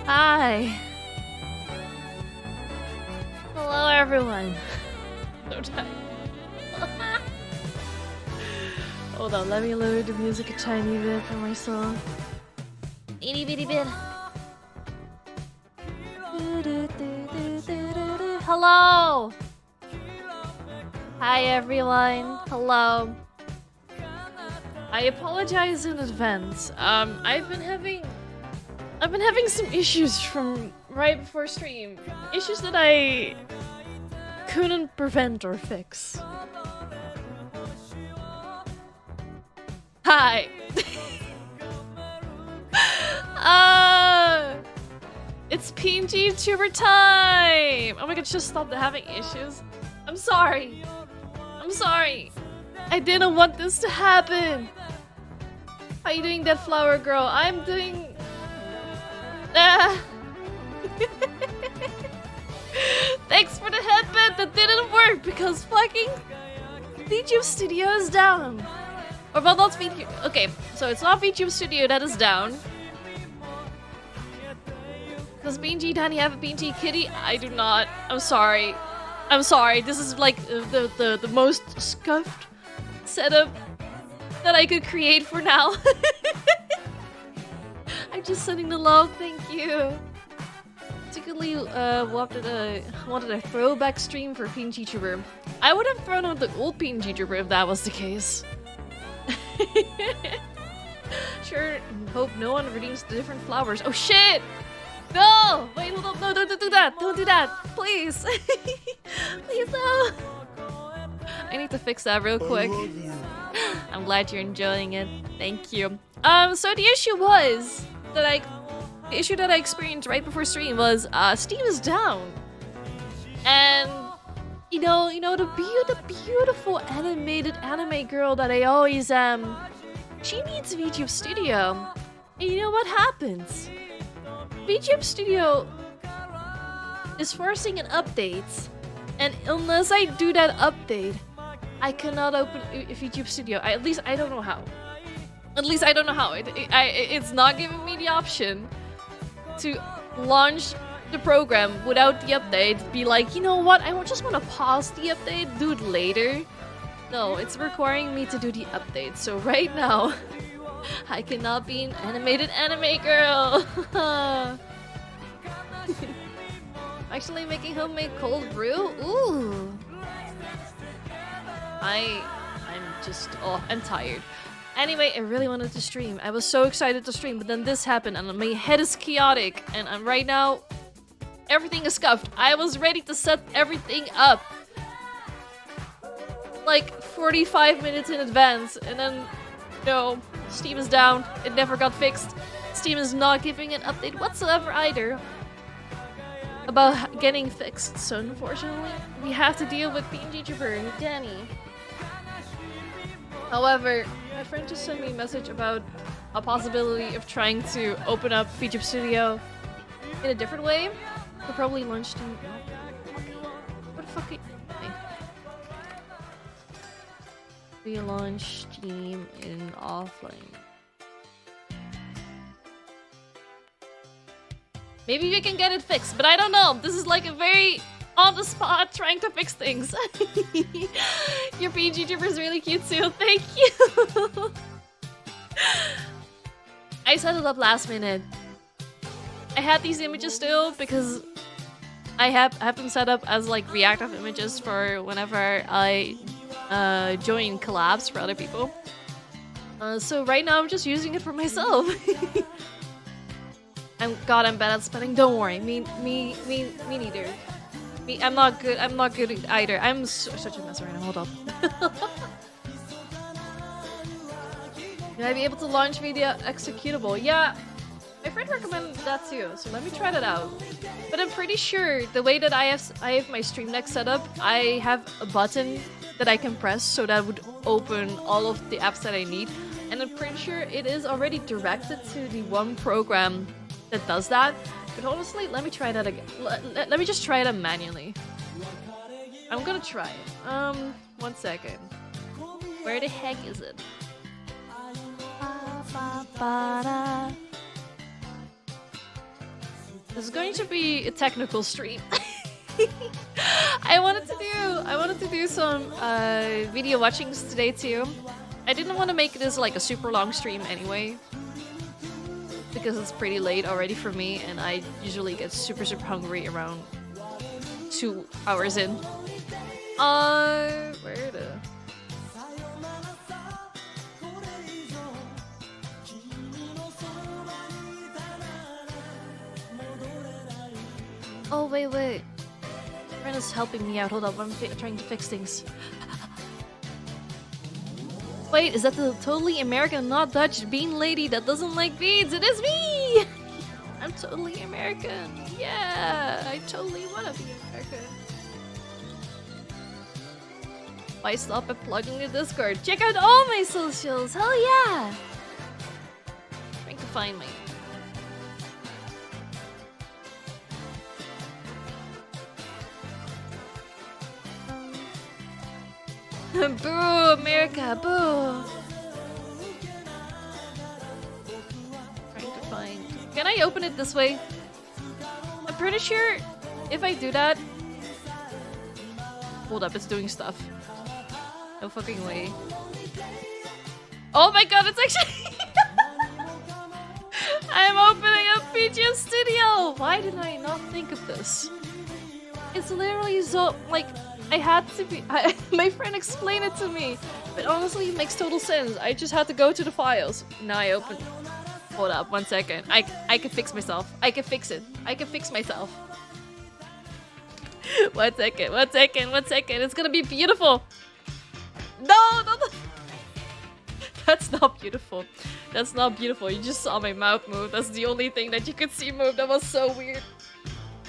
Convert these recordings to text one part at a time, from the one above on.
Hi. Hello, everyone. So tired. Hold on, let me lower the music a tiny bit for my song. Itty bitty bit. Hello. Hi, everyone. Hello. I apologize in advance. I've been having some issues from right before stream. Issues that I couldn't prevent or fix. Hi. It's PNGTuber time. Oh my god, just stop having issues. I'm sorry. I'm sorry. I didn't want this to happen. How you doing, that flower girl? I'm doing... Thanks for the headband. That didn't work because fucking VTube Studio is down. Or well, not VTube. Okay, so it's not VTube Studio that is down. Does PNG Danny have a PNG kitty? I do not. I'm sorry. I'm sorry. This is like the most scuffed setup that I could create for now. I'm just sending the love. Thank you. Particularly wanted a throwback stream for PNGTuber. I would have thrown out the old PNGTuber if that was the case. Sure, hope no one redeems the different flowers. Oh shit! No! Wait, hold up. No, don't do that. Don't do that. Please. Please, no. I need to fix that real quick. I'm glad you're enjoying it. Thank you. So the issue was that the issue that I experienced right before stream was Steam is down. And you know the beautiful animated anime girl that I always am. She needs VTube Studio. And you know what happens? VTube Studio is forcing an update, and unless I do that update, I cannot open VTube Studio. At least I don't know how. At least I don't know how. It's not giving me the option to launch the program without the update. Be like, you know what? I just want to pause the update, do it later. No, it's requiring me to do the update. So right now, I cannot be an animated anime girl. Actually making homemade cold brew? Ooh. I'm tired. Anyway, I really wanted to stream. I was so excited to stream, but then this happened and my head is chaotic and I'm right now, everything is scuffed. I was ready to set everything up like 45 minutes in advance and then no, Steam is down. It never got fixed. Steam is not giving an update whatsoever either about getting fixed. So unfortunately, we have to deal with PNGTuber and Danny. However, my friend just sent me a message about a possibility of trying to open up VTube Studio in a different way. We'll probably launch Steam. What the fuck? We launch Steam in offline. Maybe we can get it fixed, but I don't know. This is like a very on the spot trying to fix things. Your PNGTuber is really cute too. Thank you. I set it up last minute. I had these images still because I have them set up as like reactive images for whenever I join collabs for other people. So right now I'm just using it for myself. I'm bad at spelling. Don't worry, me neither. I'm not good either. I'm such a mess right now. Hold up. Will I be able to launch media executable? Yeah, my friend recommended that too. So let me try that out. But I'm pretty sure the way that I have my stream deck set up, I have a button that I can press so that would open all of the apps that I need. And I'm pretty sure it is already directed to the one program that does that. But honestly, let me try that again. Let me just try it manually. I'm gonna try it. 1 second. Where the heck is it? This is going to be a technical stream. I wanted to do some video watchings today too. I didn't want to make this like a super long stream anyway, because it's pretty late already for me, and I usually get super hungry around 2 hours in. Where the? Oh wait. Friend is helping me out. Hold up, I'm trying to fix things. Wait, is that the totally American, not Dutch bean lady that doesn't like beans? It is me! I'm totally American. Yeah, I totally wanna be American. Why stop at plugging the Discord? Check out all my socials! Hell yeah! Trying to find me. Boo, America, boo! Trying to find... Can I open it this way? I'm pretty sure if I do that... Hold up, it's doing stuff. No fucking way. Oh my god, it's actually... I'm opening up PGM Studio! Why did I not think of this? It's literally so... like... I had to be- my friend explained it to me, but honestly it makes total sense. I just had to go to the files. Now I open- Hold up, 1 second. I can fix myself. I can fix it. I can fix myself. 1 second, 1 second, 1 second. It's gonna be beautiful. No! That's not beautiful. That's not beautiful. You just saw my mouth move. That's the only thing that you could see move. That was so weird.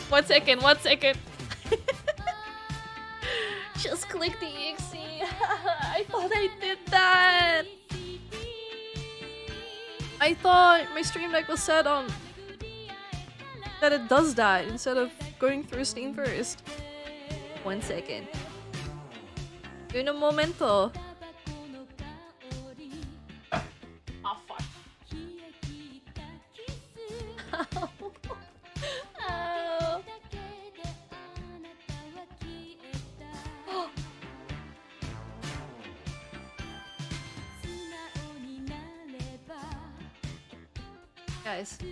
1 second, 1 second. Just click the exe. I thought I did that. I thought my stream deck was set on that it does that instead of going through Steam first. 1 second. Uno momento. Oh fuck. Ow.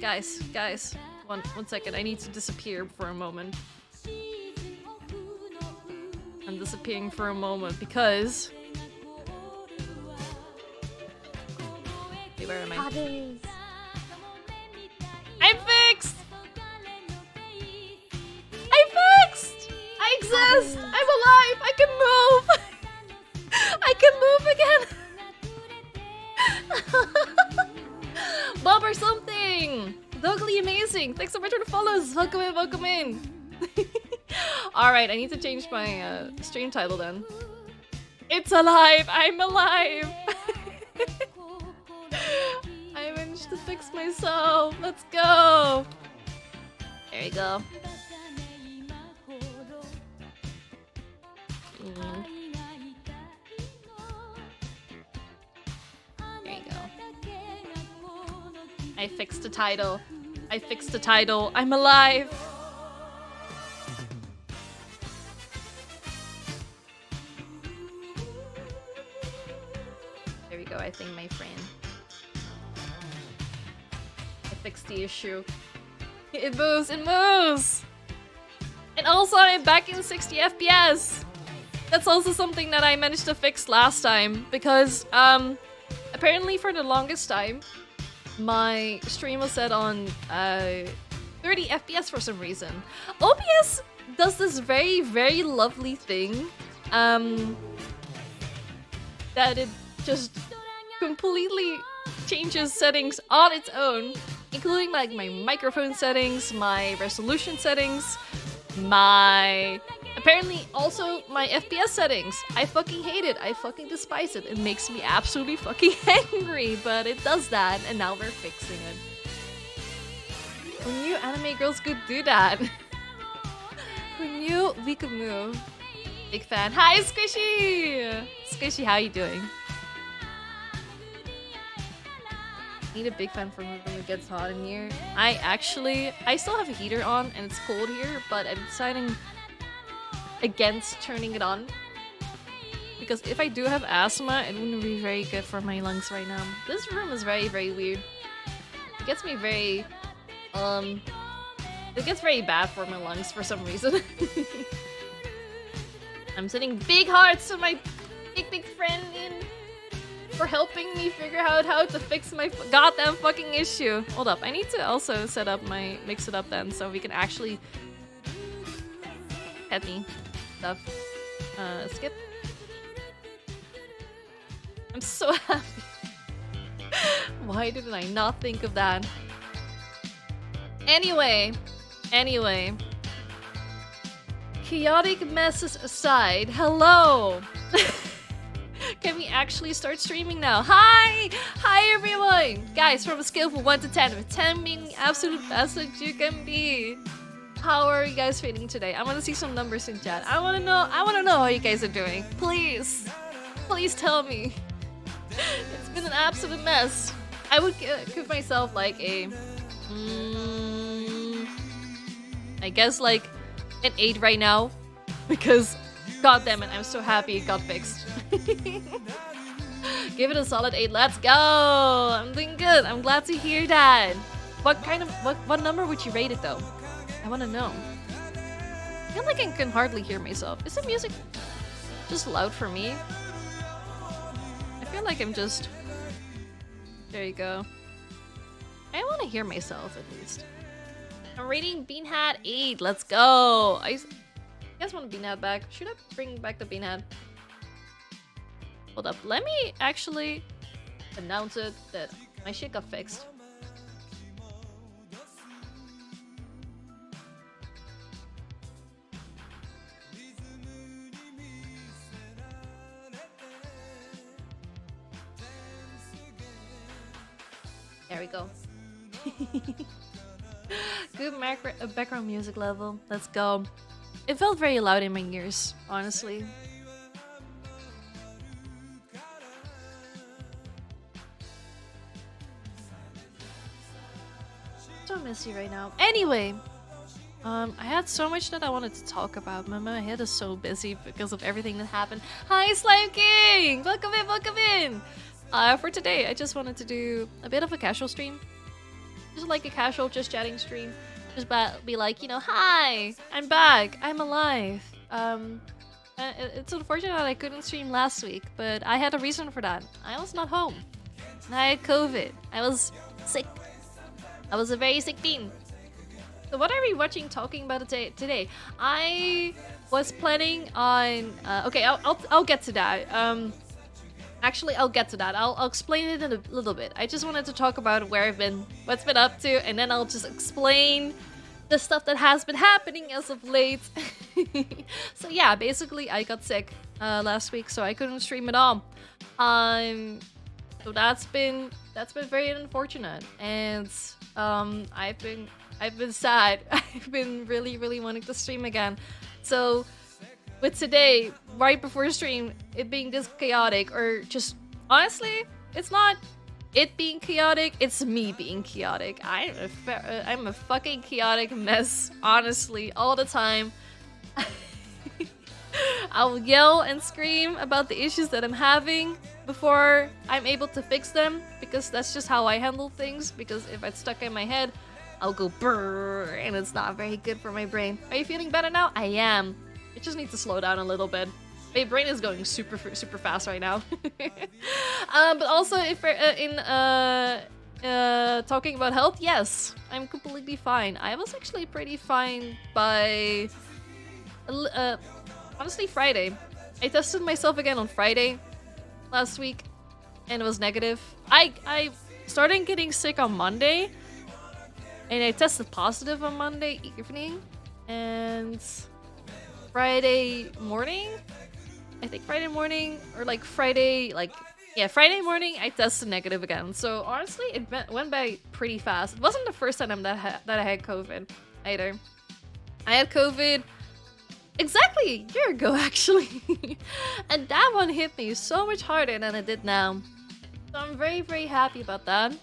Guys. One second. I need to disappear for a moment. I'm disappearing for a moment because... Wait, where am I? I'm fixed! I'm fixed! I exist! I'm alive! I can move! I can move again! Bob or something! Dogly amazing! Thanks so much for the follows! Welcome in, welcome in! Alright, I need to change my stream title then. It's alive! I'm alive! I managed to fix myself! Let's go! There we go. There you go. I fixed the title. I fixed the title. I'm alive! There we go, I think my friend. I fixed the issue. It moves, it moves! And also I'm back in 60 FPS! That's also something that I managed to fix last time, because apparently for the longest time, my stream was set on 30 FPS for some reason. OBS does this very, very lovely thing that it just completely changes settings on its own, including like my microphone settings, my resolution settings, my... apparently also my FPS settings. I fucking hate it. I fucking despise it. It makes me absolutely fucking angry, but it does that, and now we're fixing it. Who knew anime girls could do that? Who knew we could move? Big fan. Hi, Squishy! Squishy, how you doing? Need a big fan for when it gets hot in here. I still have a heater on and it's cold here, but I'm deciding against turning it on. Because if I do have asthma, it wouldn't be very good for my lungs right now. This room is very, very weird. It gets me very, it gets very bad for my lungs for some reason. I'm sending big hearts to my big friend for helping me figure out how to fix my goddamn fucking issue. Hold up, I need to also set up my mix it up then so we can actually pet me stuff. Skip. I'm so happy. Why didn't I not think of that? Anyway. Chaotic messes aside, hello! Can we actually start streaming now? Hi! Hi everyone! Guys, from a scale of 1 to 10, with 10 being the absolute best that you can be. How are you guys feeling today? I want to see some numbers in chat. I want to know how you guys are doing. Please. Please tell me. It's been an absolute mess. I would give myself like a... I guess like an 8 right now. Because, god damn it, I'm so happy it got fixed. Give it a solid 8. Let's go! I'm doing good. I'm glad to hear that. What number would you rate it though? I want to know. I feel like I can hardly hear myself. Is the music just loud for me? I feel like I'm just... There you go. I want to hear myself at least. I'm rating Bean Hat 8. Let's go. I guys want Bean Hat back. Should I bring back the Bean Hat? Hold up. Let me actually announce it that my shit got fixed. There we go. Good background music level. Let's go. It felt very loud in my ears, honestly. So messy right now. Anyway, I had so much that I wanted to talk about. My head is so busy because of everything that happened. Hi, Slime King! Welcome in, welcome in! For today, I just wanted to do a bit of a casual stream. Just like a casual, just chatting stream. Just be like, you know, hi! I'm back! I'm alive! It's unfortunate that I couldn't stream last week, but I had a reason for that. I was not home. And I had COVID. I was sick. I was a very sick bean. So what are we talking about today? I was planning on... okay, I'll get to that. Actually, I'll get to that. I'll explain it in a little bit. I just wanted to talk about where I've been, what's been up to, and then I'll just explain the stuff that has been happening as of late. So yeah, basically I got sick last week, so I couldn't stream at all. So that's been very unfortunate, and I've been sad. I've been really wanting to stream again. So with today, right before stream, it being this chaotic, or just honestly, it's not it being chaotic, it's me being chaotic. I'm a fucking chaotic mess, honestly, all the time. I'll yell and scream about the issues that I'm having before I'm able to fix them, because that's just how I handle things. Because if it's stuck in my head, I'll go brrr, and it's not very good for my brain. Are you feeling better now? I am. I just need to slow down a little bit. My brain is going super fast right now. But also, if talking about health, yes, I'm completely fine. I was actually pretty fine by honestly Friday. I tested myself again on Friday last week, and it was negative. I started getting sick on Monday, and I tested positive on Monday evening, and Friday morning, I think Friday morning, or like Friday, Friday morning, I tested negative again. So honestly, it went by pretty fast. It wasn't the first time that I had COVID either. I had COVID exactly a year ago, actually. And that one hit me so much harder than it did now. So I'm very happy about that.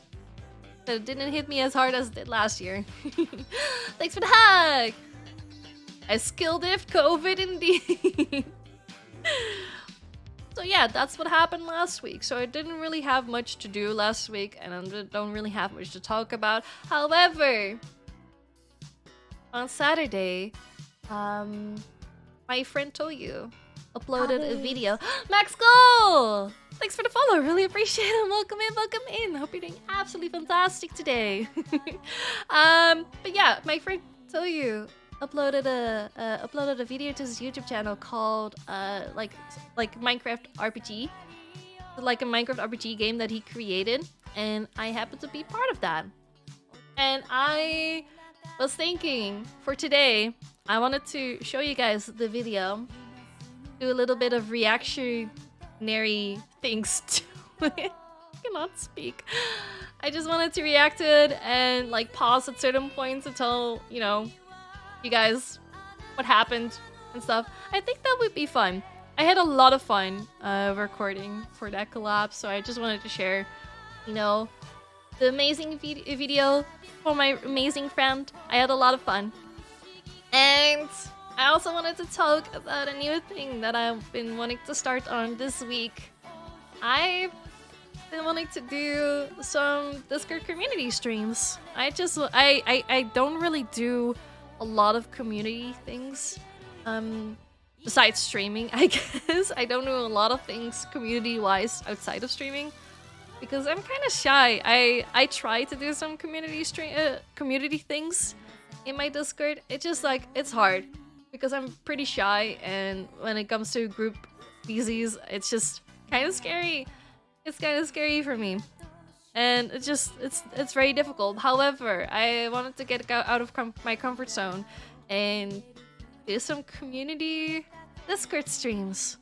So it didn't hit me as hard as it did last year. Thanks for the hug! I skill diff COVID indeed. So yeah, that's what happened last week. So I didn't really have much to do last week, and I don't really have much to talk about. However, on Saturday, my friend Toyu uploaded a video. Max Go! Thanks for the follow, really appreciate it. Welcome in, welcome in. Hope you're doing absolutely fantastic today. But yeah, my friend Toyu uploaded a video to his YouTube channel called like Minecraft RPG, like a Minecraft RPG game that he created, and I happened to be part of that. And I was thinking for today, I wanted to show you guys the video, do a little bit of reactionary things to it. I cannot speak. I just wanted to react to it and like pause at certain points to tell, you know, you guys what happened and stuff. I think that would be fun. I had a lot of fun recording for that collab, so I just wanted to share, you know, the amazing video for my amazing friend. I had a lot of fun. And I also wanted to talk about a new thing that I've been wanting to start on this week. I've been wanting to do some Discord community streams. I don't really do a lot of community things besides streaming, I guess. I don't do a lot of things community wise outside of streaming because I'm kind of shy. I try to do some community things in my Discord. It's just like it's hard because I'm pretty shy, and when it comes to group PCs, it's just kind of scary. It's kind of scary for me. And it's very difficult. However, I wanted to get out of my comfort zone and do some community Discord streams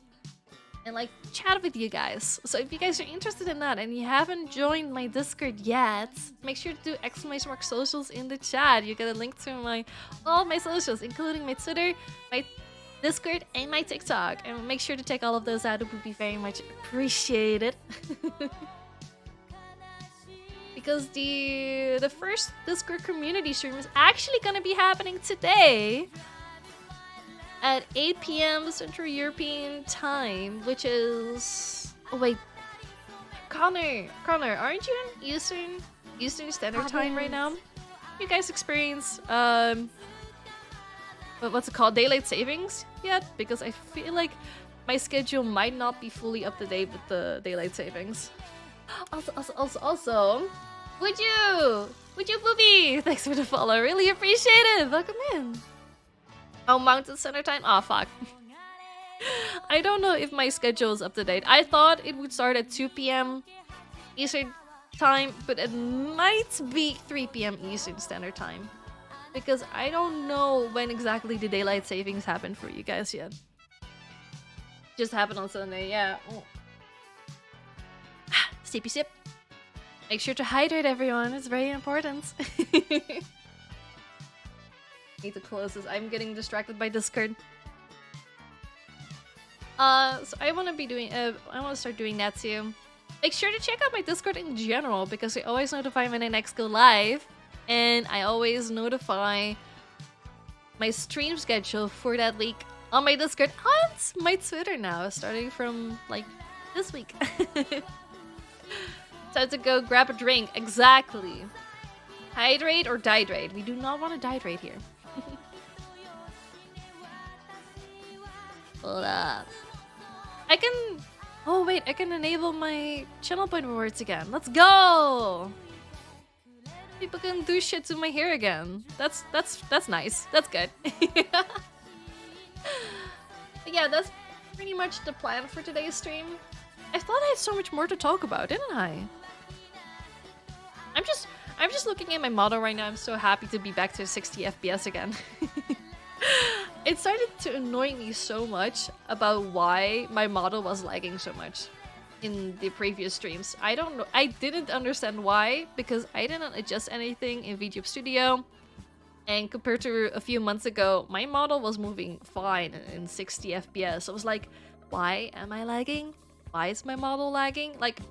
and like chat with you guys. So if you guys are interested in that and you haven't joined my Discord yet, make sure to do !socials in the chat. You get a link to all my socials, including my Twitter, my Discord, and my TikTok. And make sure to check all of those out. It would be very much appreciated. Because the first Discord community stream is actually gonna be happening today at 8 p.m. Central European time, which is... Oh wait, Connor, aren't you in Eastern Standard Time right now? You guys experience what's it called, daylight savings yet? Because I feel like my schedule might not be fully up to date with the daylight savings. Also, would you, Poopy? Thanks for the follow. Really appreciate it. Welcome in. Oh, Mountain Standard Time. Oh, fuck. I don't know if my schedule is up to date. I thought it would start at 2 p.m. Eastern Time, but it might be 3 p.m. Eastern Standard Time. Because I don't know when exactly the daylight savings happened for you guys yet. Just happened on Sunday, yeah. Oh. Sippy sip. Make sure to hydrate, everyone. It's very important. Need to close this. I'm getting distracted by Discord. So I want to be doing. I want to start doing that too. Make sure to check out my Discord in general because I always notify when I next go live, and I always notify my stream schedule for that week on my Discord and my Twitter now, starting from like this week. Time to go grab a drink. Exactly. Hydrate or dihydrate. We do not want to dihydrate here. Hold up. I can... Oh wait, I can enable my channel point rewards again. Let's go! People can do shit to my hair again. That's nice. That's good. But yeah, that's pretty much the plan for today's stream. I thought I had so much more to talk about, didn't I? I'm just looking at my model right now. I'm so happy to be back to 60 FPS again. It started to annoy me so much about why my model was lagging so much in the previous streams. I don't know. I didn't understand why, because I didn't adjust anything in VTube Studio. And compared to a few months ago, my model was moving fine in 60 FPS. I was like, why am I lagging? Why is my model lagging? Like,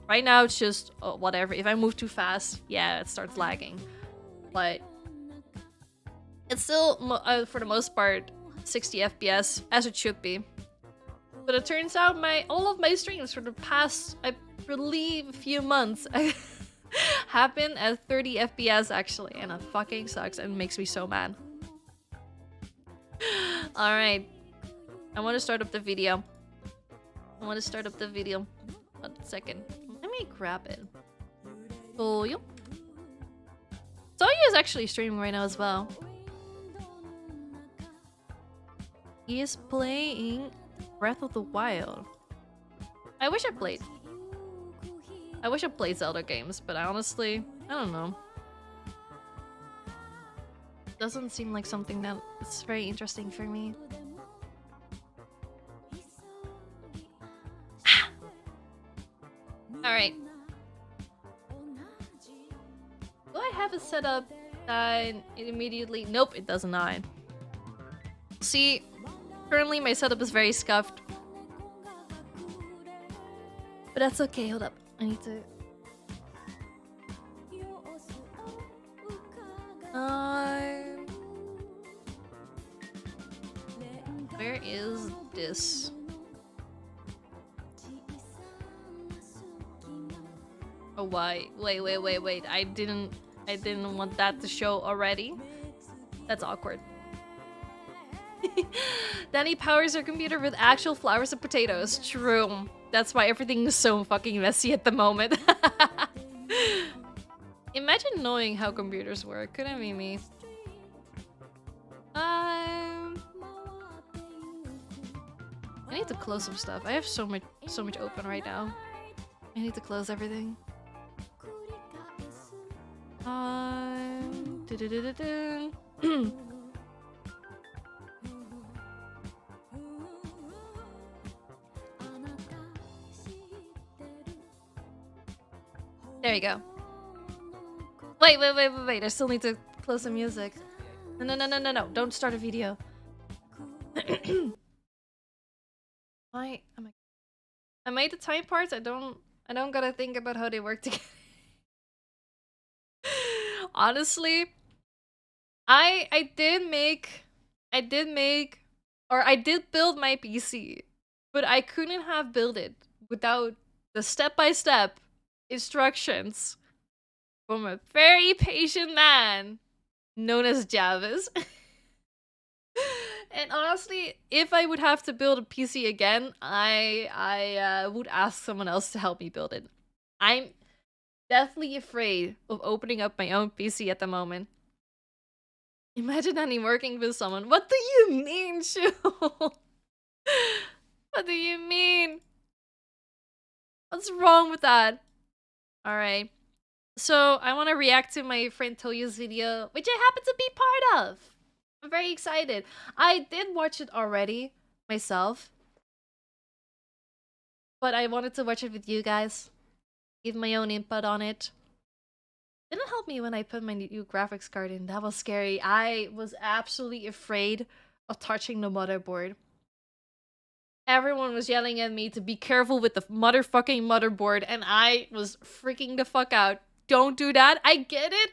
Right now, it's just whatever. If I move too fast, yeah, it starts lagging. But it's still, for the most part, 60 FPS, as it should be. But it turns out all of my streams for the past, I believe, few months have been at 30 FPS actually, and it fucking sucks and makes me so mad. Alright. I want to start up the video. One second. Let me grab it. Soyu? Soyu is actually streaming right now as well. He is playing Breath of the Wild. I wish I played Zelda games, but I honestly, I don't know. Doesn't seem like something that is very interesting for me. Alright. Do I have a setup that it immediately... Nope, it does not. See, currently my setup is very scuffed. But that's okay, hold up. I need to... Where is this? Oh, why? Wait. I didn't want that to show already. That's awkward. Danny powers her computer with actual flowers and potatoes. True. That's why everything is so fucking messy at the moment. Imagine knowing how computers work. Couldn't be me. I need to close some stuff. I have so much open right now. I need to close everything. There you go. Wait. I still need to close the music. No. Don't start a video. Why am I made the time parts? I don't gotta think about how they work together. Honestly, I did build my PC, but I couldn't have built it without the step-by-step instructions from a very patient man known as Javis. And honestly, if I would have to build a PC again, I would ask someone else to help me build it. I'm deathly afraid of opening up my own PC at the moment. Imagine Annie working with someone. What do you mean, Shu? What do you mean? What's wrong with that? Alright. So, I want to react to my friend Toyo's video, which I happen to be part of. I'm very excited. I did watch it already, myself. But I wanted to watch it with you guys. Give my own input on it. Didn't help me when I put my new graphics card in. That was scary. I was absolutely afraid of touching the motherboard. Everyone was yelling at me to be careful with the motherfucking motherboard, and I was freaking the fuck out. Don't do that. I get it.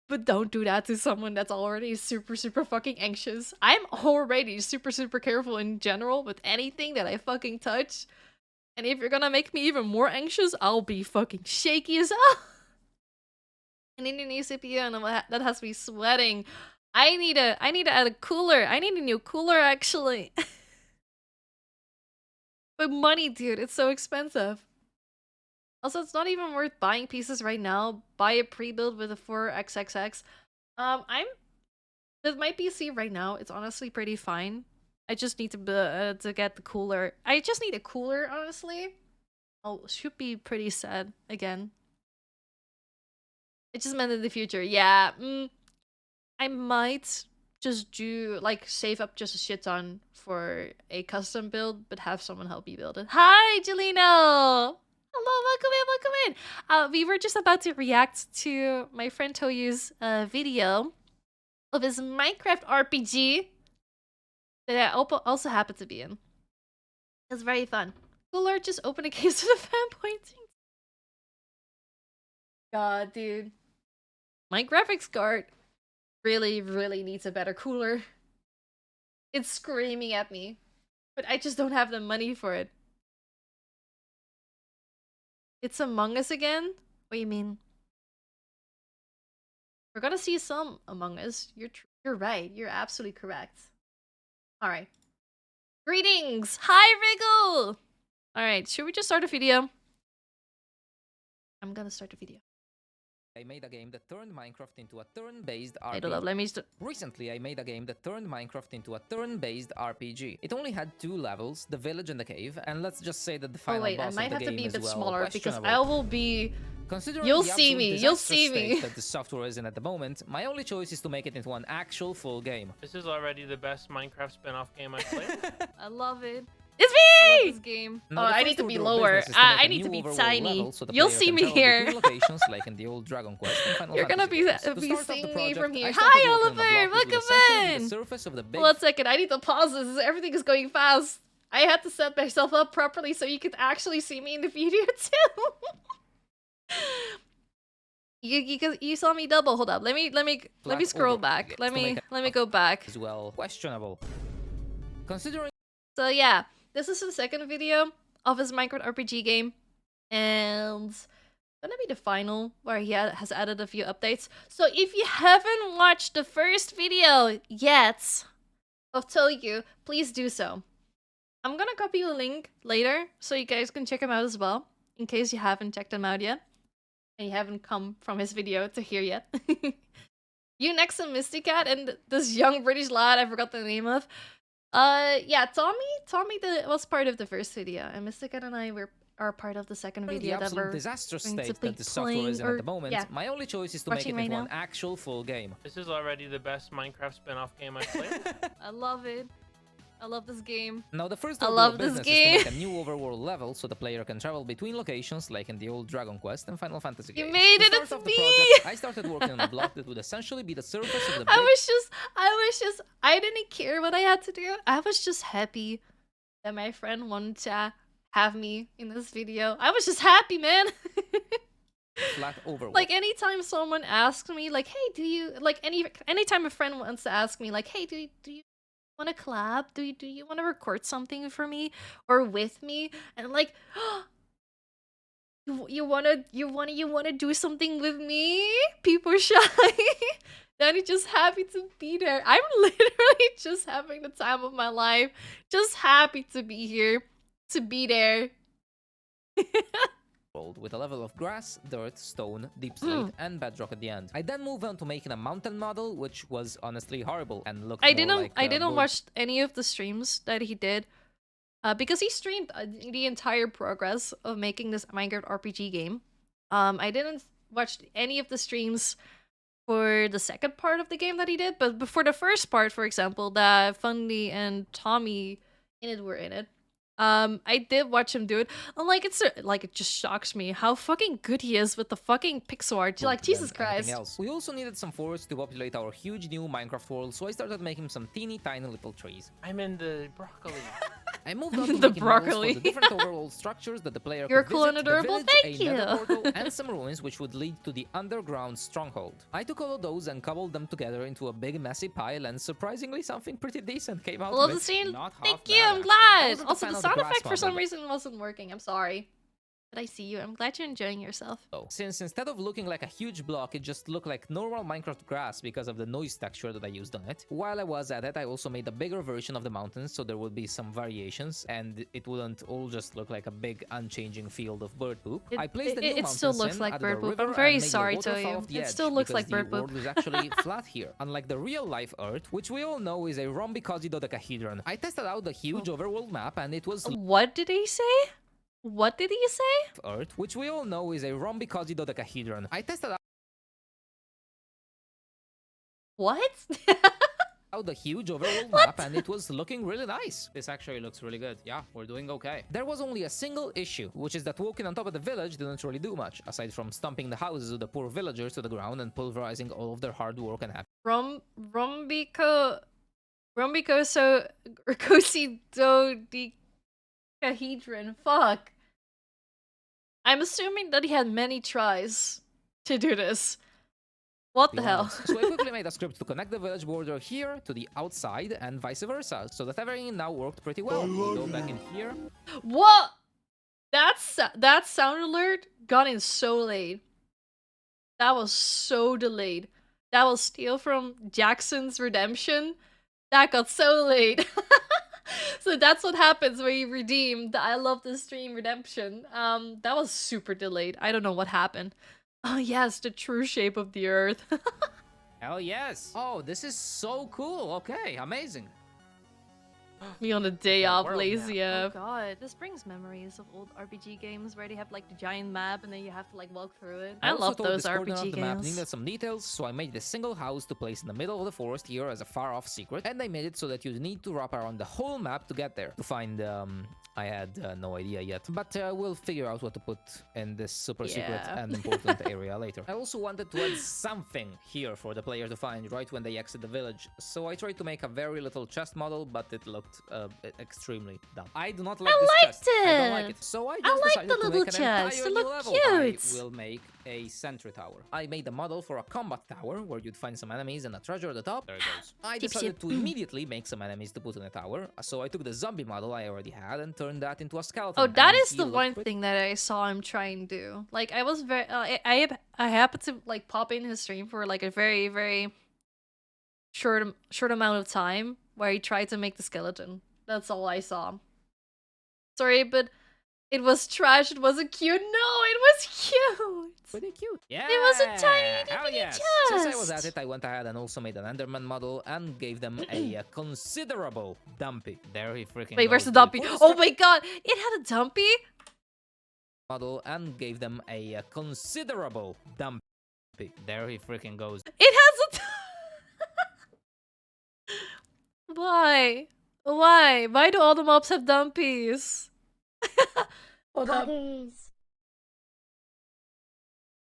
But don't do that to someone that's already super fucking anxious. I'm already super careful in general with anything that I fucking touch. And if you're gonna make me even more anxious, I'll be fucking shaky as hell. I need a new CPU and that has me sweating. I need to add a cooler. I need a new cooler actually. But money, dude, it's so expensive. Also, it's not even worth buying pieces right now. Buy a pre-build with a 4XXX. I'm with my PC right now. It's honestly pretty fine. I just need to get the cooler. I just need a cooler, honestly. Oh, should be pretty sad again. It just meant in the future. Yeah, I might just do like save up just a shit ton for a custom build, but have someone help me build it. Hi, Jelino. Hello, welcome in. We were just about to react to my friend Toyu's video of his Minecraft RPG that I also happen to be in. It's very fun. Cooler, just open a case with a fan pointing. God, dude. My graphics card really, really needs a better cooler. It's screaming at me. But I just don't have the money for it. It's Among Us again? What do you mean? We're gonna see some Among Us. You're right. You're absolutely correct. Alright. Greetings! Hi, Wriggle! Alright, should we just start a video? I'm gonna start a video. I made a game that turned Minecraft into a turn-based I RPG. don't know, let me Recently, I made a game that turned Minecraft into a turn-based RPG. It only had 2 levels, the village and the cave, and let's just say that the final I boss might of the have to game be a is bit well smaller because questionable. I will be... Considering You'll the see me, you'll disastrous see me. state that the software is in at the moment, my only choice is to make it into an actual full game. This is already the best Minecraft spin-off game I've played. I love it. It's me! I love this game. Now, I need to be lower. I need to be tiny. You'll see me here. Locations like in the old Dragon Quest and Final You're gonna Fantasy be games. seeing me from here. I Hi, started working on a Oliver! block that would Welcome essentially be in! the surface of the big 1 second, I need to pause this. Everything is going fast. I had to set myself up properly so you could actually see me in the video too. You saw me double. Hold up. Let me scroll back. Let me go back. as well questionable. Considering So yeah, this is the second video of his Minecraft RPG game, and gonna be the final where he has added a few updates. So if you haven't watched the first video yet of Toyu, please do so. I'm gonna copy the link later so you guys can check him out as well, in case you haven't checked him out yet and you haven't come from his video to here yet. You next to Mysticat and this young British lad I forgot the name of. Yeah, Tommy was part of the first video, and Mysticat and I are part of the second video that we're disastrous going to state be that the software is in at the moment, yeah, my only choice is to make it watching right into now. an actual full game. This is already the best Minecraft spin-off game I've played. I love it. I love this game. Now the first I order love of this business game. is to make a new overworld level so the player can travel between locations like in the old Dragon Quest and Final Fantasy You games. made To it, start it's off the me! project, I started working on a block that would essentially be the surface of the I big was just I didn't care what I had to do. I was just happy that my friend wanted to have me in this video. I was just happy, man. flat overworld. Like anytime someone asks me like, "Hey, do you like anytime a friend wants to ask me like, "Hey, do you want to collab? Do you want to record something for me or with me?" And like, you want to do something with me? People shy. Then I'm just happy to be there. I'm literally just having the time of my life. Just happy to be here, to be there. with a level of grass, dirt, stone, deep slate, and bedrock at the end. I then moved on to making a mountain model, which was honestly horrible and looked I more like didn't watch any of the streams that he did, because he streamed the entire progress of making this Minecraft RPG game. I didn't watch any of the streams for the second part of the game that he did, but before the first part, for example, that Fundy and Tommy were in it. I did watch him do it. And like it just shocks me how fucking good he is with the fucking pixel art. Like Jesus Christ. Else. We also needed some forests to populate our huge new Minecraft world, so I started making some teeny tiny little trees. I'm in the broccoli. I moved on to The making models broccoli. for the different overworld structures that the player You're could cool visit, and adorable, the village, thank a you. nether portal, and some ruins which would lead to the underground stronghold. I took all of those and cobbled them together into a big messy pile, and surprisingly something pretty decent came out Love of the it. scene. Not half Thank you. bad, I'm actually. I glad. wasn't a Also, fan the of sound grass effect for some model, reason wasn't working. I'm sorry. But I see you. I'm glad you're enjoying yourself. Since instead of looking like a huge block, it just looked like normal Minecraft grass because of the noise texture that I used on it. While I was at it, I also made a bigger version of the mountains, so there would be some variations, and it wouldn't all just look like a big unchanging field of bird poop. I placed the new It still mountains looks in, like added a bird poop. river, I'm very and made a sorry, waterfall Toyu. off the It edge still looks because like the bird poop. world is actually flat here, unlike the real life Earth, which we all know is a rhombicosi dodecahedron. I tested out the huge overworld map, and it was What did he say? What did he say? Earth, which we all know is a rhombicosi dodecahedron. I tested What? out the huge overworld map, and it was looking really nice. This actually looks really good. Yeah, we're doing okay. There was only a single issue, which is that walking on top of the village didn't really do much, aside from stomping the houses of the poor villagers to the ground and pulverizing all of their hard work and happiness. Rhombicoso dodecahedron. Fuck. I'm assuming that he had many tries to do this. What the hell? So I quickly made a script to connect the village border here to the outside and vice versa, so that everything now worked pretty well. We go back in here. What? That sound alert got in so late. That was so delayed. That was steal from Jackson's Redemption. That got so late. So that's what happens when you redeem the I love this stream redemption. That was super delayed. I don't know what happened. Oh yes, the true shape of the earth. Hell yes. Oh, this is so cool. Okay, amazing. Me on a day The off, world lazy map. up. Oh god, this brings memories of old RPG games where they have like the giant map and then you have to like walk through it. I also love thought those this corner RPG of the map games. needed some details, so I made this single house to place in the middle of the forest here as a far-off secret, and I made it so that you need to wrap around the whole map to get there. To find, I had no idea yet, but we'll figure out what to put in this super secret Yeah. and important area later. I also wanted to add something here for the player to find right when they exit the village, so I tried to make a very little chest model, but it looked extremely dumb. I do not like this liked chest. I don't like it. it. So I I just like decided the to little make an chest. entire It new looked level. cute. I will make a sentry tower. I made a model for a combat tower where you'd find some enemies and a treasure at the top. There it goes. I Cheap decided shit. to immediately make some enemies to put in a tower, so I took the zombie model I already had and turned that into a skeleton. Oh, that and is he the looked one pretty- thing that I saw him trying to do. Like, I was very, I happened to like pop in his stream for like a very short amount of time where he tried to make the skeleton. That's all I saw. Sorry, but it was trash. It wasn't cute. No, it was cute. Pretty cute. Yeah. It was a tiny hell itty yes. Since I was at chest. it, I went ahead and also made an Enderman model and gave them a considerable dumpy. There he freaking Wait, where's the goes, dumpy? dude. Oh my god, it had a dumpy? Model and gave them a considerable dumpy. There he freaking goes. It has a Why? Why? Why do all the mobs have dumpies? Hold up.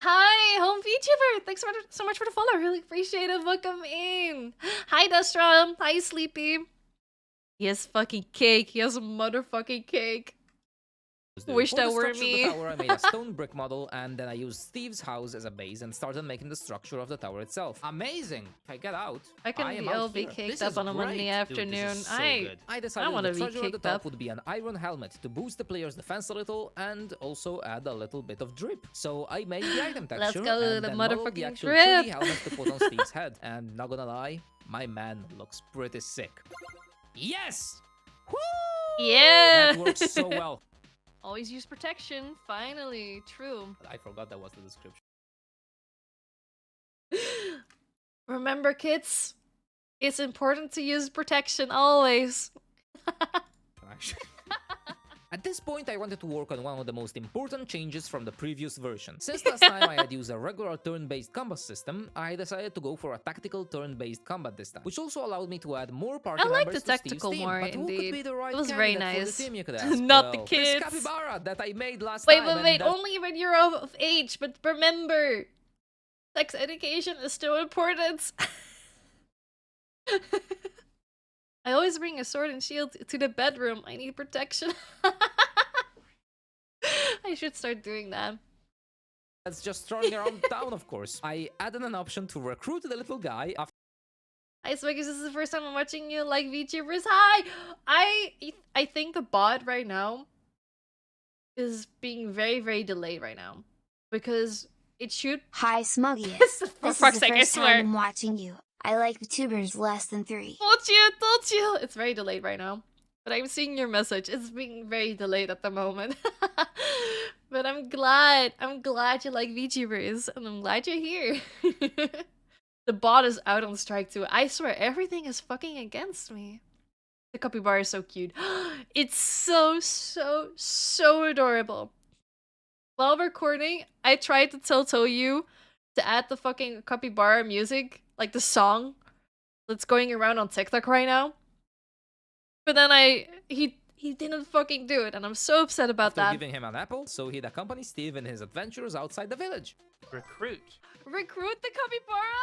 Hi, home VTuber. Thanks so much for the follow. Really appreciate it. Welcome in. Hi, Dustrum. Hi, Sleepy. He has fucking cake. He has a motherfucking cake. Wish For that the were structure of me. the tower, I made a stone brick model, and then I used Steve's house as a base and started making the structure of the tower itself. Amazing! If I get out, I can am be out LB here. caked This up is on a Monday great. afternoon. Dude, this is so good. I decided wanna the be treasure at the caked top up. would be an iron helmet to boost the player's defense a little and also add a little bit of drip. So I made the item texture Let's go to and the then modeled the motherfucking actual drip. 3D helmet to put on Steve's head. And not gonna lie, my man looks pretty sick. Yes! Woo! Yeah. That works so well. Always use protection. Finally, true. I forgot that was the description. Remember, kids, it's important to use protection always. At this point, I wanted to work on one of the most important changes from the previous version. Since last time I had used a regular turn-based combat system, I decided to go for a tactical turn-based combat this time, which also allowed me to add more party I like members the to Steve's tactical team. more, But who indeed. could be the right It was very candidate for nice. the team, you could ask? Not the Well, kids. This capybara that I made last Wait, time. wait, and only when you're of age, but remember, sex education is still important. I always bring a sword and shield to the bedroom. I need protection. I should start doing that. That's just strolling around town, of course. I added an option to recruit the little guy after Hi, Swiggies, this is the first time I'm watching you like VTubers. Hi! I think the bot right now is being very delayed right now. Because it should... Hi, Smuggiest. For This fuck's is the sake, I first swear. time I'm watching you. I like VTubers less than 3. Told you! It's very delayed right now. But I'm seeing your message. It's being very delayed at the moment. But I'm glad you like VTubers. And I'm glad you're here. The bot is out on strike too. I swear, everything is fucking against me. The capybara is so cute. It's so adorable. While recording, I tried to tell you to add the fucking capybara music, like the song that's going around on TikTok right now. But then he didn't fucking do it, and I'm so upset about after that. giving him an apple, so he'd accompany Steve in his adventures outside the village. Recruit. Recruit the capybara?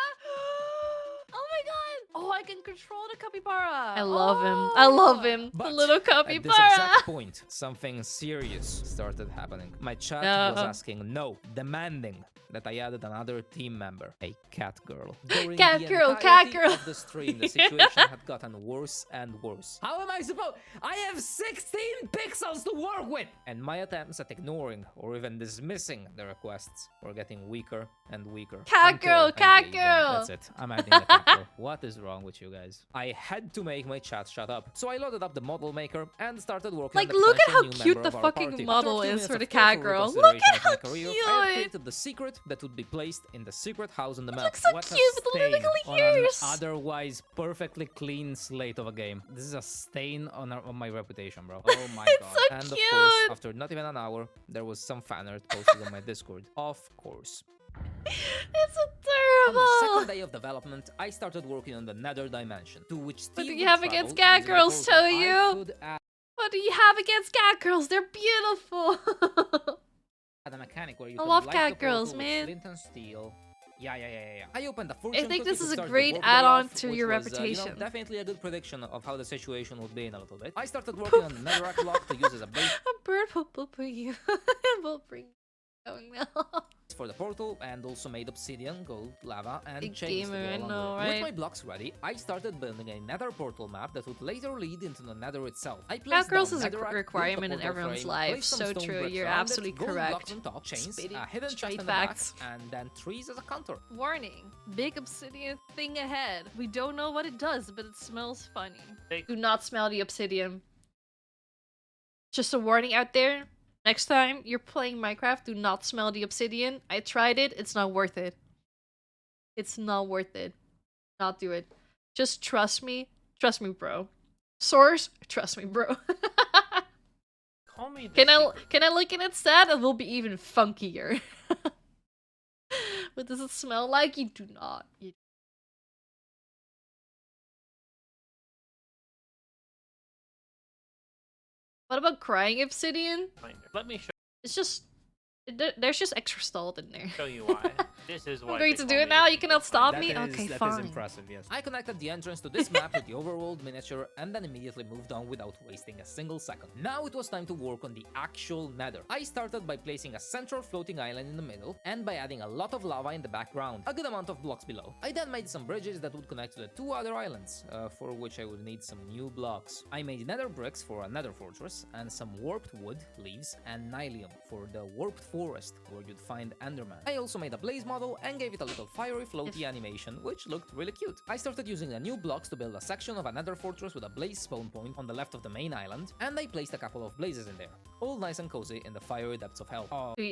Oh my god! Oh, I can control the capybara. I love him. I love him. The But little at this capybara. exact point, something serious started happening. My chat was asking, no, demanding that I added another team member, a cat girl. During Cat the girl, entirety cat girl. of the stream, the situation had gotten worse and worse. How am I supposed? I have 16 pixels to work with! And my attempts at ignoring or even dismissing the requests were getting weaker and weaker. Cat until girl, I cat gave in. girl. That's it. I'm adding the cat girl. What is wrong with you guys? I had to make my chat shut up. So I loaded up the model maker and started working on Like, the look at how potential new cute member the of our fucking party. model After a few is minutes for of the cat careful girl. Look reconsideration at of my how career, I cute. had created the secret that would be placed in the secret house on the map. looks so What a cute with the stain little on an ears. otherwise perfectly clean slate of a game. This is a stain on my reputation, bro. Oh my god. so And of cute. course, after not even an hour, there was some fan art posted on my Discord. Of course. It's On the second adorable. day of development, I started working on the Nether dimension, to which What Steve do would you have travel against cat using the girls, portal. tell I you? could add What do you have against cat girls? They're beautiful. a mechanic where you I can love light cat the portal girls, with man. flint and steel. Yeah. I opened the fortune I think cookie this to is a start the great workday add-on off, to which your was, reputation. definitely a good prediction of how the situation would be in a little bit. I started working on the netherrack block to use as a base A bird will bring you. will bring you going now. for the portal, and also made obsidian, gold, lava, and Big chains gamer, to I go along know, with it. right? With my blocks ready, I started building a nether portal map that would later lead into the nether itself. I Cat placed girls down is a netherrack, built requirement the in portal everyone's frame, life. placed some So stone true. bricks You're around it, absolutely gold correct. blocks on top, chains, Spitting a hidden chest straight in the back, facts. and then trees as a counter. Warning. Big obsidian thing ahead. We don't know what it does, but it smells funny. Take- Do not smell the obsidian. Just a warning out there. Next time you're playing Minecraft, do not smell the obsidian. I tried it. It's not worth it. It's not worth it. Not do it. Just trust me. Trust me, bro. Source, trust me, bro. Call me the Can I secret. look at it sad? It will be even funkier. What does it smell like? You do not. What about crying obsidian? Finder. Let me It's just there's just extra salt in there. show you why. This is why. I'm going they to call do me it now. the You cannot secret stop finder. me. Okay, That fine. is impressive, yes. I connected the entrance to this map with the overworld miniature and then immediately moved on without wasting a single second. Now it was time to work on the actual nether. I started by placing a central floating island in the middle and by adding a lot of lava in the background, a good amount of blocks below. I then made some bridges that would connect to the two other islands, for which I would need some new blocks. I made nether bricks for a nether fortress and some warped wood, leaves, and nylium for the warped forest where you'd find enderman. I also made a blaze model and gave it a little fiery floaty animation, which looked really cute. I started using the new blocks to build a section of a nether fortress with a blaze spawn point on the left of the main island, and I placed a couple of blazes in there, all nice and cozy in the fiery depths of hell. Oh, Do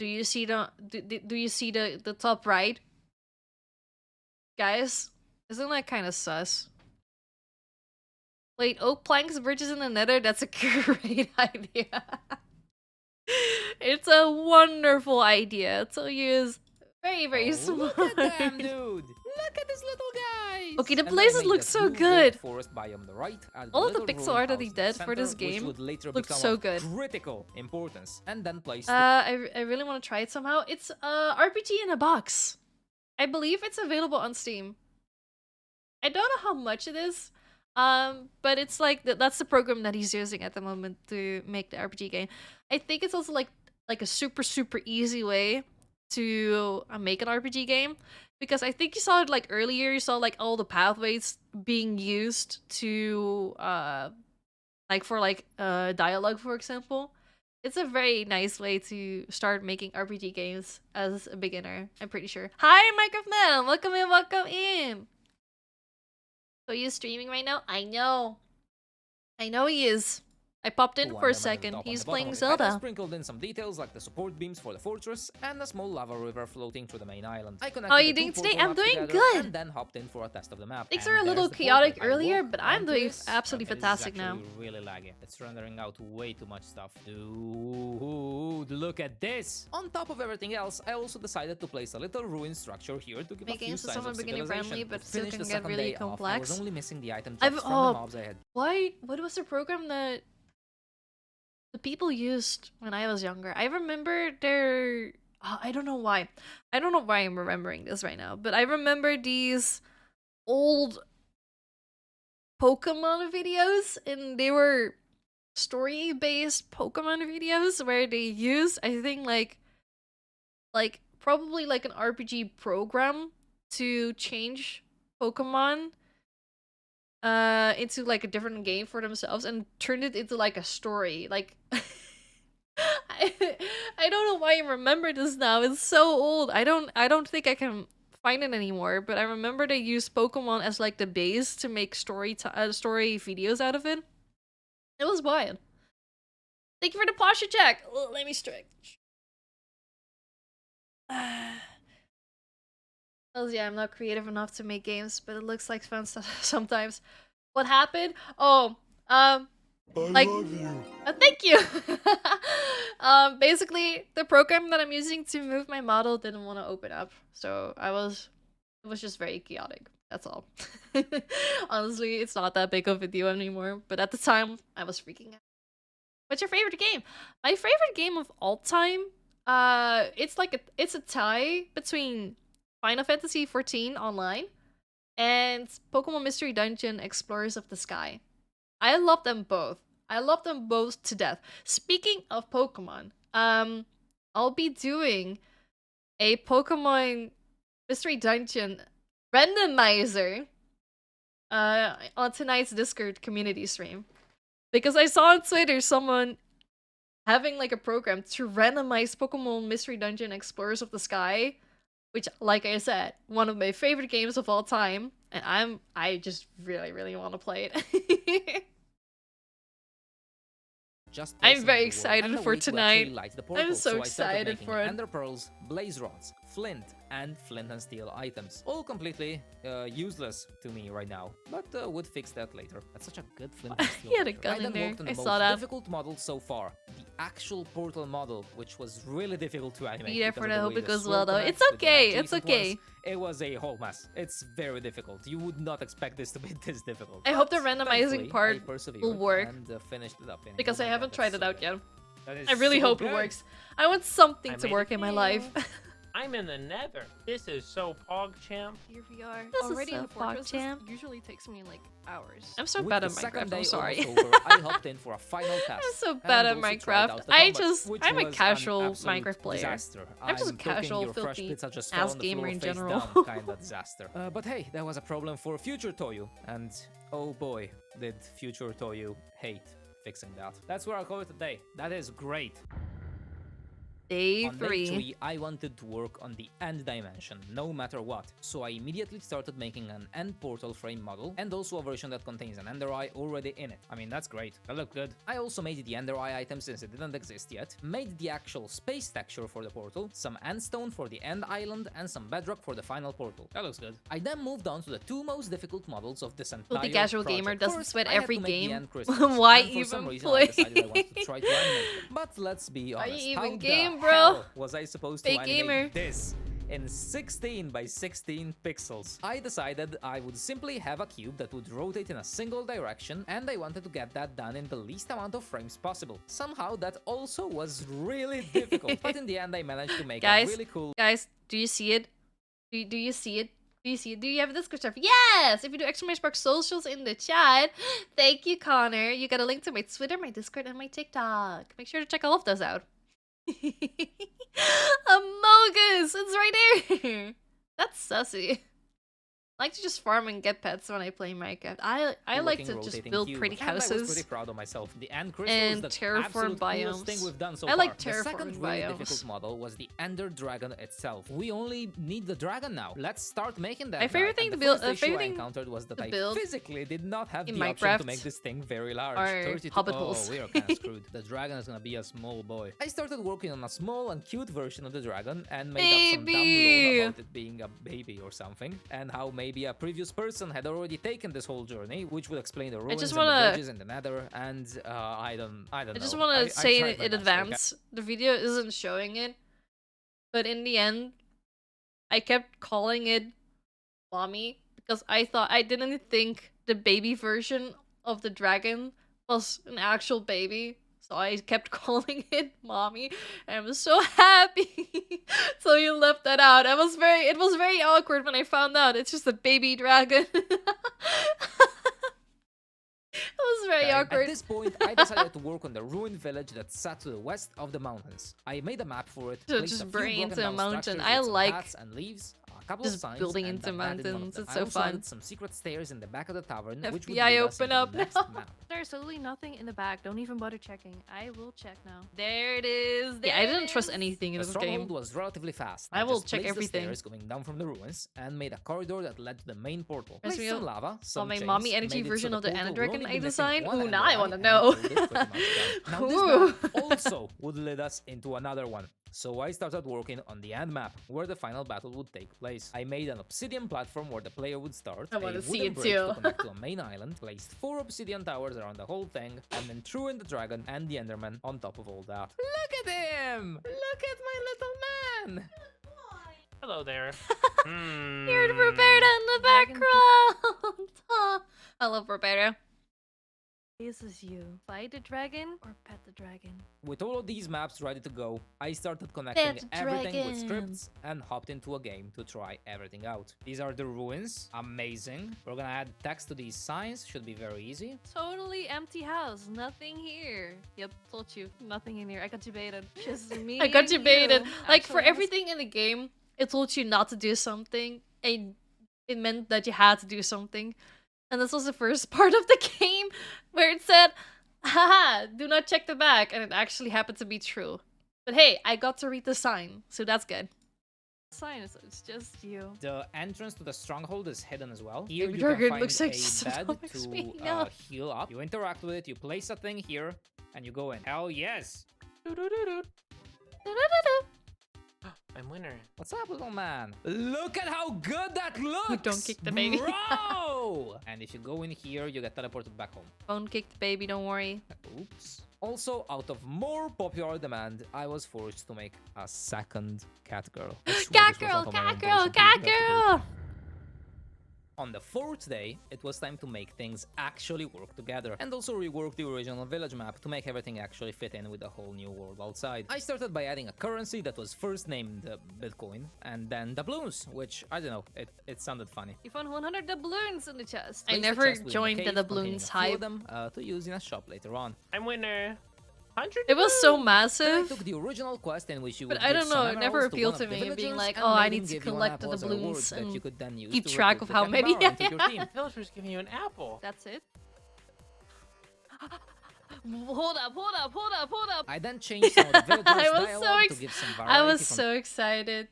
you see do you see the top right? Guys, isn't that kind of sus? Wait, oak planks, bridges in the nether? That's a great idea. It's a wonderful idea. It's very smart. look at them, dude! Look at this little guy! Okay, the blazes look so good. Forest biome on the right, All of the pixel art that he did for this game looks so good. Critical importance, and then placed I really want to try it somehow. It's RPG in a box. I believe it's available on Steam. I don't know how much it is. But it's like that's the program that he's using at the moment to make the RPG game. I think it's also like a super easy way to make an RPG game, because I think you saw it like earlier. You saw like all the pathways being used to like for dialogue, for example. It's a very nice way to start making RPG games as a beginner, I'm pretty sure. Hi, Minecraft Man! Welcome in, welcome in! So he's streaming right now? I know he is. I popped in for a second. He's playing I Zelda. sprinkled in some details like the support beams for the fortress and a small lava river floating through the main island. I connected How are you the doing two today? portal I'm maps doing together good. And then hopped in for a test of the map. Things And were a little there's the chaotic portal. I earlier, walked but I'm onto doing this. absolutely Okay, this is fantastic now. actually really laggy. It's rendering out way too much stuff. Dude, look at this! On top of everything else, I also decided to place a little ruined structure here to give a Making few it so signs somewhat of beginning friendly, civilization. but To still finish can the get second really day off, I complex. was only missing the item I've- drops from the oh, mobs I had. What was the program that the people used when I was younger? I remember their... I don't know why. I don't know why I'm remembering this right now, but I remember these old Pokemon videos, and they were story-based Pokemon videos where they use, I think, like probably like an RPG program to change Pokemon into like a different game for themselves and turn it into like a story. Like I don't know why I remember this now. It's so old. I don't think I can find it anymore, but I remember they used Pokemon as like the base to make story videos out of it. It was wild. Thank you for the posture check. Let me stretch. Hells yeah, I'm not creative enough to make games, but it looks like fun stuff sometimes. What happened? Oh, like, love you. thank you. Basically, the program that I'm using to move my model didn't want to open up, so it was just very chaotic. That's all. Honestly, it's not that big of a deal anymore, but at the time, I was freaking out. What's your favorite game? My favorite game of all time, it's a tie between Final Fantasy XIV Online and Pokemon Mystery Dungeon Explorers of the Sky. I love them both. I love them both to death. Speaking of Pokemon, I'll be doing a Pokemon Mystery Dungeon randomizer on tonight's Discord community stream. Because I saw on Twitter someone having like a program to randomize Pokemon Mystery Dungeon Explorers of the Sky, which, like I said, one of my favorite games of all time, and I just really want to play it. I'm very excited for tonight. I'm so excited for it. Ender pearls, blaze rods, flint, and flint and steel items. All completely useless to me right now, but would fix that later. That's such a good flint and steel. He had a picture. gun I in then there. worked on I the saw most that. difficult model so far, the actual portal model, which was really difficult to animate. Be there because for of the the hope way it the goes sword well though. connects It's with the okay. adjacent It's okay. ones. It was a whole mess. It's very difficult. You would not expect this to be this difficult. I hope the But randomizing thankfully, part I persevered will work. and finished it up. And because oh I my haven't God, tried that's it so out good. yet. That is I really so hope good. it works. I want something I to made work it in my life. I'm in the nether. This is so PogChamp. Here we are. This is Already so in the fortress. This PogChamp. usually takes me like hours. I'm so With bad the at second Minecraft, day I'm sorry. almost over, I hopped in for a final test. I'm so and bad at also tried Minecraft. out the I combat, just- which I'm a was an casual absolute Minecraft player. Disaster. I'm just a talking casual, your fresh filthy pizza just fell ass on the gamer floor in face general. down, kinda disaster. But hey, that was a problem for future Toyu, and oh boy, did future Toyu hate fixing that. That's where I'll call it today. That is great. Day On day 3. 3, I wanted to work on the end dimension, no matter what. So I immediately started making an end portal frame model, and also a version that contains an ender eye already in it. I mean, that's great. That looked good. I also made the ender eye item since it didn't exist yet, made the actual space texture for the portal, some endstone for the end island, and some bedrock for the final portal. That looks good. I then moved on to the 2 most difficult models of this entire Filthy casual project. gamer doesn't First, sweat I had every to make the game. end crystals, Why and for some even reason play? I decided I wanted to try to animate them. But let's be Why honest, even how game, the bro? hell was I supposed to Fake animate gamer. this in 16 by 16 pixels? I decided I would simply have a cube that would rotate in a single direction, and I wanted to get that done in the least amount of frames possible. Somehow that also was really difficult, but in the end I managed to make a Guys, really cool Guys, do you see it? Do you see it? Do you see it? Do you have a Discord server? Yes! If you do exclamation mark socials in the chat. Thank you, Connor. You got a link to my Twitter, my Discord, and my TikTok. Make sure to check all of those out. Amogus! It's right there! That's sussy. I like to just farm and get pets when I play Minecraft. I like looking to just rotating build cube, pretty and I was houses. pretty proud of myself. The end crystal and is the terraform absolute coolest thing biomes. we've done so I far. like The second terraform really biomes. difficult model was the Ender Dragon itself. We only need the dragon now. Let's start making that. My favorite guy. thing And to the build- first issue favorite I thing encountered was that to I build physically did not have in the option to Minecraft make this thing very large. are 32 hobbit oh, holes. we are kind of screwed. The dragon is gonna be a small boy. I started working on a small and cute version of the dragon and made up some dumb Baby! lore about it being a baby or something, and how maybe a previous person had already taken this whole journey, which would explain the ruins just and the wanna- bridges in the nether, and I don't know. I just I- want I to say tried my in best, advance, the video isn't showing it, but in the end, I kept calling it mommy because I didn't think the baby version of the dragon was an actual baby, so I kept calling it mommy, and I was so happy. So you left that out. It was very awkward when I found out it's just a baby dragon. very At awkward. this point, I decided to work on the ruined village that sat to the west of the mountains. I made a map for it, So placed just a few burying into broken a down mountain. structures I with some like paths and leaves, a couple just of signs, building and into abandoned one of mountains. them. It's I so also fun. added some secret stairs in the back of the tavern, which would FBI lead us open into up the next now. map. There's literally nothing in the back. Don't even bother checking. I will check now. There it is. Yeah, I didn't trust anything in The this stronghold game. was relatively fast. I will just check placed everything. the stairs going down from the ruins and made a corridor that led to the main portal. Reminds Placed me some of- lava, some my chains, mommy energy made it so version of the portal Ender would Dragon only I be missing designed. one Ooh, end now I eye wanna and know. build it pretty much done. Now this Ooh. map also would lead us into another one. So I started working on the end map, where the final battle would take place. I made an obsidian platform where the player would start, I wanna a see wooden it bridge too. to connect to a main island, placed 4 obsidian towers around the whole thing, and then threw in the dragon and the enderman on top of all that. Look at him! Look at my little man! Hello there. Here's Roberta in the background. I love Roberta. This is you. Fight the dragon or pet the dragon? With all of these maps ready to go, I started connecting Pet everything with dragon. scripts and hopped into a game to try everything out. These are the ruins. Amazing. We're gonna add text to these signs. Should be very easy. Totally empty house. Nothing here. Yep, told you. Nothing in here. I got you baited. Just me. I got you and baited. Like, for Actually, I was- everything in the game, it told you not to do something, and it meant that you had to do something. And this was the first part of the game where it said, haha, do not check the back, and it actually happened to be true. But hey, I got to read the sign, so that's good. Sign, so it's just you. The entrance to the stronghold is hidden as well. Here Baby you dragon can find looks like a some bed comics to me, no. heal up. You interact with it, you place a thing here, and you go in. Hell yes! I'm winner. What's up, little man? Look at how good that looks! Don't kick the baby. Bro! And if you go in here, you get teleported back home. Don't kick the baby, don't worry. Oops. Also, out of more popular demand, I was forced to make a second cat girl. I swear Cat this was girl, not on my cat own girl, volition. cat You have to do it. girl! On the 4th day, it was time to make things actually work together, and also rework the original village map to make everything actually fit in with the whole new world outside. I started by adding a currency that was first named Bitcoin, and then doubloons, which, I don't know, it sounded funny. You found 100 doubloons in the chest. I Placed the never chest within joined cave, the containing doubloons a few of hype. them, to use in a shop later on. I'm winner. 100. It was so Then I massive. took the original quest in which you But would I give don't some know, it never emeralds to appealed one to of the me, being villagers like, and oh, I made need him to give you an collect the apple as a reward doubloons that and you could then use keep to track recruit of how the many. capybara into your team. Villager's giving you an apple. That's it. Hold up, hold up, hold up, hold up. I then changed some of the villagers' I was so dialogue to ex- give some variety I was from so excited.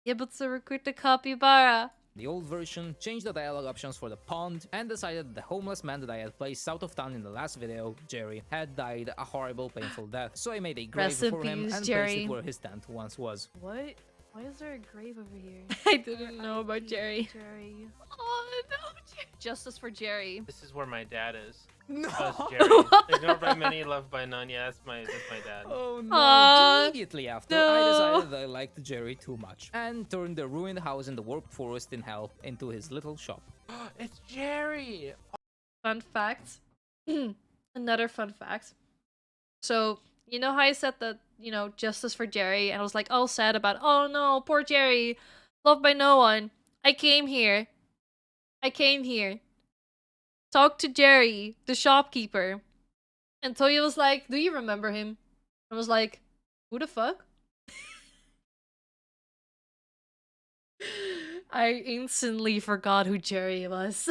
Yeah, but to recruit the capybara. the old version, changed the dialogue options for the pond, and decided the homeless man that I had placed south of town in the last video, Jerry, had died a horrible, painful death. So I made a grave Rest in for him peace, and placed Jerry. it where his tent once was. What? Why is there a grave over here? I didn't know about Jerry. Jerry. Oh no, Jerry. Justice for Jerry. This is where my dad is. No! That's Jerry. Ignored by many, loved by none. Yeah, that's my dad. Oh no! Aw, Immediately after, no. I decided that I liked Jerry too much and turned the ruined house in the warped forest in hell into his little shop. It's Jerry. Fun fact. Another fun fact. So, you know how I said that, you know, justice for Jerry, and I was like all sad about, oh no, poor Jerry, loved by no one. I came here, talked to Jerry, the shopkeeper, and Toya was like, do you remember him? I was like, who the fuck? I instantly forgot who Jerry was.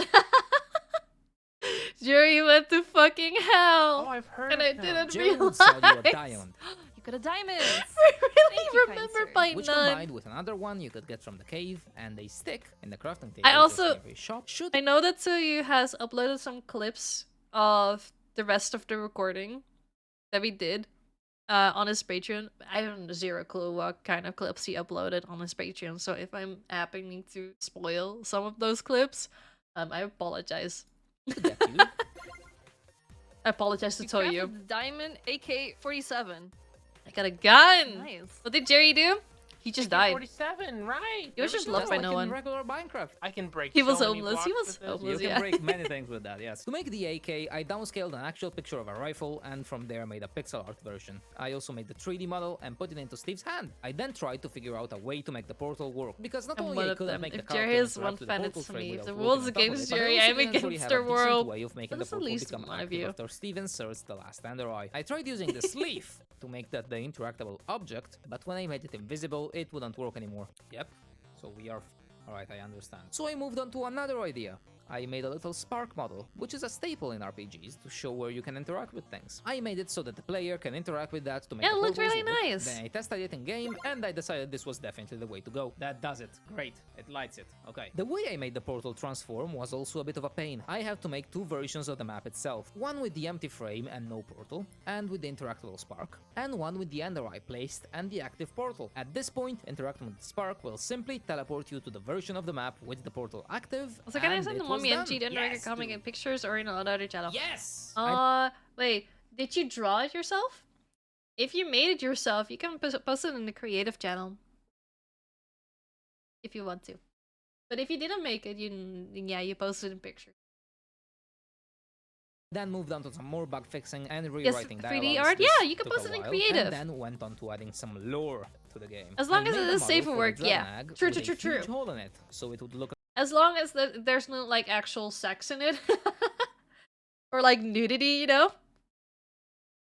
Jerry went to fucking hell. Oh, I've heard And of I him. didn't Jerry would sell you a realize. diamond, You got a diamond. I Thank really you, kind remember sir. by which none. combined with another one you could get from the cave and a stick in the crafting table. I just also- in every shop should I know that Tsuyu has uploaded some clips of the rest of the recording that we did on his Patreon. I have zero clue what kind of clips he uploaded on his Patreon, so if I'm happening to spoil some of those clips, I apologize. get you. I apologize to You Toyu. crafted the diamond AK-47. I got a gun! Nice. What did Jerry do? He just died. 47, right? He was just There we loved go. by like no in one. regular Minecraft. I can break He was so many homeless. He blocks was with this. homeless. You Yeah. can break many things with that, yes. To make the AK, I downscaled an actual picture of a rifle and from there made a pixel art version. I also made the 3D model and put it into Steve's hand. I then tried to figure out a way to make the portal work, because not I'm only one I of couldn't them. make the If character Jerry is interact one with the fan, portal it's frame me. If without the walking world's on top of against it, but I Jerry, also I'm didn't against really have the a decent world. way of making That's the at portal least become one of active you. after Steve inserts the last ender eye. I tried using the sleeve to make that the interactable object, but when I made it invisible, it wouldn't work anymore. Yep, so we are... Alright, I understand. So I moved on to another idea. I made a little spark model, which is a staple in RPGs to show where you can interact with things. I made it so that the player can interact with that to make Yeah, the it looked portals really work. nice. Then I tested it in game, and I decided this was definitely the way to go. That does it. Great. It lights it. Okay. The way I made the portal transform was also a bit of a pain. I had to make two versions of the map itself. One with the empty frame and no portal, and with the interactable spark, and one with the ender eye placed and the active portal. At this point, interacting with the spark will simply teleport you to the version of the map with the portal active. Also, can I and send it the was mommy done. MG to Underrated Yes, comic dude. and pictures or in another channel? Yes! Wait, did you draw it yourself? If you made it yourself, you can post it in the creative channel. If you want to. But if you didn't make it, you posted in pictures. Then moved on to some more bug fixing and Yes, rewriting 3D dialogues. art? This Yeah, you can took post a it in while, creative. And then went on to adding some lore to the game. As long I as made it a is model safe for for the work, yeah. Dreadnought True, with true, a true, huge true. hole in it, so it would look As long as there's no like actual sex in it. Or like nudity, you know?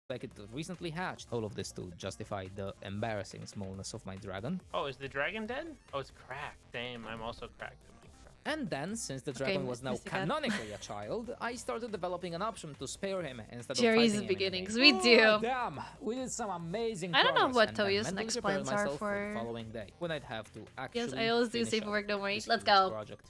like it recently hatched. All of this to justify the embarrassing smallness of my dragon. Oh, is the dragon dead? Oh, it's cracked. Damn, I'm also cracked in Minecraft. And then, since the dragon was now Mr. Cat. canonically a child, I started developing an option to spare him instead Jerry's of fighting him in the beginnings. game. We do. Oh, damn, we did some amazing I don't know progress, what and then Toyo's mentally next prepared plans are myself for- the following day, when I'd have to actually Yes, I always do finish safe up work, don't worry. this Let's huge go. project.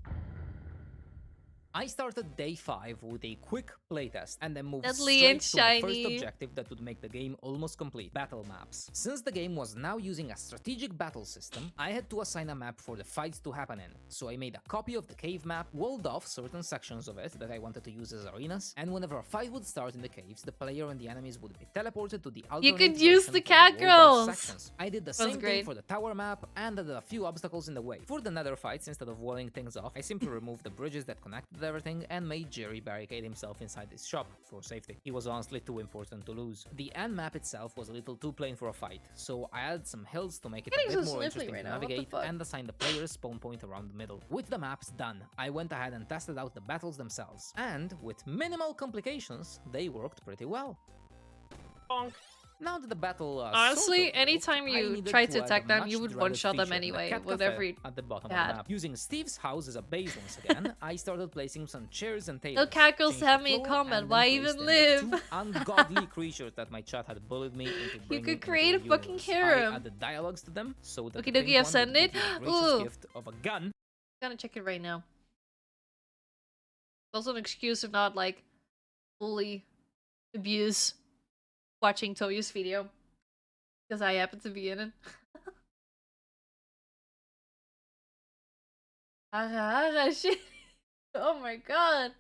I started day 5 with a quick playtest and then moved Deadly straight and to my first shiny. objective that would make the game almost complete: battle maps. Since the game was now using a strategic battle system, I had to assign a map for the fights to happen in. So I made a copy of the cave map, walled off certain sections of it that I wanted to use as arenas, and whenever a fight would start in the caves, the player and the enemies would be teleported to the alternate could use version the for cat walled-off girls. sections. I did the was same thing great. for the tower map and added a few obstacles in the way. For the nether fights, instead of walling things off, I simply removed the bridges that connected everything and made Jerry barricade himself inside his shop for safety. He was honestly too important to lose. The end map itself was a little too plain for a fight, so I added some hills to make it Getting a bit so more sniffly interesting right to now, what the navigate fuck? and assign the player's spawn point around the middle. With the maps done, I went ahead and tested out the battles themselves, and with minimal complications, they worked pretty well. Bonk. Now that the battle Honestly, sort of anytime worked, I you needed tried to add a attack them, you much would dreaded one-shot them feature, the anyway, cat with cafe every at the bottom cat. of the map. Using Steve's house as a base once again, I started placing some chairs and tables. No cat girls changed have the me in floor, comment, and why then even placed in the live? two ungodly creatures that my chat had bullied me into bringing could into create the a fucking universe. harem. I added dialogues to them so that Okie the dokie, pink I've one sent would give it. you the gracious Ooh. gift of a gun. I'm gonna check it right now. Also an excuse to not like fully abuse watching Toyo's video. Because I happen to be in it. Shit. Oh my god.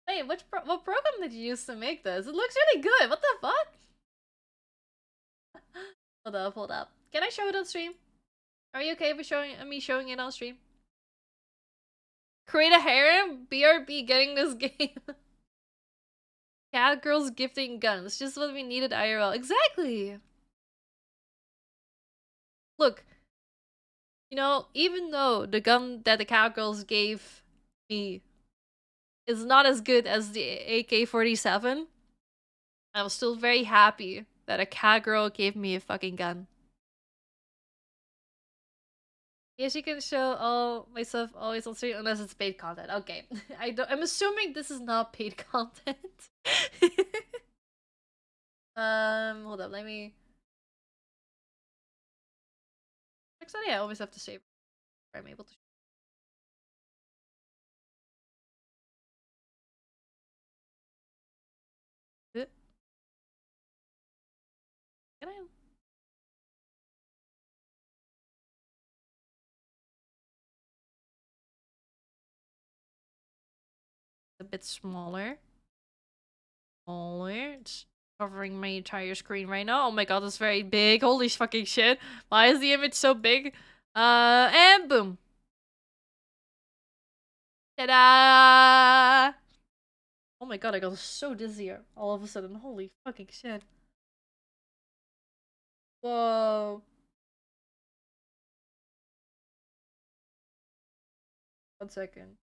Wait, what program did you use to make this? It looks really good. What the fuck? Hold up. Can I show it on stream? Are you okay with me showing it on stream? Create a harem? BRB getting this game. Cat girls gifting guns. Just what we needed IRL. Exactly. Look. You know, even though the gun that the cat girls gave me is not as good as the AK-47, I was still very happy that a cat girl gave me a fucking gun. Yes, you can show all my stuff always on stream unless it's paid content. Okay. I'm assuming this is not paid content. Hold up, let me. Actually, I always have to save. I'm able to. Can I? A bit smaller. Smaller. covering my entire screen right now. Oh my god, that's very big. Holy fucking shit. Why is the image so big? And boom. Ta-da! Oh my god, I got so dizzy all of a sudden. Holy fucking shit. Whoa. 1 second.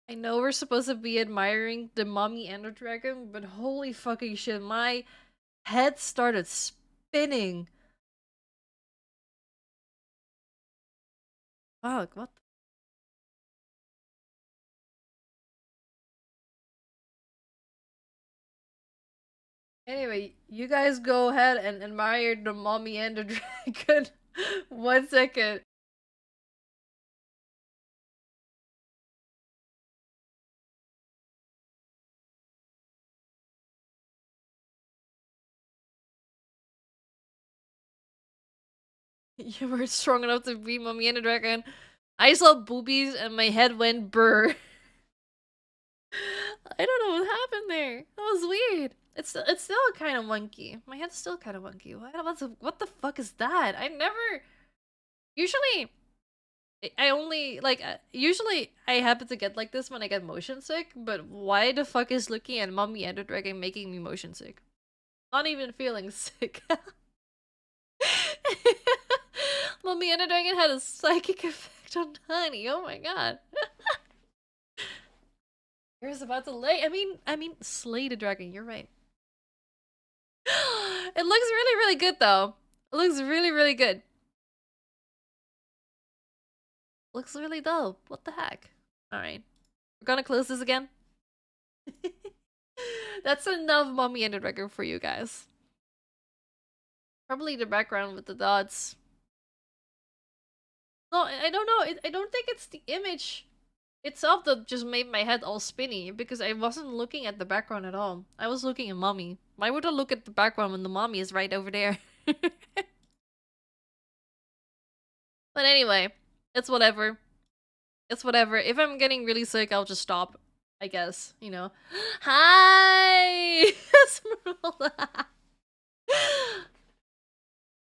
I know we're supposed to be admiring the mommy and the dragon, but holy fucking shit, my head started spinning. Fuck, what? Anyway, you guys go ahead and admire the mommy and the dragon. 1 second. You were strong enough to be mommy and the dragon. I saw boobies and my head went burr. I don't know what happened there. That was weird. It's still kind of wonky. My head's still kind of wonky. What the fuck is that? I never. Usually, I only like. Usually, I happen to get like this when I get motion sick. But why the fuck is looking at Mommy and the Dragon making me motion sick? Not even feeling sick. Mommy and the Dragon had a psychic effect on Honey. Oh my god. Here's about to lay. I mean, slay the dragon. You're right. It looks really, really good, though. It looks really, really good. Looks really dope. What the heck? All right, we're gonna close this again. That's enough Mommy and the Dragon for you guys. Probably the background with the dots. No, I don't know. I don't think it's the image itself that just made my head all spinny, because I wasn't looking at the background at all. I was looking at Mommy. Why would I look at the background when the mommy is right over there? But anyway, it's whatever. It's whatever. If I'm getting really sick, I'll just stop, I guess, you know. Hi!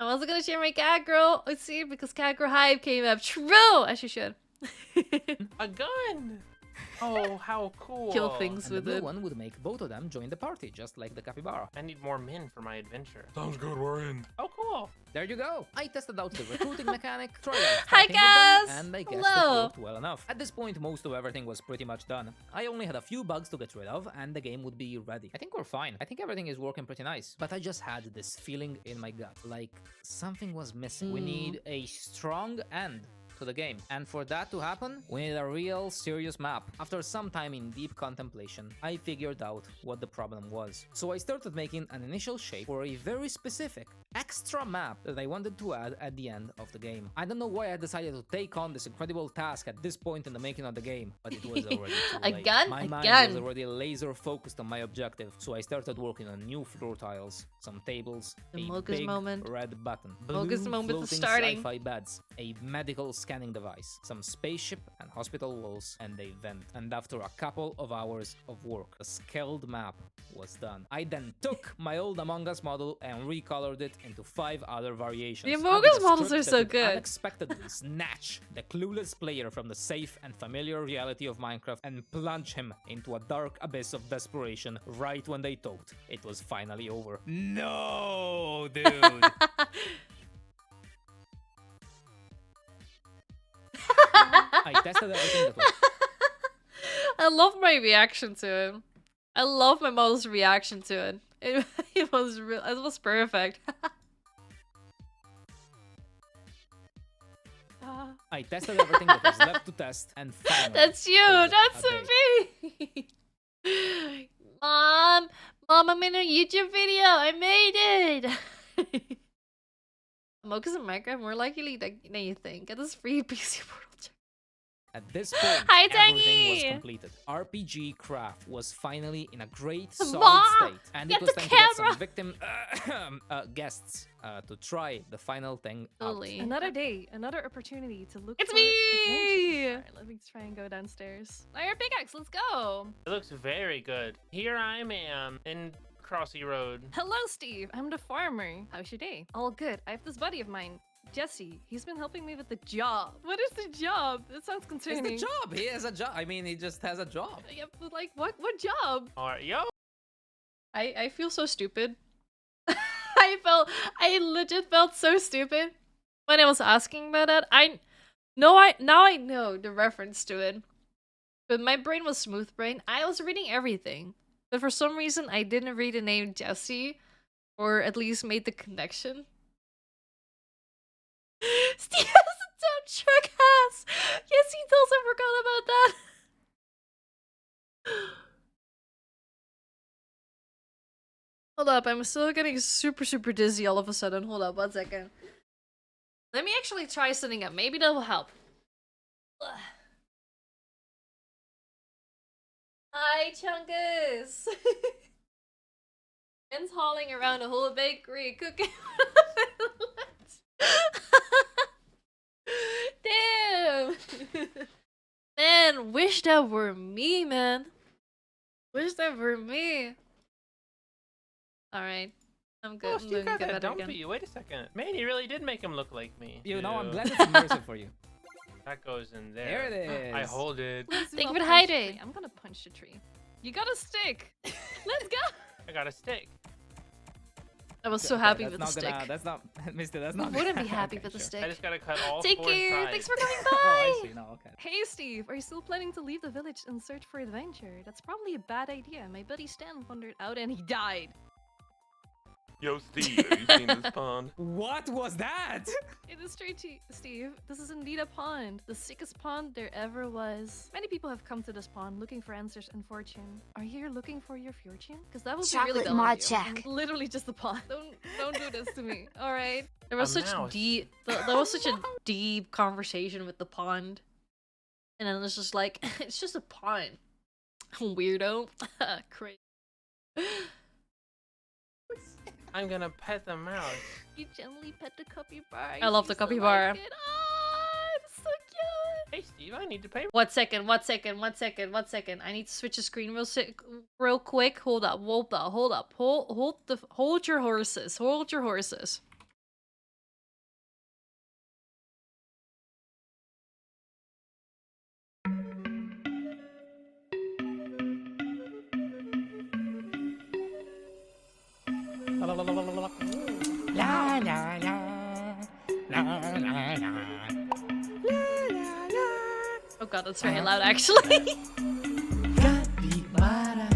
I wasn't gonna share my cat girl. Let's see, because cat girl hype came up. True! As you should. A gun! Oh, how cool. Kill things And with the blue it. one would make both of them join the party, just like the capybara. I need more men for my adventure. Sounds good, we're in. Oh, cool. There you go. I tested out the recruiting mechanic, tried Hi, starting with them, guys! and I guess Hello! it worked well enough. At this point, most of everything was pretty much done. I only had a few bugs to get rid of, and the game would be ready. I think we're fine. I think everything is working pretty nice. But I just had this feeling in my gut, like something was missing. We need a strong end to the game, and for that to happen, we need a real serious map. After some time in deep contemplation, I figured out what the problem was. So I started making an initial shape for a very specific extra map that I wanted to add at the end of the game. I don't know why I decided to take on this incredible task at this point in the making of the game, but it was already too late. Again? My mind Again. was already laser focused on my objective, so I started working on new floor tiles, some tables, The a Mocha's big moment. red button, Mocha's blue moment is floating starting. sci-fi beds, a medical scanning device, some spaceship and hospital walls, and a vent. And after a couple of hours of work, the scaled map was done. I then took my old Among Us model and recolored it into 5 other variations. The Among Added Us a models script are that so would good. Unexpectedly snatch the clueless player from the safe and familiar reality of Minecraft and plunge him into a dark abyss of desperation right when they thought it was finally over. No, dude. I tested everything that was I love my reaction to it. I love my model's reaction to it. It was perfect. I tested everything that was left to test, and finally, That's you. called it That's a day. me. Mom, I'm in a YouTube video. I made it. Mocha's in Minecraft more likely than you think. Get this free PC portal check. At this point, Hi, everything was Tangy! completed. RPG craft was finally in a great solid Mom, state, and it get was the time to get camera! some victim guests to try the final thing out. Totally. Another day, another opportunity to look It's for me! adventures. Alright, let me try and go downstairs. Iron pickaxe, let's go! It looks very good. Here I am in Crossy Road. Hello, Steve. I'm the farmer. How's your day? All good. I have this buddy of mine, Jesse. He's been helping me with the job. What is the job? That sounds It's concerning. the job. He has a job. I mean, he just has a job. Yeah, but like, what job? Alright, yo. I feel so stupid. I legit felt so stupid when I was asking about that. Now I know the reference to it. But my brain was smooth brain. I was reading everything. But for some reason I didn't read the name Jesse, or at least made the connection. Steve has a dumb truck ass! Yes, he does, I forgot about that. Hold up, I'm still getting super dizzy all of a sudden. Hold up, 1 second. Let me actually try sitting up. Maybe that will help. Ugh. Hi, Chungus! Ben's hauling around a whole bakery cooking. Damn! Man, wish that were me, man. Wish that were me. Alright. I'm good. Oh, I'm Steve doing got good that better again. dumpy. Wait a second. Man, he really did make him look like me. You know, I'm Ew. glad it's immersive for you. That goes in there. There it is. I hold it. Let's Thank you not for the punch the hydrate. tree. I'm gonna punch the tree. You got a stick. Let's go. I got a stick. I was so happy That's with the not stick. gonna, that's not, Mister. That's Who not. wouldn't be gonna- happy okay, with the sure. stick? I just gotta cut all Take 4 care. sides. Thanks for coming by. Oh, I see. No, okay. Hey, Steve. Are you still planning to leave the village and search for adventure? That's probably a bad idea. My buddy Stan wandered out and he died. Yo, Steve, have you seen this pond? What was that? It is true, Steve. This is indeed a pond. The sickest pond there ever was. Many people have come to this pond looking for answers and fortune. Are you here looking for your fortune? Because that would be really Chocolate dumb mod of you. check. Literally just the pond. Don't do this to me. All right. There was A such mouse. deep. There was such a deep conversation with the pond, and then it's just like it's just a pond. Weirdo. Crazy. I'm gonna pet the mouse. You gently pet the capybara. I love the capybara. Like it. Oh, it's so cute. Hey, Steve, I need to pay. 1 second. 1 second. 1 second. 1 second. I need to switch the screen real quick. Hold up. Hold up. Hold up. Hold your horses. Hold your horses. La la la la la la. Oh god, that's very loud actually. Capybara,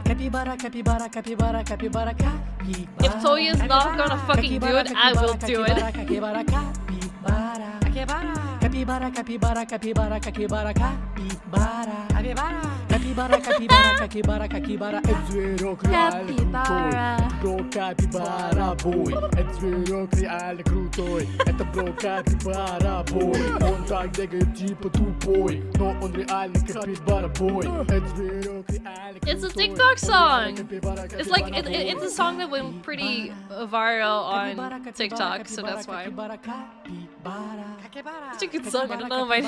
capybara, capybara, capybara, capybara, capybara. If Toya's not gonna fucking do it, I will do it. Capybara, capybara, capybara, capybara, capybara, capybara, capybara, capybara, capybara, capybara, capybara, capybara, è vero creare Capybara. bro capybara boy, è vero creare krutoj, это bro capybara boy, он так бегает типа тупой, но он реальный capybara boy, это вero creare It's a TikTok song. It's like it's a song that went pretty viral on TikTok, so that's why. It's a good song. I don't know why.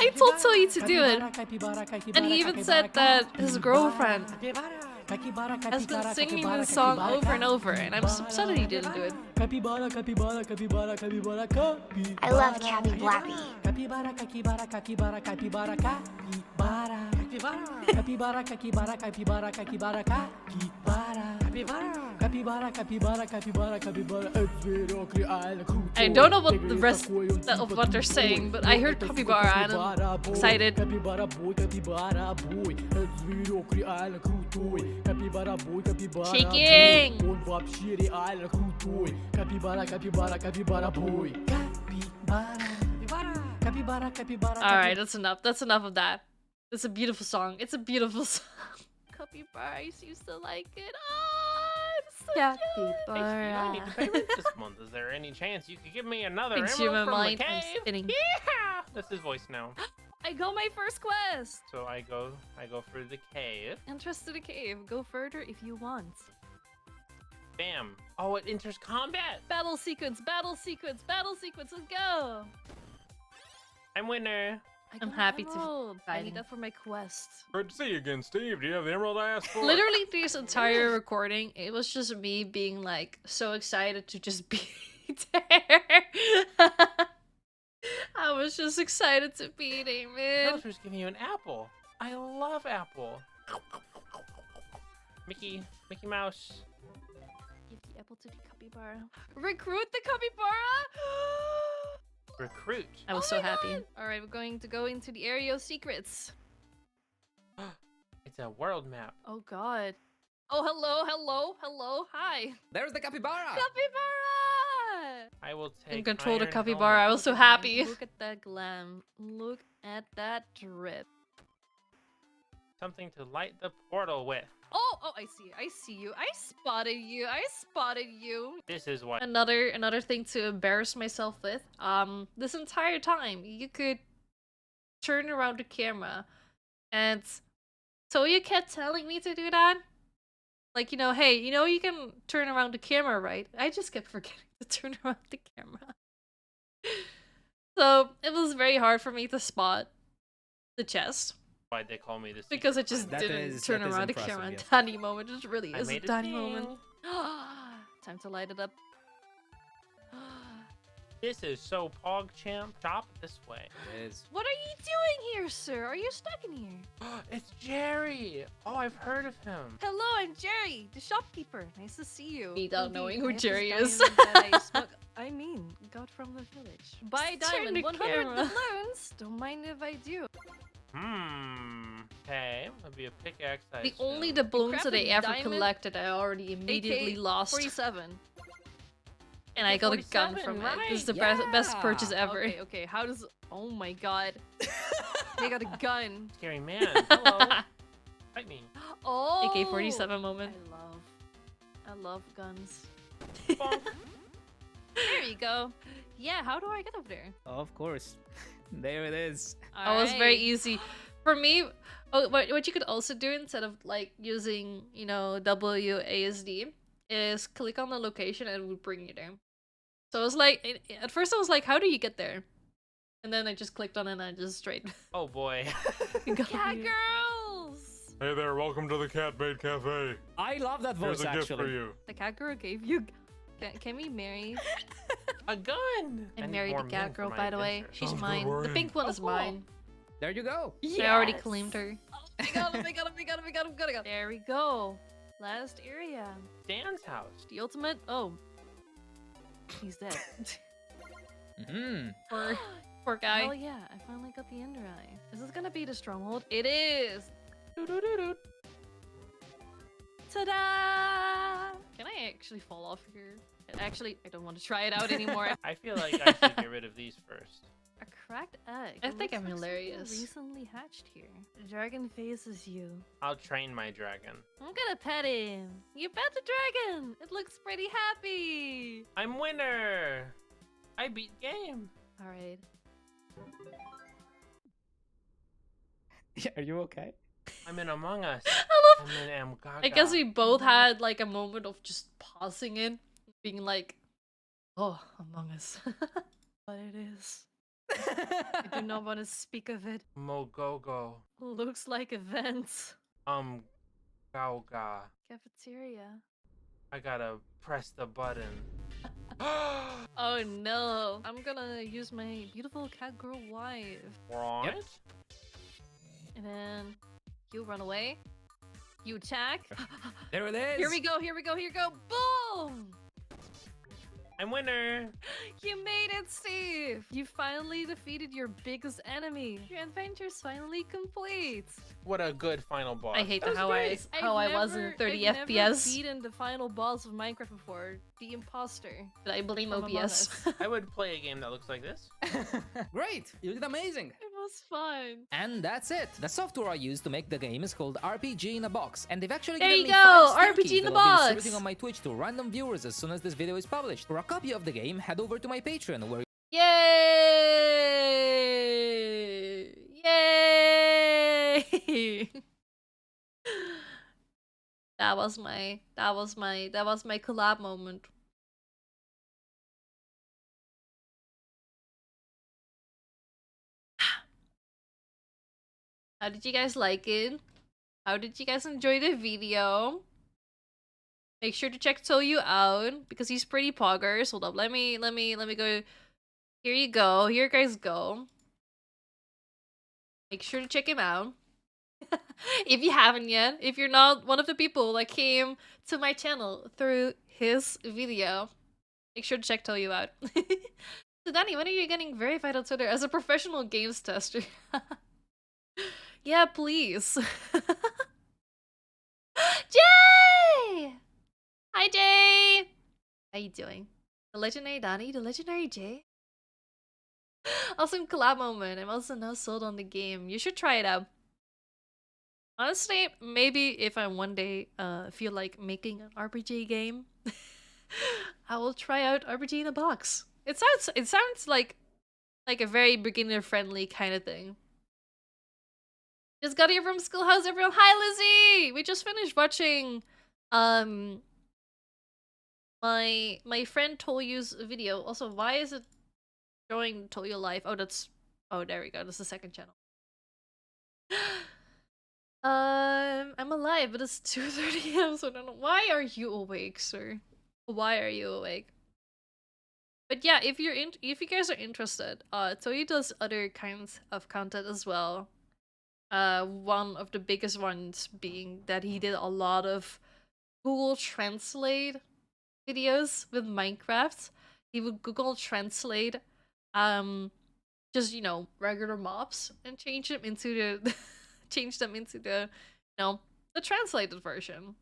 I told Toy to do it, and he even said that his girlfriend has been singing this song over and over, and I'm so upset that he didn't do it. I love Cappy Blappy. Capybara, capybara, capybara, capybara, capybara, capybara, capybara, capybara, capybara, capybara, capybara, capybara, capybara, capybara, è vero creare krutoj. I don't know what the rest of what they're saying, but I heard capybara and I'm excited. Capybara boy, capybara boy, è vero creare krutoj. Capybara boy, capybara Shaking. boy, он вообще реально крутой. Capybara, capybara, capybara boy. Capybara, capybara, capybara. All right, that's enough. That's enough of that. It's a beautiful song. It's a beautiful song. Capybaras used to like it. Oh, it's so I need Capybara. to pay rent this month. Is there any chance you could give me another Thanks to emerald my from the mind, I'm cave? spinning. Yeah! That's his voice now. I got my first quest. So I go through the cave. Entrance to the cave. Go further if you want. Bam. Oh, it enters combat. Battle sequence. Battle sequence. Battle sequence. Let's go. I'm winner. I got happy to emerald. I find need him. that for my quest. Good to see you again, Steve. Do you have the emerald I asked for? Literally, this entire recording, it was just me being like so excited to just be there. I was just excited to be there, man. Bowser's giving you an apple. I love apple. Mickey Mouse. Give the apple to the capybara. Recruit the capybara. Recruit. I was Oh so my happy. God. All right, we're going to go into the area of secrets. It's a world map. Oh God. Oh, hello, hi. There's the capybara! Capybara! I will take. And control the iron capybara. I helmet. was so Look at that- happy. Look at that glam. Look at that drip. Something to light the portal with. Oh, I see you. I spotted you. This is what. Another thing to embarrass myself with. This entire time you could turn around the camera, and so you kept telling me to do that. Like, hey, you can turn around the camera, right? I just kept forgetting to turn around the camera. So it was very hard for me to spot the chest Why they call me this? because I just That didn't is- turn that is around the impressive, camera. yes. Tiny moment. It really I is a made it tiny down. moment. Time to light it up. This is so PogChamp. Chop this way. It is. What are you doing here, sir? Are you stuck in here? It's Jerry. Oh, I've heard of him. Hello, I'm Jerry, the shopkeeper. Nice to see you. Without Indeed, knowing I who have this Jerry is. diamond that got from the village. Buy Just turn diamond, the 100 camera. doubloons. Don't mind if I do. Okay, that'll be a pickaxe. I The only assume. doubloons that I crafted ever diamond, collected, I already immediately AK lost. 47. And I got a gun 47, from it. right, This is the best yeah. purchase ever. Okay, how does... Oh my god. They got a gun. Scary man. Hello. Fight me. Oh! AK-47 moment. I love guns. Bonk. There you go. Yeah, how do I get up there? Of course. There it is. That was very Alright. easy. For me, what you could also do instead of like using, WASD is click on the location and it would bring you there. So I was like, at first I was like, how do you get there? And then I just clicked on it and I just straight Oh boy. got Cat here. girls! Hey there, welcome to the Cat Bait Cafe. I love that voice Here's a gift for actually. you. The cat girl gave you... Can we marry? A gun. I need married more the cat men for girl, my by the way. adventure. She's Sounds good, mine. The Ryan. pink one is cool. mine. There you go. I already Yes! claimed her. We got him. There we go. Last area. Dan's house. The ultimate... Oh. He's dead. Poor guy. Oh yeah, I finally got the Ender Eye. Is this gonna be the stronghold? It is! Doo-doo-doo-doo. Ta-da! Can I actually fall off here? Actually, I don't want to try it out anymore. I feel like I should get rid of these first. A cracked egg. I It think looks I'm like something hilarious. recently hatched here. The dragon faces you. I'll train my dragon. I'm gonna pet him. You pet the dragon. It looks pretty happy. I'm winner. I beat game. All right. Are you okay? I'm in Among Us. I love. I'm in Amgaga. I guess we both had like a moment of just pausing in, being like, "Oh, Among Us." What it is. I do not want to speak of it. Mogogo. Looks like events. Gauga. Cafeteria. I gotta press the button. Oh no. I'm gonna use my beautiful cat girl wife. What? Yep. And then you run away. You attack. There it is. Here we go. Boom! I'm winner. You made it, Steve! You finally defeated your biggest enemy. Your adventure's finally complete. What a good final boss. I hate That how was great. I was in 30 I've never FPS. beaten the final boss of Minecraft before. The imposter. Did I blame from Among OBS? Us. I would play a game that looks like this. Great. You did amazing. It was fun. And that's it. The software I used to make the game is called RPG in a Box, and they've actually There given you me go, 5 Steam RPG keys in the that I'll be box. distributing on my Twitch to random viewers as soon as this video is published. For a copy of the game, head over to my Patreon, where Yay! Yay! that was my collab moment. How did you guys like it? How did you guys enjoy the video? Make sure to check Toyu out because he's pretty poggers. Hold up, let me go. Here you go. Here you guys go. Make sure to check him out. If you haven't yet, if you're not one of the people that came to my channel through his video, make sure to check Toyu out. So Danny, when are you getting verified on Twitter as a professional games tester? Yeah, please. Jay! Hi, Jay! How you doing? The legendary Danny, the legendary Jay. Awesome collab moment. I'm also now sold on the game. You should try it out. Honestly, maybe if I one day feel like making an RPG game, I will try out RPG in a Box. It sounds like a very beginner friendly kind of thing. Just got here from school. How's everyone? Hi, Lizzie. We just finished watching my friend Toyu's video. Also, why is it showing Toyu live? Oh, there we go. That's the second channel. I'm alive, but it's 2:30 a.m. so I don't know. Why are you awake, sir? Why are you awake? But yeah, if you guys are interested, Toyu does other kinds of content as well. One of the biggest ones being that he did a lot of Google Translate videos with Minecraft. He would Google Translate just, you know, regular mobs and change them into the the translated version.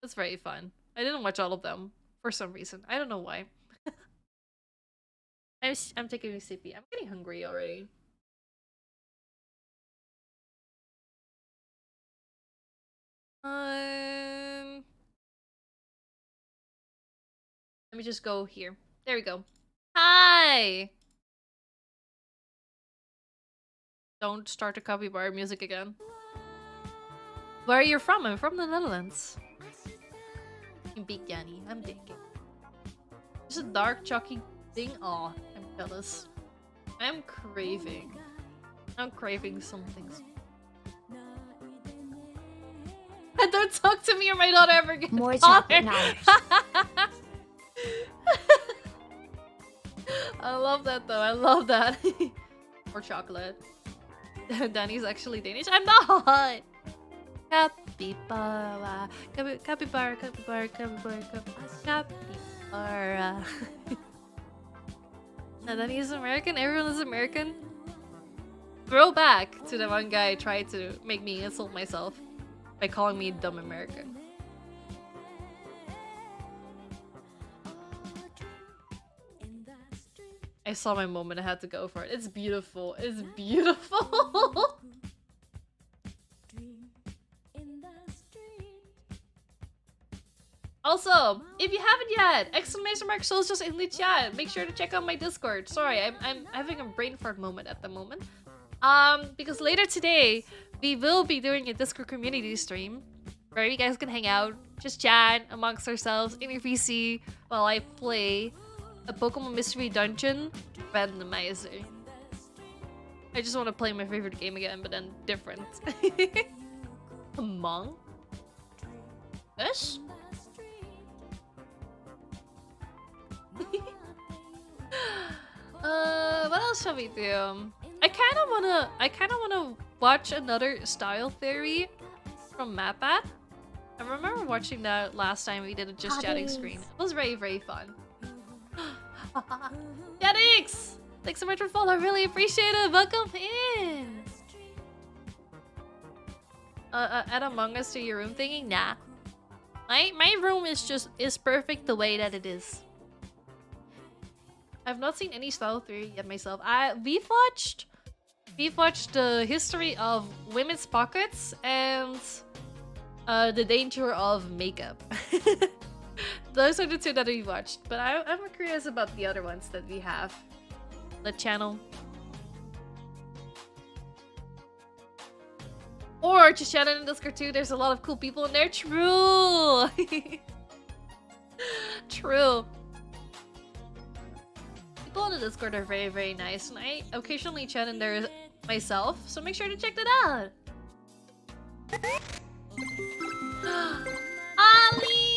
It's very fun. I didn't watch all of them for some reason. I don't know why. I'm taking a sippy. I'm getting hungry already. Let me just go here. There we go. Hi! Don't start a capybara music again. Where are you from? I'm from the Netherlands. In Big Yanni. I'm thinking. There's a dark chalky thing. Aw, I'm jealous. I'm craving something. Don't talk to me or my daughter ever gets More chocolate knowledge. I love that though. I love that. More chocolate. Danny's actually Danish. I'm not. Capybara, capybara, capybara, capybara, capybara. Now Danny's American. Everyone is American. Throw back to the one guy tried to make me insult myself by calling me dumb American. I saw my moment. I had to go for it. It's beautiful. It's beautiful. Also, if you haven't yet, exclamation mark souls just in the chat. Make sure to check out my Discord. Sorry, I'm having a brain fart moment at the moment. Because later today, we will be doing a Discord community stream where you guys can hang out, just chat amongst ourselves in your PC while I play a Pokemon Mystery Dungeon randomizer. I just want to play my favorite game again, but then different. Among Us? What else shall we do? I kind of wanna watch another style theory from MapAt. I remember watching that last time we did a just chatting screen. It was very, very fun. Jetix! Thanks so much for follow. I really appreciate it. Welcome in. Add Among Us to your room thingy? Nah. My room is perfect the way that it is. I've not seen any style theory yet myself. We've watched the history of women's pockets and the danger of makeup. Those are the two that we watched, but I'm curious about the other ones that we have. The channel. Or just chat in Discord too. There's a lot of cool people in there. True. True. People on the Discord are very, very nice, and I occasionally chat in there myself, so make sure to check that out. Ali!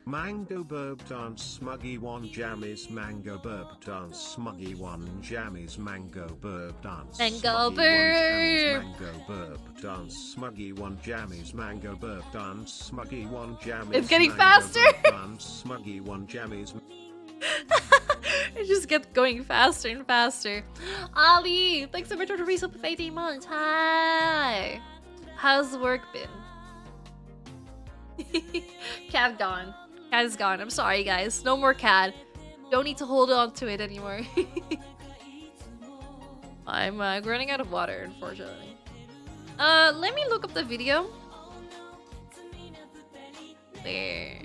Mango burb dance smuggy one jammies mango burb dance smuggy one jammies mango burb dance Mango smuggy burb. one jammies, mango burb dance smuggy one jammies mango burb dance smuggy one jammies It's getting mango faster. burb dance smuggy one jammies. It just kept going faster and faster. Ali, thanks so much for the resub of 18 months. Hi. How's work been? Cat gone. Cat is gone. I'm sorry, guys. No more cat. Don't need to hold on to it anymore. I'm running out of water, unfortunately. Let me look up the video. There.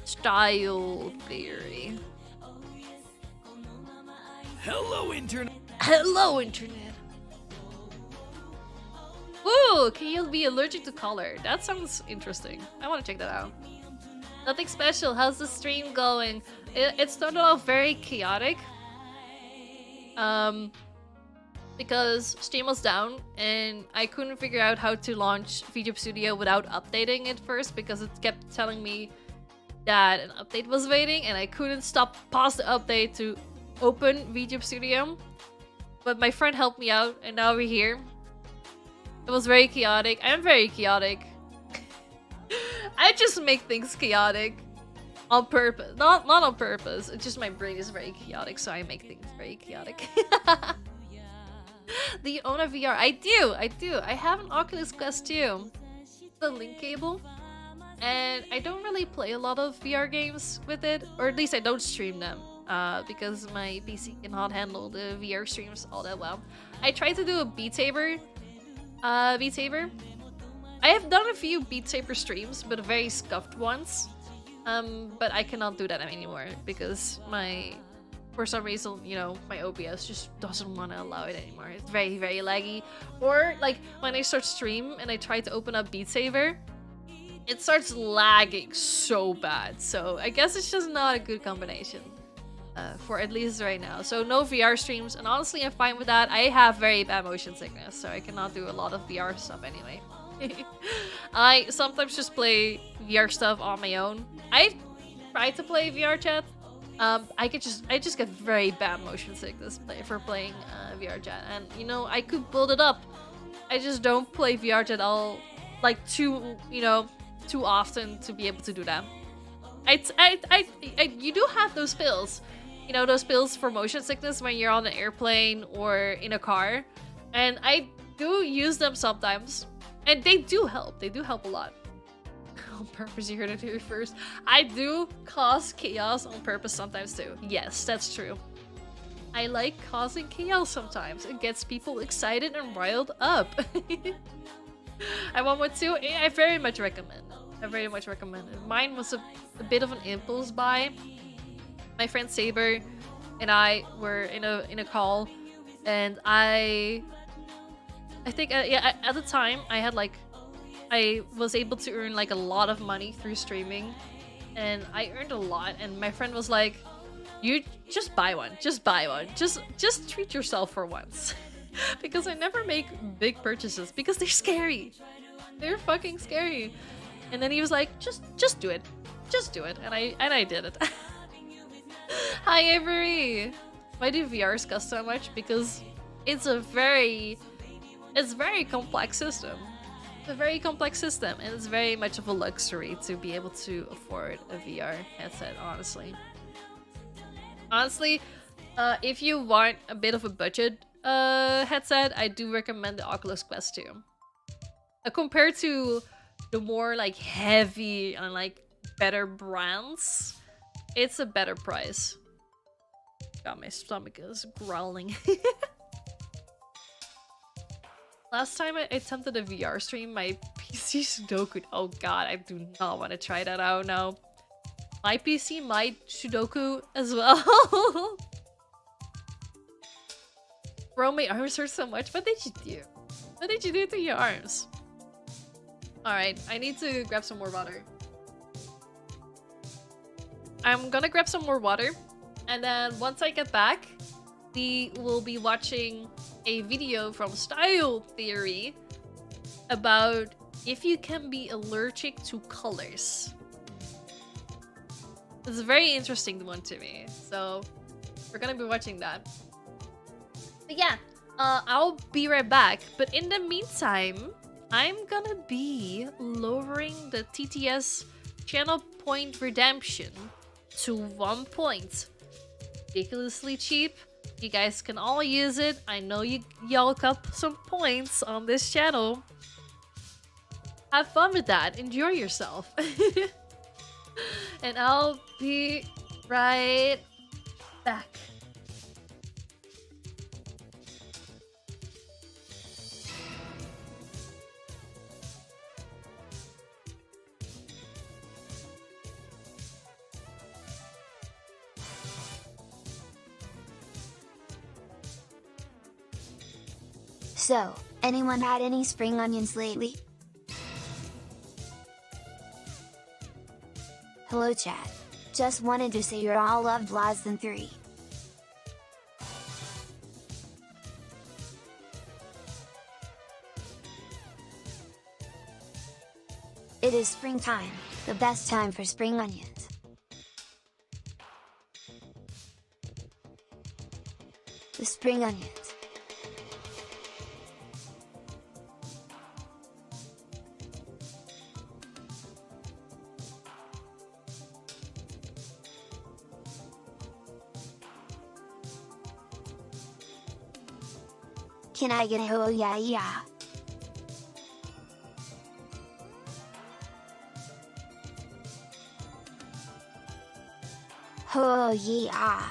Style theory. Hello, internet. Hello, internet. Ooh, can you be allergic to color? That sounds interesting. I want to check that out. Nothing special. How's the stream going? It started off very chaotic. Because Steam was down and I couldn't figure out how to launch VTube Studio without updating it first because it kept telling me that an update was waiting and I couldn't pause the update to open VTube Studio. But my friend helped me out and now we're here. It was very chaotic. I'm very chaotic. I just make things chaotic on purpose. Not on purpose. It's just my brain is very chaotic, so I make things very chaotic. Do you own a VR? I do. I have an Oculus Quest 2. The link cable. And I don't really play a lot of VR games with it. Or at least I don't stream them. Because my PC cannot handle the VR streams all that well. I tried to do a Beat Saber. I have done a few Beat Saber streams, but very scuffed ones. But I cannot do that anymore because for some reason, you know, my OBS just doesn't want to allow it anymore. It's very, very laggy. Or like when I start stream and I try to open up Beat Saber, it starts lagging so bad. So I guess it's just not a good combination. For at least right now. So no VR streams, and honestly I'm fine with that. I have very bad motion sickness, so I cannot do a lot of VR stuff anyway. I sometimes just play VR stuff on my own. I try to play VR chat. I just get very bad motion sickness for playing VR chat, and you know I could build it up. I just don't play VR chat all like too often to be able to do that. You do have those pills. You know, those pills for motion sickness when you're on an airplane or in a car. And I do use them sometimes. And they do help. They do help a lot. On purpose, you heard it here first. I do cause chaos on purpose sometimes too. Yes, that's true. I like causing chaos sometimes. It gets people excited and riled up. I want one too. I very much recommend it. I very much recommend it. Mine was a bit of an impulse buy. My friend Saber and I were in a call, and I think at the time I was able to earn like a lot of money through streaming, and I earned a lot. And my friend was like, "You just buy one, just treat yourself for once," because I never make big purchases because they're scary. They're fucking scary. And then he was like, just do it. Just do it. And I did it. Hi Avery! Why do VRs cost so much? Because it's very complex system. It's a very complex system, and it's very much of a luxury to be able to afford a VR headset, honestly. Honestly, if you want a bit of a budget headset, I do recommend the Oculus Quest 2. Compared to the more like heavy and like better brands, it's a better price. God, my stomach is growling. Last time I attempted a VR stream, my PC Sudoku. Oh god, I do not want to try that out now. My PC might Sudoku as well. Bro, my arms hurt so much. What did you do? What did you do to your arms? Alright, I need to grab some more water. I'm gonna grab some more water. And then once I get back, we will be watching a video from Style Theory about if you can be allergic to colors. It's a very interesting one to me, so we're gonna be watching that. But yeah, I'll be right back. But in the meantime, I'm gonna be lowering the TTS channel point redemption to 1 point. Ridiculously cheap. You guys can all use it. I know y'all got some points on this channel. Have fun with that. Enjoy yourself. And I'll be right back. So, anyone had any spring onions lately? Hello chat. Just wanted to say you're all loved less than 3. It is springtime, the best time for spring onions. The spring onions. Can I get a oh yeah yeah? Oh yeah.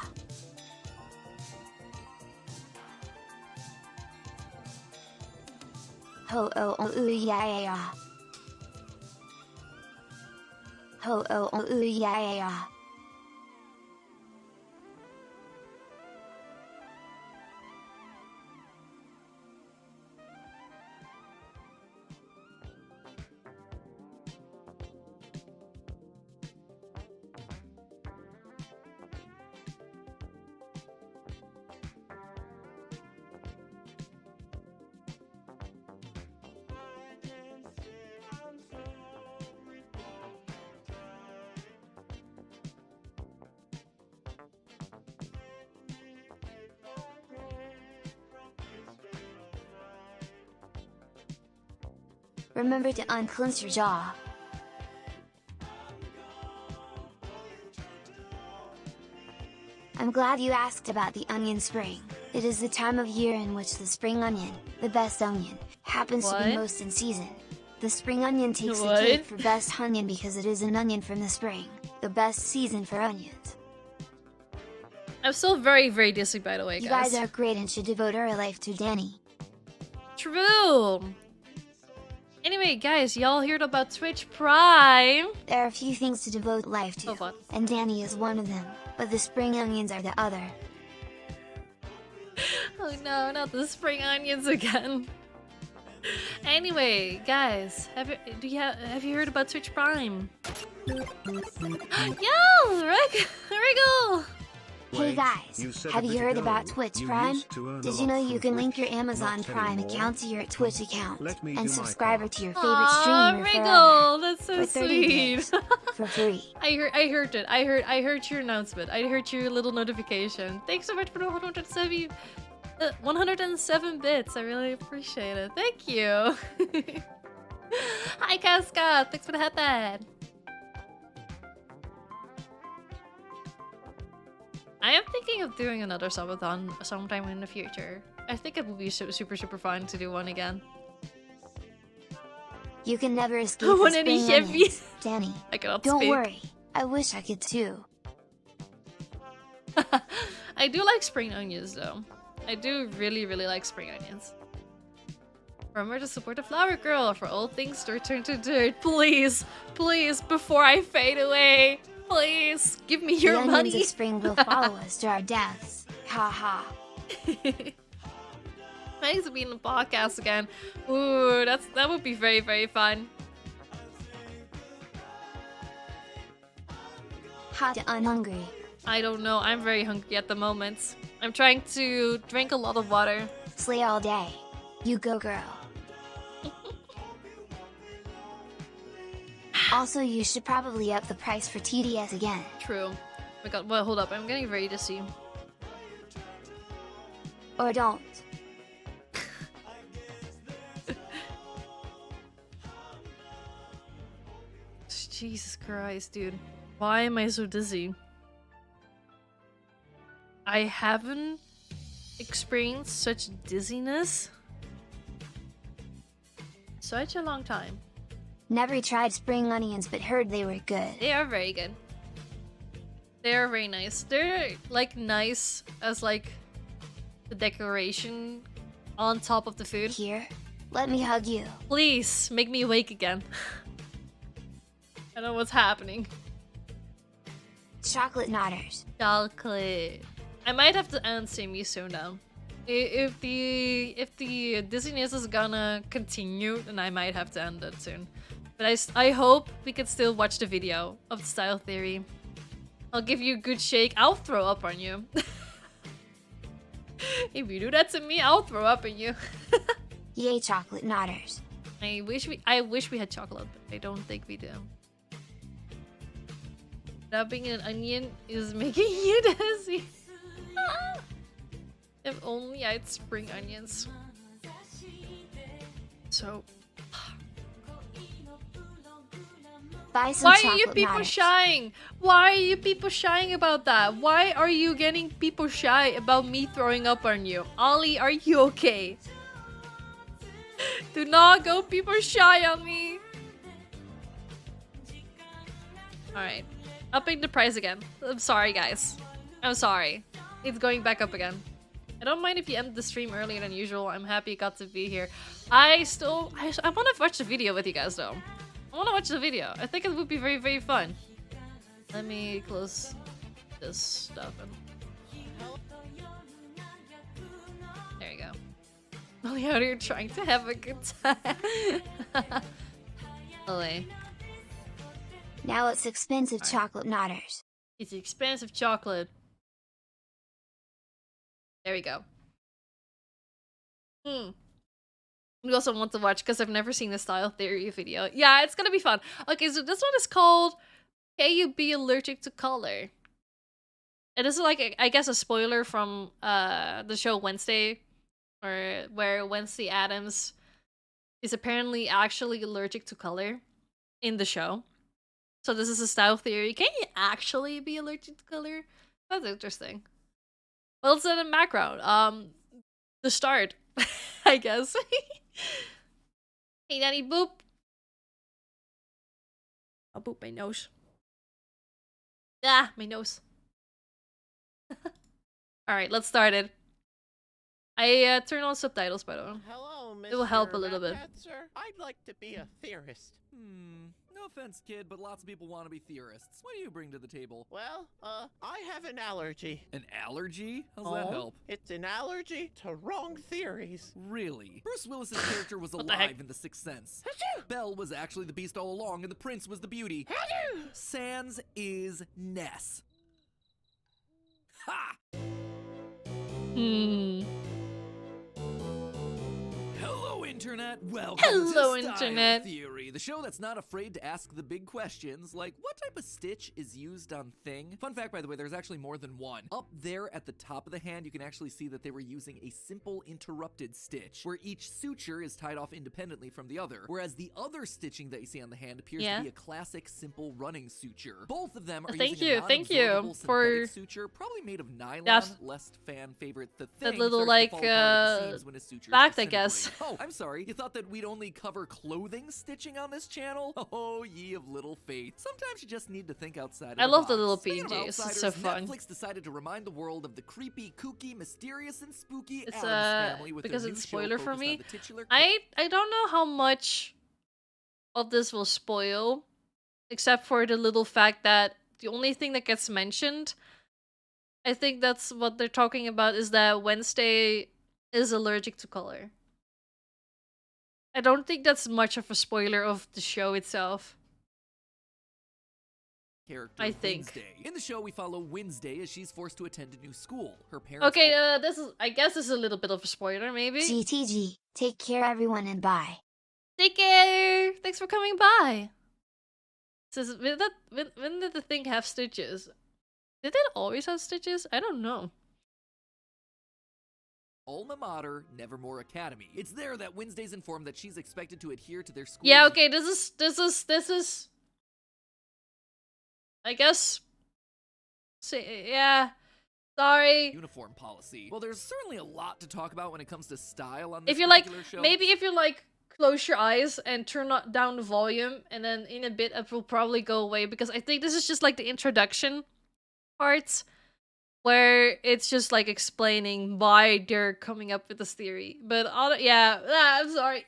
Oh yeah yeah. Oh yeah yeah. Remember to unclench your jaw. I'm glad you asked about the onion spring. It is the time of year in which the spring onion, the best onion, happens to be most in season. The spring onion takes the cake for best onion because it is an onion from the spring, the best season for onions. I'm still very, very dizzy, by the way, guys. You guys are great and should devote our life to Danny. True! Anyway, guys, y'all heard about Twitch Prime? There are a few things to devote life to, and Danny is one of them, but the spring onions are the other. Oh no, not the spring onions again. Anyway, guys, have you heard about Twitch Prime? Yo, Wriggle! Hey guys, have you heard about Twitch Prime? Did you know you can link your Amazon Prime account to your Twitch account and subscribe to your favorite streamer Wriggle, that's so for 30 days sweet. for free. I heard it. I heard your announcement. I heard your little notification. Thanks so much for the 107 bits. I really appreciate it. Thank you. Hi Casca, thanks for the headband. I am thinking of doing another subathon sometime in the future. I think it would be super fun to do one again. You can never escape the spring onions, Danny. I cannot Don't speak. worry, I wish I could too. I do like spring onions though. I do really like spring onions. Remember to support the flower girl for all things to return to dirt. Please, please, before I fade away. Please, give me your the money. onions of spring will follow us to our deaths. Ha ha. Thanks for being on the podcast again. Ooh, that would be very fun. Hot and hungry. I don't know. I'm very hungry at the moment. I'm trying to drink a lot of water. Slay all day. You go, girl. Also, you should probably up the price for TDS again. True. Oh my god, well, hold up. I'm getting very dizzy. Or don't. Jesus Christ, dude. Why am I so dizzy? I haven't experienced such dizziness such a long time. Never tried spring onions but heard they were good. They are very good. They are very nice. They're like nice as like the decoration on top of the food. Here, let me hug you. Please make me awake again. I don't know what's happening. Chocolate knotters. Chocolate. I might have to end Simi soon now. If the dizziness is gonna continue, then I might have to end it soon. But I hope we can still watch the video of the style theory. I'll give you a good shake. I'll throw up on you. If you do that to me, I'll throw up on you. Yay, chocolate knotters. I wish we had chocolate, but I don't think we do. Rubbing an onion is making you dizzy. If only I had spring onions. So Buy some why are chocolate you people knotters. shying? Why are you people shying about that? Why are you getting people shy about me throwing up on you? Ollie, are you okay? Do not go people shy on me. Alright. Upping the price again. I'm sorry, guys. I'm sorry. It's going back up again. I don't mind if you end the stream earlier than usual. I'm happy you got to be here. I want to watch the video with you guys, though. I want to watch the video. I think it would be very fun. Let me close this stuff. There you go. Only out here trying to have a good time. Ollie. Now it's expensive chocolate knotters. It's expensive chocolate. There we go. We also want to watch because I've never seen the style theory video. Yeah, it's gonna be fun. Okay, so this one is called Can You Be Allergic to Color? And this is like, I guess, a spoiler from the show Wednesday, or where Wednesday Addams is apparently actually allergic to color in the show. So this is a style theory. Can you actually be allergic to color? That's interesting. Well, it's in the background. The start, I guess. Hey, Daddy, boop. I'll boop my nose. Ah, my nose. Alright, let's start it. I turn on subtitles, by the way. Hello, Mr. It will help a little bit. Ratcatcher. I'd like to be a theorist. No offense, kid, but lots of people want to be theorists. What do you bring to the table? Well, I have an allergy. An allergy? How's that help? It's an allergy to wrong theories. Really? Bruce Willis's character was the heck? alive in The Sixth Sense. Belle was actually the beast all along, and the prince was the beauty. Sans is Ness. Ha! Hello, Internet. Welcome Hello, to Style Internet. Theory, the show that's not afraid to ask the big questions, like what type of stitch is used on thing? Fun fact, by the way, there's actually more than one. Up there at the top of the hand, you can actually see that they were using a simple interrupted stitch, where each suture is tied off independently from the other, whereas the other stitching that you see on the hand appears to be a classic simple running suture. Both of them are using a thank you non-absorbable for synthetic suture, probably made of nylon, that- less fan favorite. The that thing little, starts to like, fall apart at the seams when a suture is fact, I guess. disintegrating. Oh, I'm sorry. You thought that we'd only cover clothing stitching on this channel? Oh, ye of little faith. Sometimes you just need to think outside of I the love the box. little Speaking of PNGs. It's outsiders, so fun. Netflix decided to remind the world of the creepy, kooky, mysterious, and spooky It's Addams Family with because their new it's show spoiler for focused on me. the titular I don't know how much of this will spoil, except for the little fact that the only thing that gets mentioned, I think that's what they're talking about, is that Wednesday is allergic to color. I don't think that's much of a spoiler of the show itself. character I think. Wednesday. In the show, we follow Wednesday as she's forced to attend a new school. Her parents. Okay, I guess this is a little bit of a spoiler, maybe. GTG. Take care, everyone, and bye. Take care. Thanks for coming by. Says when did the thing have stitches? Did it always have stitches? I don't know. Alma mater, Nevermore Academy. It's there that Wednesday's informed that she's expected to adhere to their school. Yeah, okay, this is I guess yeah. Sorry. Uniform policy. Well, there's certainly a lot to talk about when it comes to style on this If you like, particular show. maybe if you like, close your eyes and turn down the volume, and then in a bit it will probably go away, because I think this is just like the introduction parts, where it's just like explaining why they're coming up with this theory. But I'm sorry.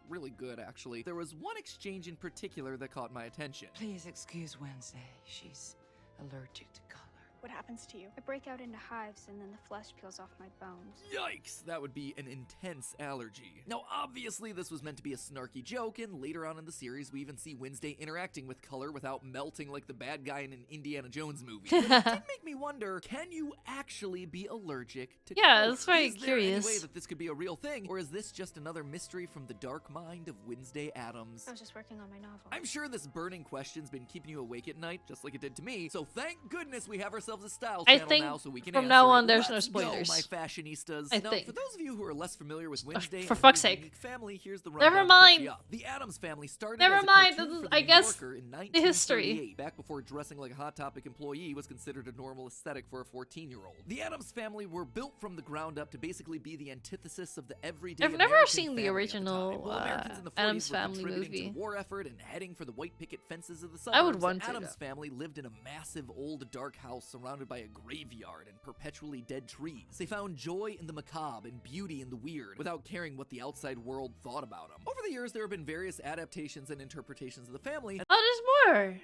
Really good, actually. There was one exchange in particular that caught my attention. Please excuse Wednesday. She's allergic to color. What happens to you? I break out into hives and then the flesh peels off my bones. Yikes! That would be an intense allergy. Now, obviously, this was meant to be a snarky joke, and later on in the series, we even see Wednesday interacting with color without melting like the bad guy in an Indiana Jones movie. But it did make me wonder, can you actually be allergic to color? Yeah, that's very Is there curious. any way that this could be a real thing, or is this just another mystery from the dark mind of Wednesday Addams? I was just working on my novel. I'm sure this burning question's been keeping you awake at night, just like it did to me, so thank goodness we have ourselves a style I channel think now so we can from answer now it. on there's no Let's go, spoilers. my fashionistas. I Now, think. for those of you who are less familiar with Wednesday for and fuck's her sake. unique family, here's the Never rundown to catch mind. you up. The Addams family started Never as a mind, cartoon this is, for the I New guess, Yorker in the history. 1938, back before dressing like a Hot Topic employee was considered a normal aesthetic for a 14-year-old. The Addams family were built from the ground up to basically be the antithesis of the everyday I've never American seen the family at original, time. While Americans in the 40s Addams were Family contributing to movie. the war effort and heading for the white picket fences of the I would suburbs, want the to, Addams though. family lived in a massive old dark house surrounded by a graveyard and perpetually dead trees. They found joy in the macabre and beauty in the weird, without caring what the outside world thought about them. Over the years, there have been various adaptations and interpretations of the family. Oh, there's more.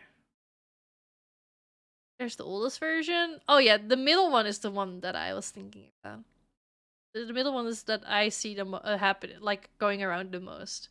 There's the oldest version. Oh yeah, the middle one is the one that I was thinking about. The middle one is that I see them happen, like going around the most.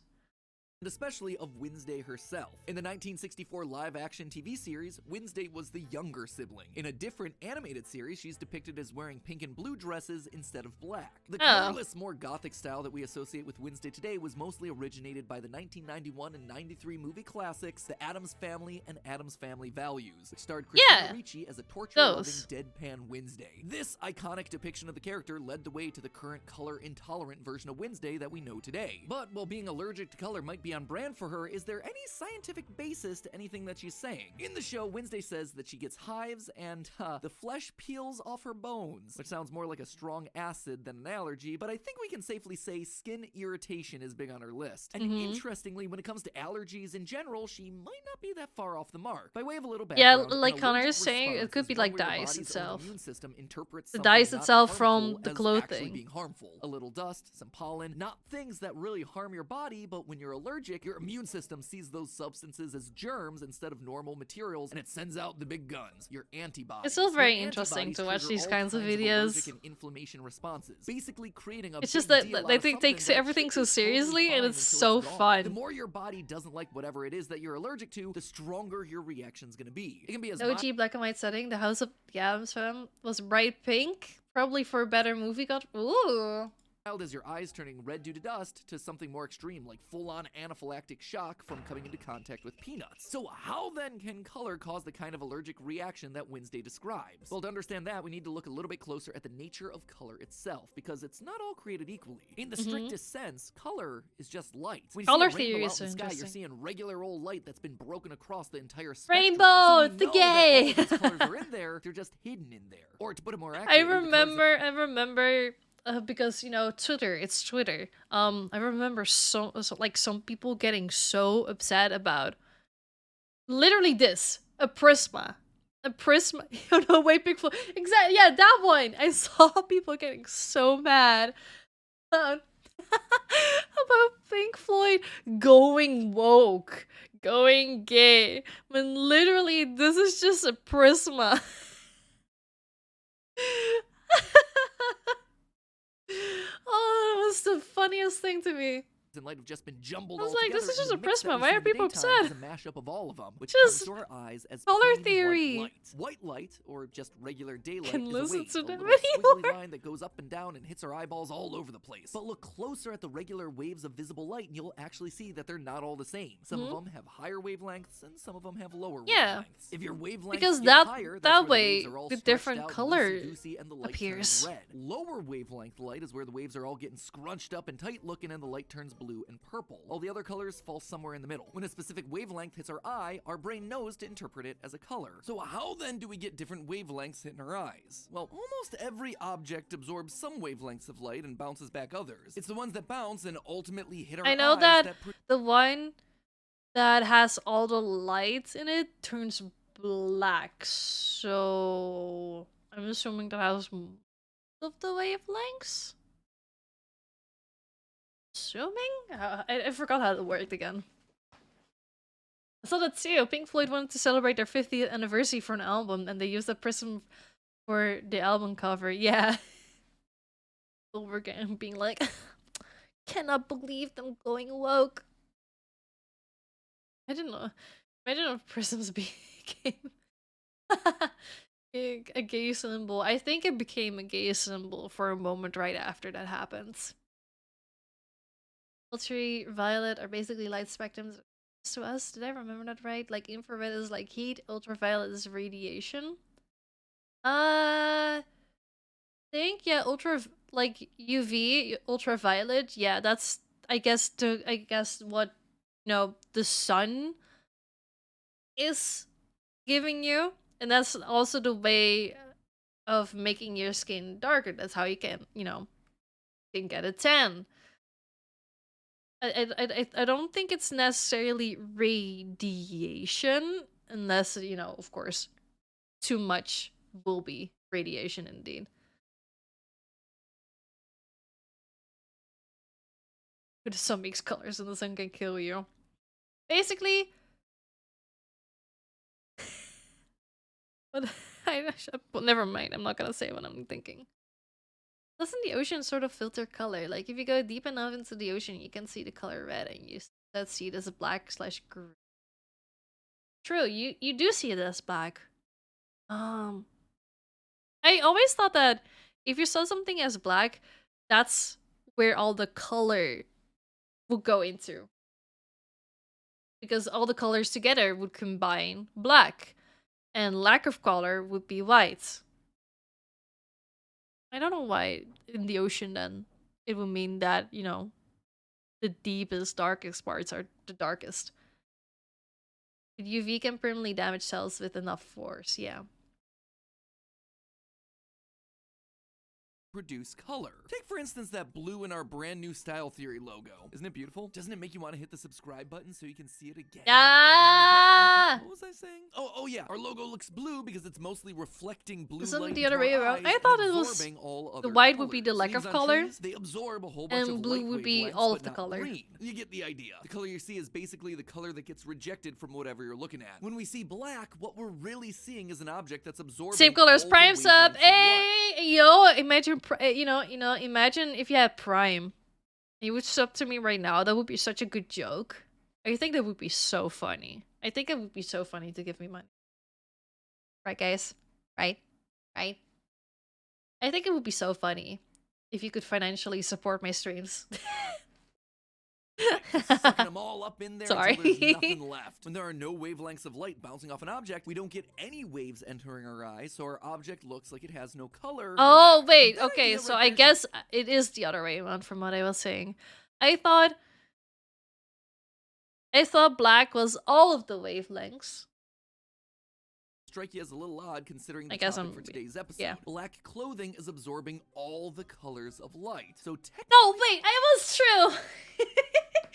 And especially of Wednesday herself. In the 1964 live-action TV series, Wednesday was the younger sibling. In a different animated series, she's depicted as wearing pink and blue dresses instead of black. The colorless, more gothic style that we associate with Wednesday today was mostly originated by the 1991 and 93 movie classics, The Addams Family and Addams Family Values, which starred Christina Ricci as a torture-loving deadpan Wednesday. This iconic depiction of the character led the way to the current color-intolerant version of Wednesday that we know today. But while being allergic to color might be on brand for her, is there any scientific basis to anything that she's saying? In the show, Wednesday says that she gets hives and, the flesh peels off her bones, which sounds more like a strong acid than an allergy, but I think we can safely say skin irritation is big on her list. And interestingly, when it comes to allergies in general, she might not be that far off the mark. By way of a little background, Yeah, like an Connor allergic is saying, it response could is be one like where your dyes body's own itself. immune system interprets The something dyes not itself from harmful the as clothing. actually being harmful. A little dust, some pollen, not things that really harm your body, but when you're allergic, your immune system sees those substances as germs instead of normal materials, and it sends out the big guns, your antibodies. It's still very Your interesting antibodies to watch trigger these all kinds of allergic videos. and inflammation responses, basically creating a It's big just that deal out they of think something takes that everything should so be totally seriously, and fine it's until so gone. fun. The more your body doesn't like whatever it is that you're allergic to, the stronger your reaction's gonna be. It can be as The OG black and white setting, the House of the Addams Family, was bright pink, probably for a better movie. Ooh. mild as your eyes turning red due to dust to something more extreme like full-on anaphylactic shock from coming into contact with peanuts. So how then can color cause the kind of allergic reaction that Wednesday describes? Well, to understand that, we need to look a little bit closer at the nature of color itself, because it's not all created equally. In the strictest sense, color is just light. When you Color see a rainbow theory out is in the so sky, you're interesting. seeing regular old light that's been broken across the entire spectrum. Rainbow, So we it's the know gay. that all these colors are in there, they're just hidden in there. Or to put it more I accurately, the colors remember because you know Twitter, it's Twitter. I remember like some people getting so upset about literally this, a prisma. You know, wait, Big Floyd. Exactly, yeah, that one. I saw people getting so mad about, about Pink Floyd going woke, going gay, when literally this is just a prisma. Oh, that was the funniest thing to me. In light have just been jumbled I was all like, this together, is just and a the mix that prisma. we Why see are in the people daytime upset? is a mashup of all of them, which Just comes to our eyes as color plain theory. white light. White light, or just regular daylight, Can is listen a wave, to a them little anymore. squiggly line that goes up and down and hits our eyeballs all over the place. But look closer at the regular waves of visible light, and you'll actually see that they're not all the same. Some of them have higher wavelengths, and some of them have lower Yeah. wavelengths. If your wavelengths Because get higher, that's that where way the waves are all the stretched different out, color loosey-goosey, and the light appears. turns red. Lower wavelength light is where the waves are all getting scrunched up and tight looking, and the light turns blue and purple. All the other colors fall somewhere in the middle. When a specific wavelength hits our eye, our brain knows to interpret it as a color. So how then do we get different wavelengths hitting our eyes? Well, almost every object absorbs some wavelengths of light and bounces back others. It's the ones that bounce and ultimately hit our eyes. I know that the one that has all the lights in it turns black, so I'm assuming that has most of the wavelengths. Assuming? I forgot how it worked again. I saw that too. Pink Floyd wanted to celebrate their 50th anniversary for an album, and they used the prism for the album cover. Yeah. Over again, being like, cannot believe them going woke. I didn't know. Imagine if prisms became a gay symbol. I think it became a gay symbol for a moment right after that happens. Ultraviolet are basically light spectrums to us. Did I remember that right? Like infrared is like heat, ultraviolet is radiation. Think yeah, like UV, ultraviolet. Yeah, that's I guess what the sun is giving you, and that's also the way of making your skin darker. That's how you can can get a tan. I don't think it's necessarily radiation, unless of course too much will be radiation indeed. But some mixed colors in the sun can kill you. Basically, but never mind. I'm not gonna say what I'm thinking. Doesn't the ocean sort of filter color? Like if you go deep enough into the ocean, you can see the color red, and you see it as black/green. True, you do see it as black. I always thought that if you saw something as black, that's where all the color would go into. Because all the colors together would combine black, and lack of color would be white. I don't know why in the ocean then it would mean that, the deepest, darkest parts are the darkest. But UV can permanently damage cells with enough force, yeah. Produce color. Take for instance that blue in our brand new Style Theory logo. Isn't it beautiful? Doesn't it make you want to hit the subscribe button so you can see it again? Ah! What was I saying? Oh yeah, our logo looks blue because it's mostly reflecting blue Isn't light it the other into way our around? eyes I thought and it was absorbing all the other white would be the colors. lack of Leaves on color, trees, they absorb a whole bunch and of blue light would be wavelengths, all but of the not color. green. You get the idea. The color you see is basically the color that gets rejected from whatever you're looking at. When we see black, what we're really seeing is an object that's absorbing Same colors, all the Prime sub. wavelengths of Hey, yo! Imagine, imagine if you had Prime. You would sub to me right now. That would be such a good joke. I think that would be so funny. I think it would be so funny to give me money. Right, guys? Right? Right? I think it would be so funny if you could financially support my streams. Sucking them all up in there Sorry. until there's nothing left. When there are no wavelengths of light bouncing off an object, we don't get any waves entering our eyes, so our object looks like it has no color. Oh, wait. That Okay, idea so right I there guess it is the other way around from what I was saying. I thought black was all of the wavelengths. strike you as a little odd considering the I guess topic for today's episode. yeah. Black clothing is absorbing all the colors of light. So No, wait, I was true.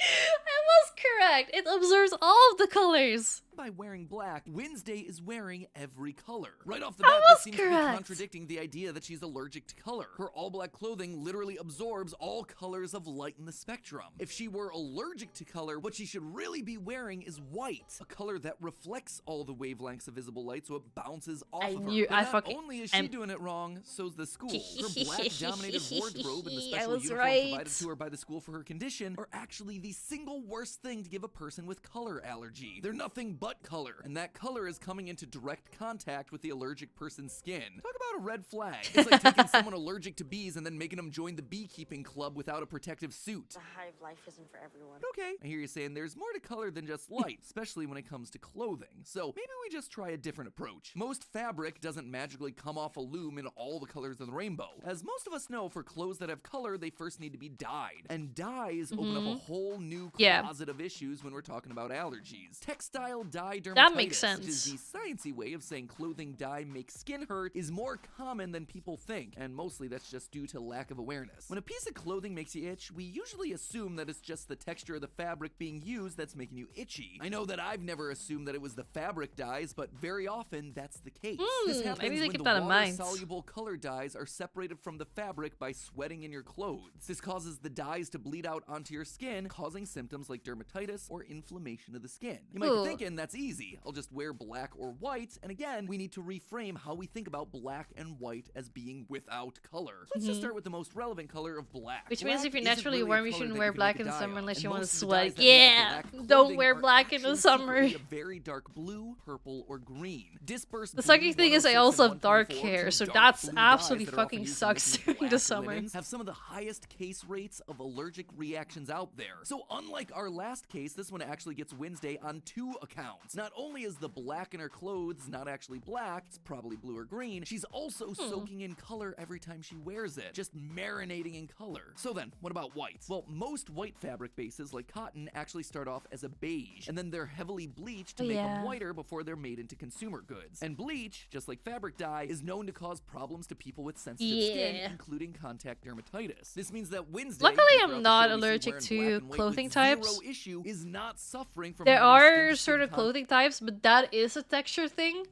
I was correct. It absorbs all of the colors. by wearing black, Wednesday is wearing every color. Right off the I bat, was this seems to be correct. contradicting the idea that she's allergic to color. Her all-black clothing literally absorbs all colors of light in the spectrum. If she were allergic to color, what she should really be wearing is white, a color that reflects all the wavelengths of visible light, so it bounces off of her. But not only is she doing it wrong, so's the school. Her black-dominated wardrobe and the special uniform provided to her by the school for her condition are actually the single worst thing to give a person with color allergy. They're nothing but color, and that color is coming into direct contact with the allergic person's skin. Talk about a red flag. It's like taking someone allergic to bees and then making them join the beekeeping club without a protective suit. The hive life isn't for everyone. Okay, I hear you saying there's more to color than just light, especially when it comes to clothing. So maybe we just try a different approach. Most fabric doesn't magically come off a loom in all the colors of the rainbow. As most of us know, for clothes that have color, they first need to be dyed. And dyes open up a whole new closet of issues when we're talking about allergies. Textile dye dermatitis, that makes sense. Which is the sciencey way of saying clothing dye makes skin hurt, is more common than people think, and mostly that's just due to lack of awareness. When a piece of clothing makes you itch, we usually assume that it's just the texture of the fabric being used that's making you itchy. I know that I've never assumed that it was the fabric dyes, but very often that's the case. This happens when the water-soluble color dyes are separated from the fabric by sweating in your clothes. This causes the dyes to bleed out onto your skin, causing symptoms like dermatitis or inflammation of the skin. You might be thinking, that's easy. I'll just wear black or white, and again, we need to reframe how we think about black and white as being without color. Let's just start with the most relevant color of black. Which means if you're Black naturally isn't really warm, a you color shouldn't that wear you can black make in a the dye summer of, unless and you want to most of the sweat. dyes that make Yeah, black don't clothing wear are black in the actually summer. typically a very dark blue, purple, or green. Dispersed The sucky thing is I also have dark 124, hair, two so dark that's blue dyes absolutely that are often fucking used in sucks making during the black summer. linens have some of the highest case rates of allergic reactions out there. So unlike our last case, this one actually gets Wednesday on 2 accounts. Not only is the black in her clothes not actually black, it's probably blue or green, she's also soaking in color every time she wears it, just marinating in color. So then, what about white? Well, most white fabric bases like cotton actually start off as a beige, and then they're heavily bleached to make them whiter before they're made into consumer goods. And bleach, just like fabric dye, is known to cause problems to people with sensitive skin, including contact dermatitis. This means that Wednesday, luckily I'm not allergic to clothing types. Issue, is not suffering from there are certain clothing types, but that is a texture thing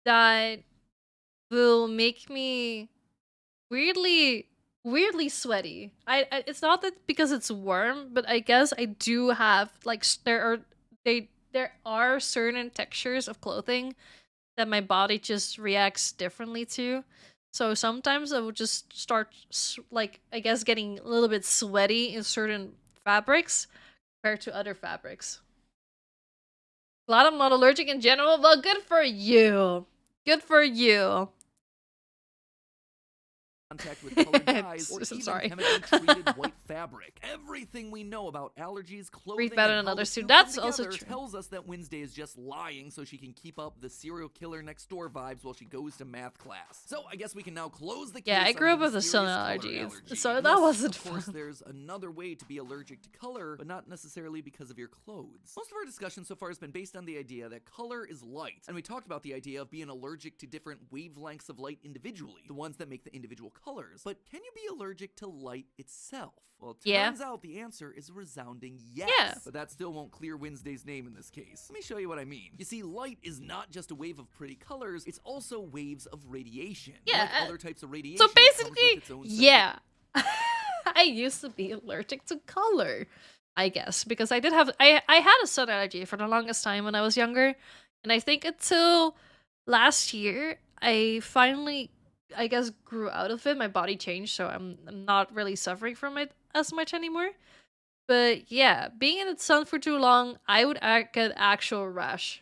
that will make me weirdly sweaty. It's not that because it's warm, but I guess I do have like there are certain textures of clothing that my body just reacts differently to. So sometimes I will just start like I guess getting a little bit sweaty in certain fabrics compared to other fabrics. Glad I'm not allergic in general. Well, good for you. Good for you. Contact with colored dyes or even chemically treated white fabric. Everything we know about allergies, clothing, read better and than how others the too. two That's come also together true. Tells us that Wednesday is just lying so she can keep up the serial killer next door vibes while she goes to math class. So I guess we can now close the case. Yeah, I grew on up the with a sun mysterious color allergy, so that Unless, wasn't of course, fun. there's another way to be allergic to color, but not necessarily because of your clothes. Most of our discussion so far has been based on the idea that color is light, and we talked about the idea of being allergic to different wavelengths of light individually, the ones that make the individual colors. But can you be allergic to light itself? Well, it turns out the answer is a resounding yes. But that still won't clear Wednesday's name in this case. Let me show you what I mean. You see, light is not just a wave of pretty colors, it's also waves of radiation. Yeah. Like other types of radiation, So it comes basically, with its own set of I used to be allergic to color, I guess, because I did have I had a sun allergy for the longest time when I was younger, and I think until last year I finally I guess grew out of it. My body changed, so I'm not really suffering from it as much anymore. But yeah, being in the sun for too long, I would get actual rash.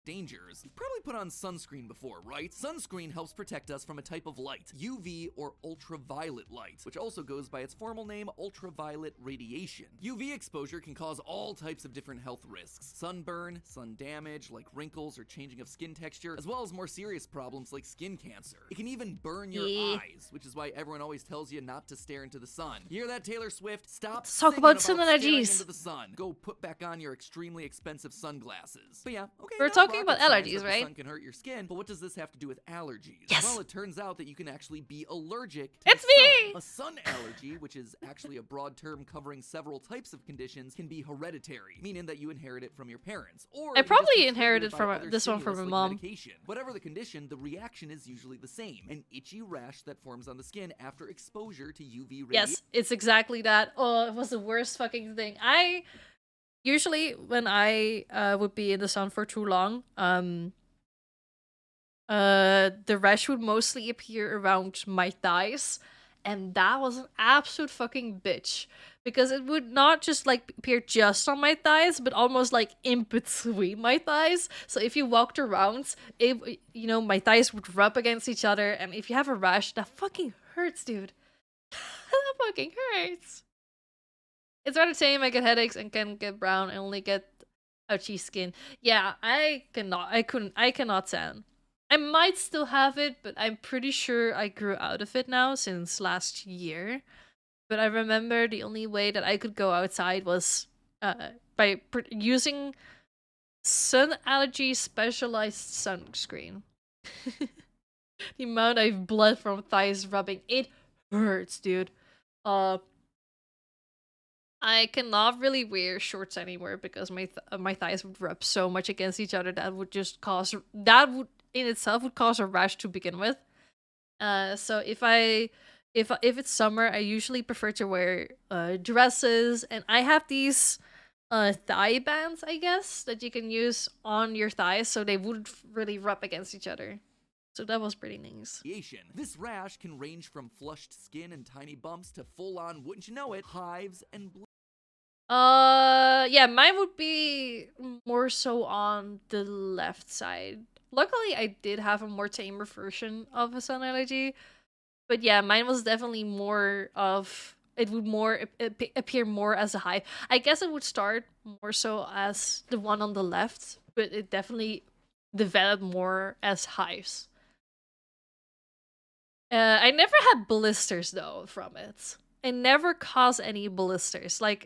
dangers. You've probably put on sunscreen before, right? Sunscreen helps protect us from a type of light, UV or ultraviolet light, which also goes by its formal name, ultraviolet radiation. UV exposure can cause all types of different health risks. Sunburn, sun damage, like wrinkles or changing of skin texture, as well as more serious problems like skin cancer. It can even burn your eyes, which is why everyone always tells you not to stare into the sun. You hear that, Taylor Swift? Stop Let's talk singing about sun staring allergies. into the sun. Go put back on your extremely expensive sunglasses. But yeah, okay. We're talking talking about science allergies, that the right? sun can hurt your skin, but what does this have to do with allergies? Yes. Well, it turns out that you can actually be allergic to It's the sun. me! A sun allergy, which is actually a broad term covering several types of conditions, can be hereditary, meaning that you inherit it from your parents. Or I you just probably get inherited triggered by from other this one from stimulus my like mom. medication. Whatever the condition, the reaction is usually the same: an itchy rash that forms on the skin after exposure to UV radiation. Yes, it's exactly that. Oh, it was the worst fucking thing. I usually when I would be in the sun for too long, the rash would mostly appear around my thighs, and that was an absolute fucking bitch because it would not just like appear just on my thighs, but almost like in between my thighs. So if you walked around, it, you know, my thighs would rub against each other, and if you have a rash, that fucking hurts, dude. That fucking hurts. It's rather tame. I get headaches and can get brown. I only get ouchy skin. Yeah, I cannot tan. I might still have it, but I'm pretty sure I grew out of it now since last year. But I remember the only way that I could go outside was by using sun allergy specialized sunscreen. The amount of blood from thighs rubbing, it hurts, dude. I cannot really wear shorts anymore because my thighs would rub so much against each other that would just cause in itself would cause a rash to begin with. So if it's summer, I usually prefer to wear dresses, and I have these thigh bands, I guess, that you can use on your thighs so they wouldn't really rub against each other. So that was pretty nice. This rash can range from flushed skin and tiny bumps to full-on, wouldn't you know it, hives and yeah, mine would be more so on the left side. Luckily, I did have a more tamer version of a sun allergy, but yeah, mine was definitely more of, it would more appear more as a hive. I guess it would start more so as the one on the left, but it definitely developed more as hives. I never had blisters though from it. It never caused any blisters. Like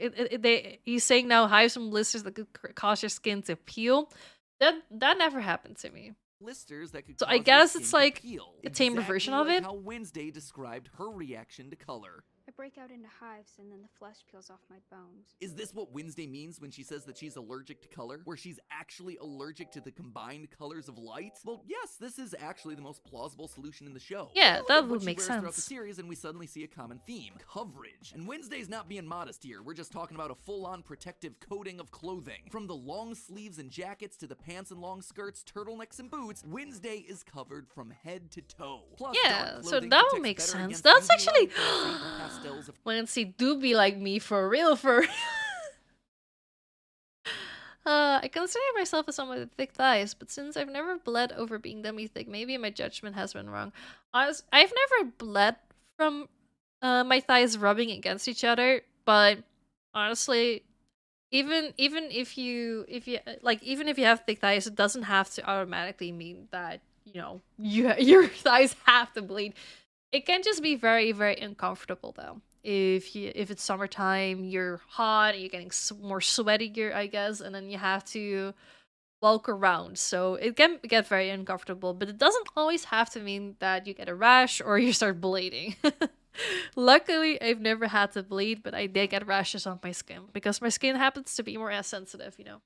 he's saying now hives and blisters that could cause your skin to peel. That never happened to me. Blisters that could so cause I guess your it's skin to like peel. a tamer Exactly version of like it. How Wednesday described her reaction to color. I break out into hives and then the flesh peels off my bones. Is this what Wednesday means when she says that she's allergic to color? Where she's actually allergic to the combined colors of light? Well, yes, this is actually the most plausible solution in the show. Yeah, Look that at what would she make wears throughout the sense. series, and we suddenly see a common theme: coverage. And Wednesday's not being modest here. We're just talking about a full-on protective coating of clothing. From the long sleeves and jackets to the pants and long skirts, turtlenecks and boots, Wednesday is covered from head to toe. Plus, Yeah, dark so clothing that would protects make better sense. against That's UV actually light than the pastels of Wednesday do be like me for real. I consider myself as someone with thick thighs, but since I've never bled over being demi-thick, maybe my judgment has been wrong. I've never bled from my thighs rubbing against each other, but honestly, even if you have thick thighs, it doesn't have to automatically mean that, you know, your thighs have to bleed. It can just be very, very uncomfortable though. If it's summertime, you're hot, you're getting more sweatier, I guess, and then you have to walk around. So it can get very uncomfortable, but it doesn't always have to mean that you get a rash or you start bleeding. Luckily, I've never had to bleed, but I did get rashes on my skin because my skin happens to be more as sensitive, you know.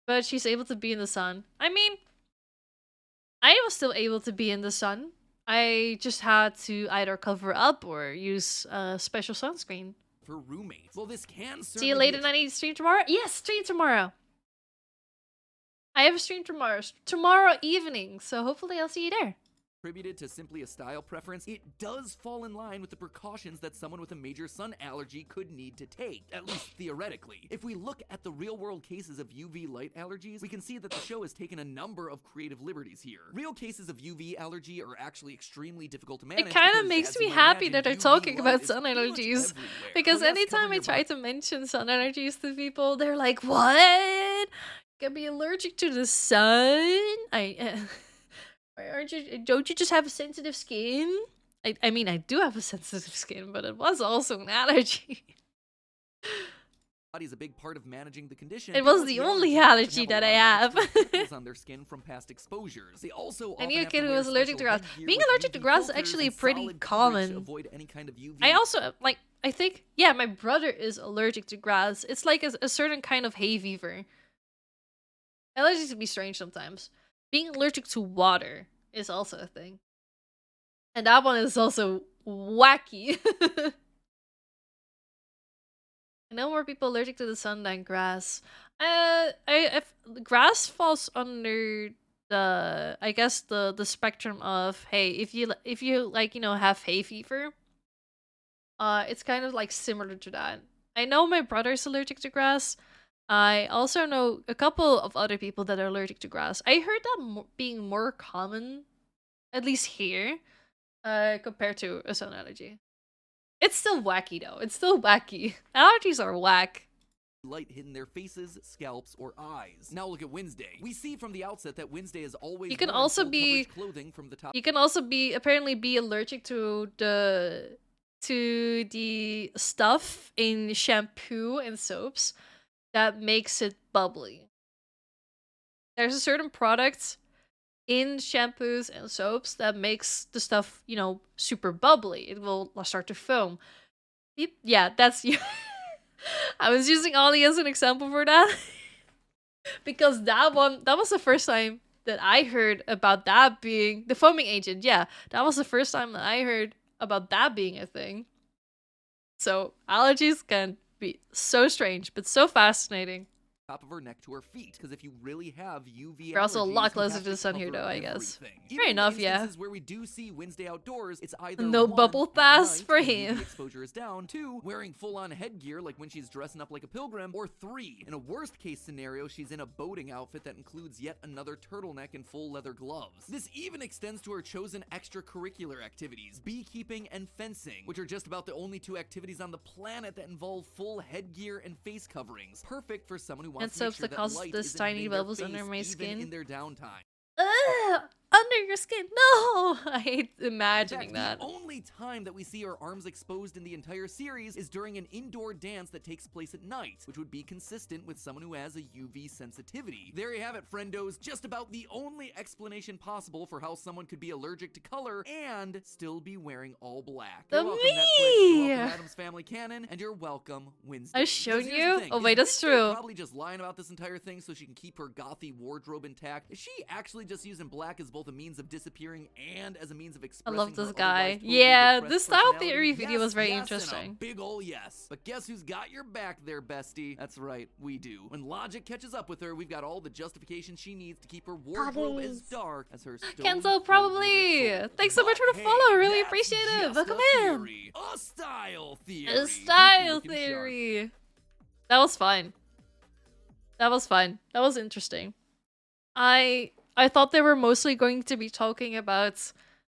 But she's able to be in the sun. I mean, I was still able to be in the sun. I just had to either cover up or use a special sunscreen. for roommates. Well, this can See you later, Nanny. Stream tomorrow? Yes, stream tomorrow. I have a stream tomorrow evening, so hopefully I'll see you there. Attributed to simply a style preference, it does fall in line with the precautions that someone with a major sun allergy could need to take, at least theoretically. If we look at the real-world cases of UV light allergies, we can see that the show has taken a number of creative liberties here. Real cases of UV allergy are actually extremely difficult to manage. It kind of because, makes as me you might happy imagine, that they're UV talking light about is sun pretty much allergies. everywhere. Because But yes, anytime cover I your try butt. to mention sun allergies to people, they're like, "What? Can be allergic to the sun? Don't you just have a sensitive skin?" I mean, I do have a sensitive skin, but it was also an allergy. Body's a big part of managing the condition. It was because the the only allergies allergy often that I have a lot have. of extra pimples on their skin from past exposures. They also I often knew a have kid to who wear was allergic to special grass. headgear Being with allergic to UV grass is filters actually and pretty solid coverage to common. avoid any kind of UV. I also, like, I think, yeah, my brother is allergic to grass. It's like a certain kind of hay fever. Allergies can be strange sometimes. Being allergic to water is also a thing. And that one is also wacky. I know more people allergic to the sun than grass. If grass falls under the, I guess the spectrum of, hey, if you like, you know, have hay fever, it's kind of like similar to that. I know my brother's allergic to grass. I also know a couple of other people that are allergic to grass. I heard that being more common, at least here, compared to a sun allergy. It's still wacky though. It's still wacky. Allergies are whack. Light hitting their faces, scalps, or eyes. Now look at Wednesday. We see from the outset that Wednesday is always You can wearing also full be coverage clothing from the top. You can also be apparently be allergic to the stuff in shampoo and soaps that makes it bubbly. There's a certain product in shampoos and soaps that makes the stuff, you know, super bubbly. It will start to foam. Yeah, that's you. I was using Ollie as an example for that. Because that was the first time that I heard about that being the foaming agent. Yeah, that was the first time that I heard about that being a thing. So allergies can be so strange, but so fascinating. Top of her neck to her feet, because if you really have UV We're also a lot allergies, you closer have to the sun here, cover though, I guess. everything. Fair Even in enough, the yeah. instances where we do see Wednesday outdoors, it's either No one, bubble at baths night, for when him. UV exposure is down, 2, wearing full-on headgear like when she's dressing up like a pilgrim, or 3, in a worst-case scenario, she's in a boating outfit that includes yet another turtleneck and full leather gloves. This even extends to her chosen extracurricular activities, beekeeping and fencing, which are just about the only 2 activities on the planet that involve full headgear and face coverings. Perfect for someone who wants And to make soaps sure that that causes light this isn't tiny hitting their bubbles under face my even skin. in their downtime. Ugh, under your skin. No, I hate imagining In fact, that. the only time that we see her arms exposed in the entire series is during an indoor dance that takes place at night, which would be consistent with someone who has a UV sensitivity. There you have it, friendos. Just about the only explanation possible for how someone could be allergic to color and still be wearing all black. You're welcome, Netflix. You're welcome, Addams Family Canon, and you're welcome, Wednesday. I've shown Because here's you? the thing, Oh, is wait, that's Wednesday true. probably just lying about this entire thing so she can keep her gothy wardrobe intact? Is she actually just using black as both a means of disappearing and as a means of I expressing love this her guy. otherwise totally Yeah, repressed this style personality? theory video was very Yes, interesting. and a big ol' yes. But guess who's got your back there, bestie? That's right, we do. When logic catches up with her, we've got all the justification she needs to keep her wardrobe as dark as her Kenzo, probably. Thanks so much for the follow. I really appreciate it. Welcome in. A style theory. A style Looking sharp. theory. That was fun. That was fun. That was interesting. I thought they were mostly going to be talking about,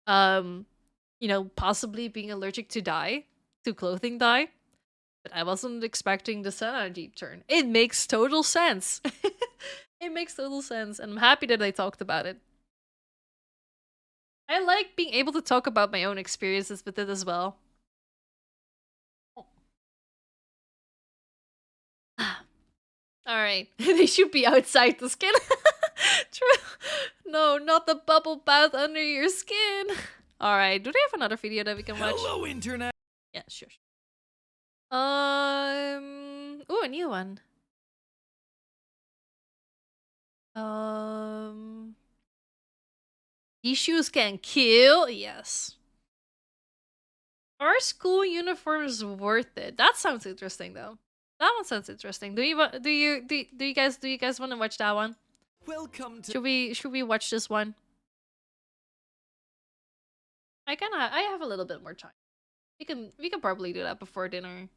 you know, possibly being allergic to dye, to clothing dye. But I wasn't expecting the sun energy turn. It makes total sense. It makes total sense, and I'm happy that they talked about it. I like being able to talk about my own experiences with it as well. Alright, they should be outside the skin. True. No, not the bubble bath under your skin. Alright, do they have another video that we can watch? Hello, internet. Yeah, sure. Ooh, a new one. These shoes can kill. Yes. Are school uniforms worth it? That sounds interesting, though. That one sounds interesting. Do you guys want to watch that one? Welcome to. Should we watch this one? I have a little bit more time. We can probably do that before dinner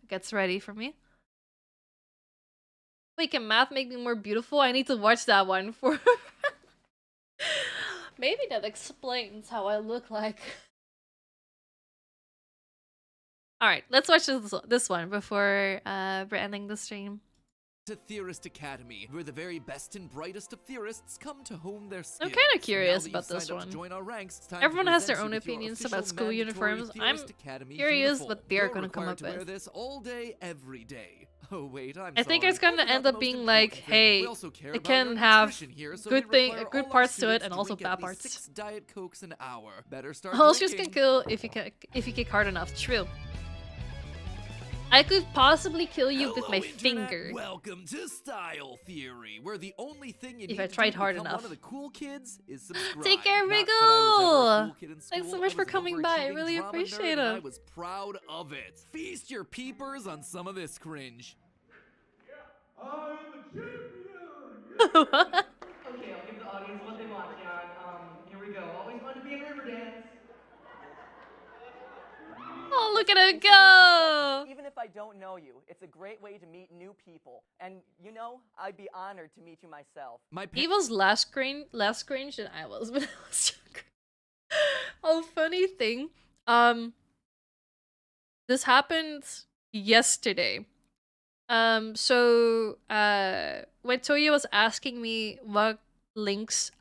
gets ready for me. Wait, can math make me more beautiful? I need to watch that one for maybe that explains how I look like. Alright, let's watch this one before we're ending the stream. to Theorist Academy, where the very best and brightest of theorists come to hone their skills. I'm kind of Now curious that about you've signed this up to one. join our ranks, it's time to Everyone has their present own you with your opinions about official school mandatory uniforms. I'm Theorist Academy curious uniform. what they're You're gonna come required up to wear with. this all day, every day. Oh wait, I think it's gonna end up being like, hey, it can have good parts to it and also bad parts. 6 Diet Cokes an hour. Better start Holsters can drinking. kill if you kick hard enough. True. I could possibly kill you with my Internet. finger. Welcome to Style Theory, where the only thing you If need I to tried do hard to become enough. one of the cool kids is subscribe. Take care, Not that I was ever a Wiggle! cool kid in Thanks so school, much I for was an coming by. I overachieving really drama appreciate nerd, and I it. was proud of it. Feast your peepers on some of this cringe. What? Okay, I'll give the audience what they want, John. Here we go. Always fun to be in Riverdance. Oh, look at him go! Even if I don't know you, it's a great way to meet new people. And, you know, I'd be honored to meet you myself. He was less cringe than I was when I was younger. Oh, funny thing. This happened yesterday. So when Toya was asking me what links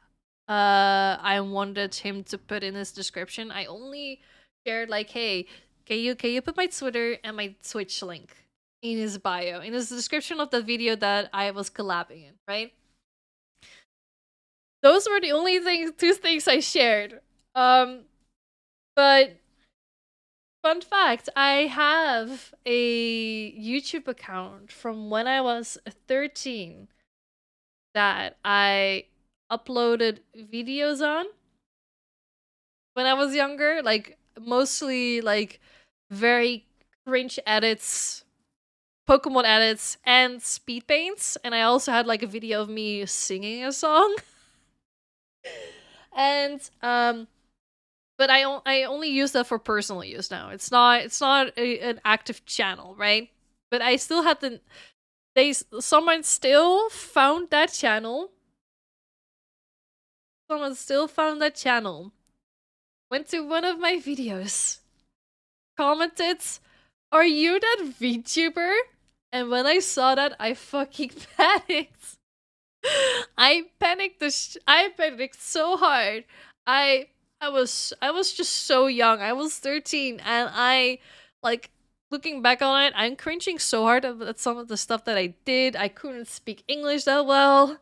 I wanted him to put in his description, I only shared like, hey, can you put my Twitter and my Twitch link in his bio, in his description of the video that I was collabing in, right? Those were the only two things I shared. But fun fact, I have a YouTube account from when I was 13 that I uploaded videos on when I was younger, like mostly like very cringe edits, Pokemon edits, and speed paints, and I also had like a video of me singing a song. And but I only use that for personal use now. It's not an active channel, right? But I still had someone still found that channel. Someone still found that channel. Went to one of my videos. Commented, "Are you that VTuber?" And when I saw that, I fucking panicked. I panicked so hard. I was just so young. I was 13, and I, like, looking back on it, I'm cringing so hard at some of the stuff that I did. I couldn't speak English that well.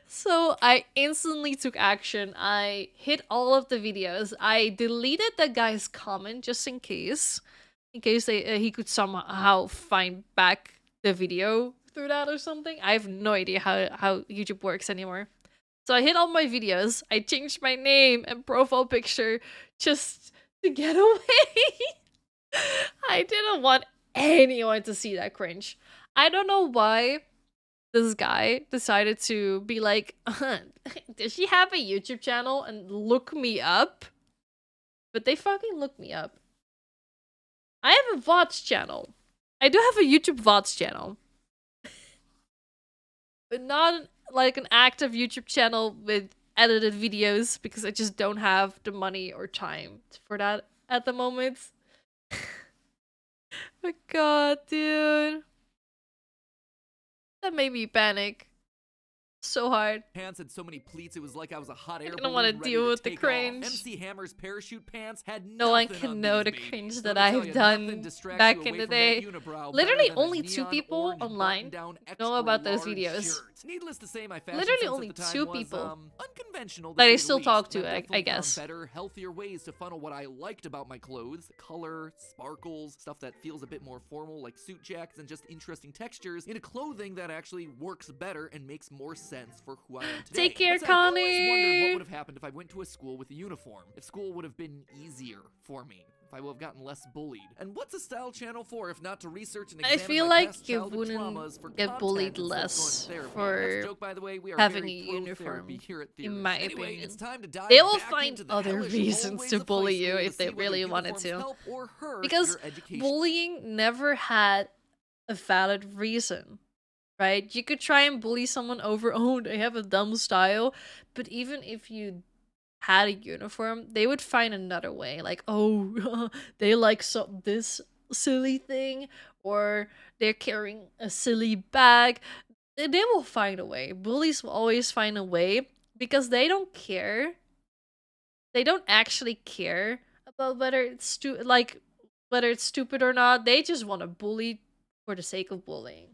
So I instantly took action. I hid all of the videos. I deleted the guy's comment just in case he could somehow find back the video through that or something. I have no idea how YouTube works anymore. So I hid all my videos. I changed my name and profile picture just to get away. I didn't want anyone to see that cringe. I don't know why this guy decided to be like, does she have a YouTube channel, and look me up? But they fucking looked me up. I have a VODs channel. I do have a YouTube VODs channel. But not like an active YouTube channel with edited videos, because I just don't have the money or time for that at the moment. My god, dude. That made me panic so hard. Pants had so many pleats, it was like I was a hot air balloon. I don't want to deal with the take cringe. off. MC Hammer's parachute pants had No one nothing can on know the these cringe babies. that Let me tell I've you, done nothing distracts back you in away the from that day. unibrow Literally better than only this 2 neon people orange online button-down know about those extra videos. large shirt. Needless to say, my fashion Literally sense only at the time 2 was, people unconventional to that say I the still least. talk And to, I've I definitely found guess. better, healthier ways to funnel what I liked about my clothes. Color, sparkles, stuff that feels a bit more formal like suit jackets and just interesting textures into clothing that actually works better and makes more sense for who I am today. Take care, But I've always wondered what Connor. would have happened if I went to a school with a uniform. If school would have been easier for me. If I would have gotten less bullied. And what's a style channel for if not to research and I examine feel my like past you childhood wouldn't traumas for get bullied content instead of less going to therapy. for That's a joke, by the way. We are having very a pro uniform, therapy here at in Theorist. my Anyway, opinion. it's time to dive They will back find into the other hellish reasons hallways to of high bully you school if see they whether really wanted uniforms to. help or hurt Because your education. bullying never had a valid reason, right? You could try and bully someone over, oh, they have a dumb style, but even if you had a uniform, they would find another way. Like, oh, they like this silly thing, or they're carrying a silly bag, they will find a way. Bullies will always find a way because they don't care. They don't actually care about whether it's whether it's stupid or not. They just want to bully for the sake of bullying.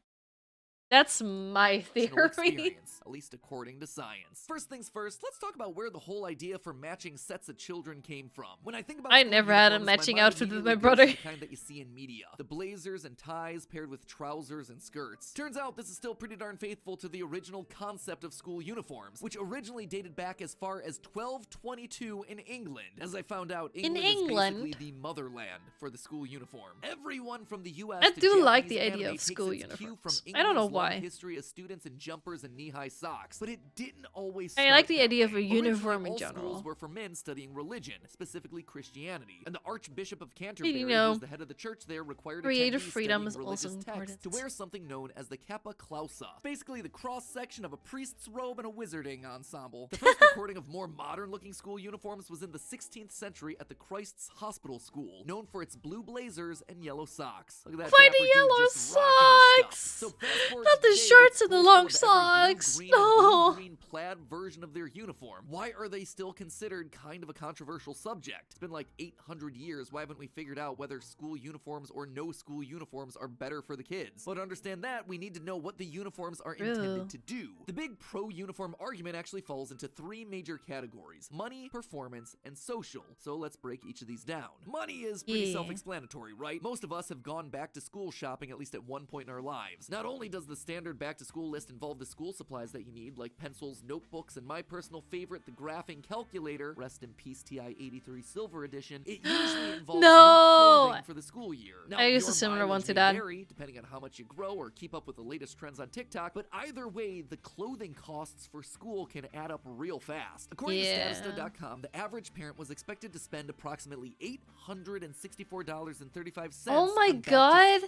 That's my theory. Experience, at least according to science. First things first, let's talk about where the whole idea for matching sets of children came from. When I think about I never had a matching outfit with my brother. The kind that you see in media. The blazers and ties paired with trousers and skirts. Turns out this is still pretty darn faithful to the original concept of school uniforms, which originally dated back as far as 1222 in England. As I found out, England is basically the motherland for the school uniform. Everyone from the US I to do like Japanese the idea anime of school takes its cue uniforms. from I don't know England's long why. history of students in jumpers and knee-high socks, but it didn't always I like start the that idea of way. a uniform Originally, in all general. schools were for men studying religion, specifically Christianity, and the Archbishop of Canterbury, You know, who's the head of the church there, required creative attendees freedom studying is religious also texts important. to wear something known as the Kappa Clausa, basically the cross-section of a priest's robe and a wizarding ensemble. The first recording of more modern-looking school uniforms was in the 16th century at the Christ's Hospital School, known for its blue blazers and yellow socks. Look at that Why dapper the dude yellow just rocking his stuff. socks? So fast forward Not to the today, shorts where and the schools long still have every blue, socks. green, No. and blue-green plaid version of their uniform. Why are they still considered kind of a controversial subject? It's been like 800 years. Why haven't we figured out whether school uniforms or no school uniforms are better for the kids? But to understand that, we need to know what the uniforms are intended to do. The big pro-uniform argument actually falls into three major categories: money, performance, and social. So let's break each of these down. Money is pretty self-explanatory, right? Most of us have gone back to school shopping at least at one point in our lives. Not only does the standard back-to-school list involve the school supplies that you need, like pencils, notebooks, and my personal favorite, the graphing calculator, rest in peace TI-83 Silver Edition, it usually involves new clothing for the school year. Now, I used your a similar one mileage to may that. vary depending on how much you grow or keep up with the latest trends on TikTok, but either way, the clothing costs for school can add up real fast. According to Statista.com, the average parent was expected to spend approximately $864.35. Oh my on god.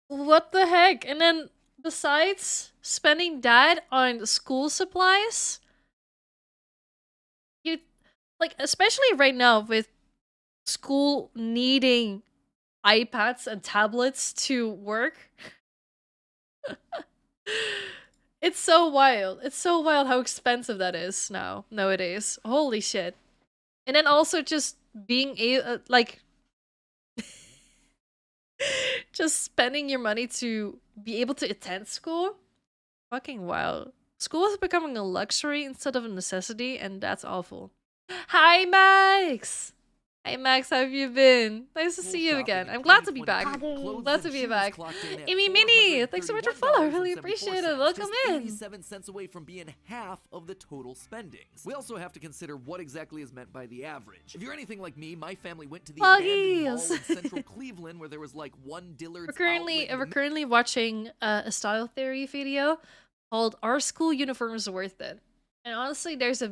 What the heck? And then besides spending that on school supplies, you like, especially right now with school needing iPads and tablets to work. It's so wild. It's so wild how expensive that is nowadays. Holy shit. And then also just being like just spending your money to be able to attend school. Fucking wild. School is becoming a luxury instead of a necessity, and that's awful. Hi, Max! Hey, Max, how have you been? Nice to see you again. I'm glad to be back. Glad to be back. Amy Mini, thanks so much for follow. I really appreciate it. Welcome in. 87 cents away from being half of the total spendings. We also have to consider what exactly is meant by the average. If you're anything like me, my family went to the abandoned mall in central Cleveland where there was like one Dillard's We're currently watching a style theory video called "Are School Uniforms Worth It?" And honestly, there's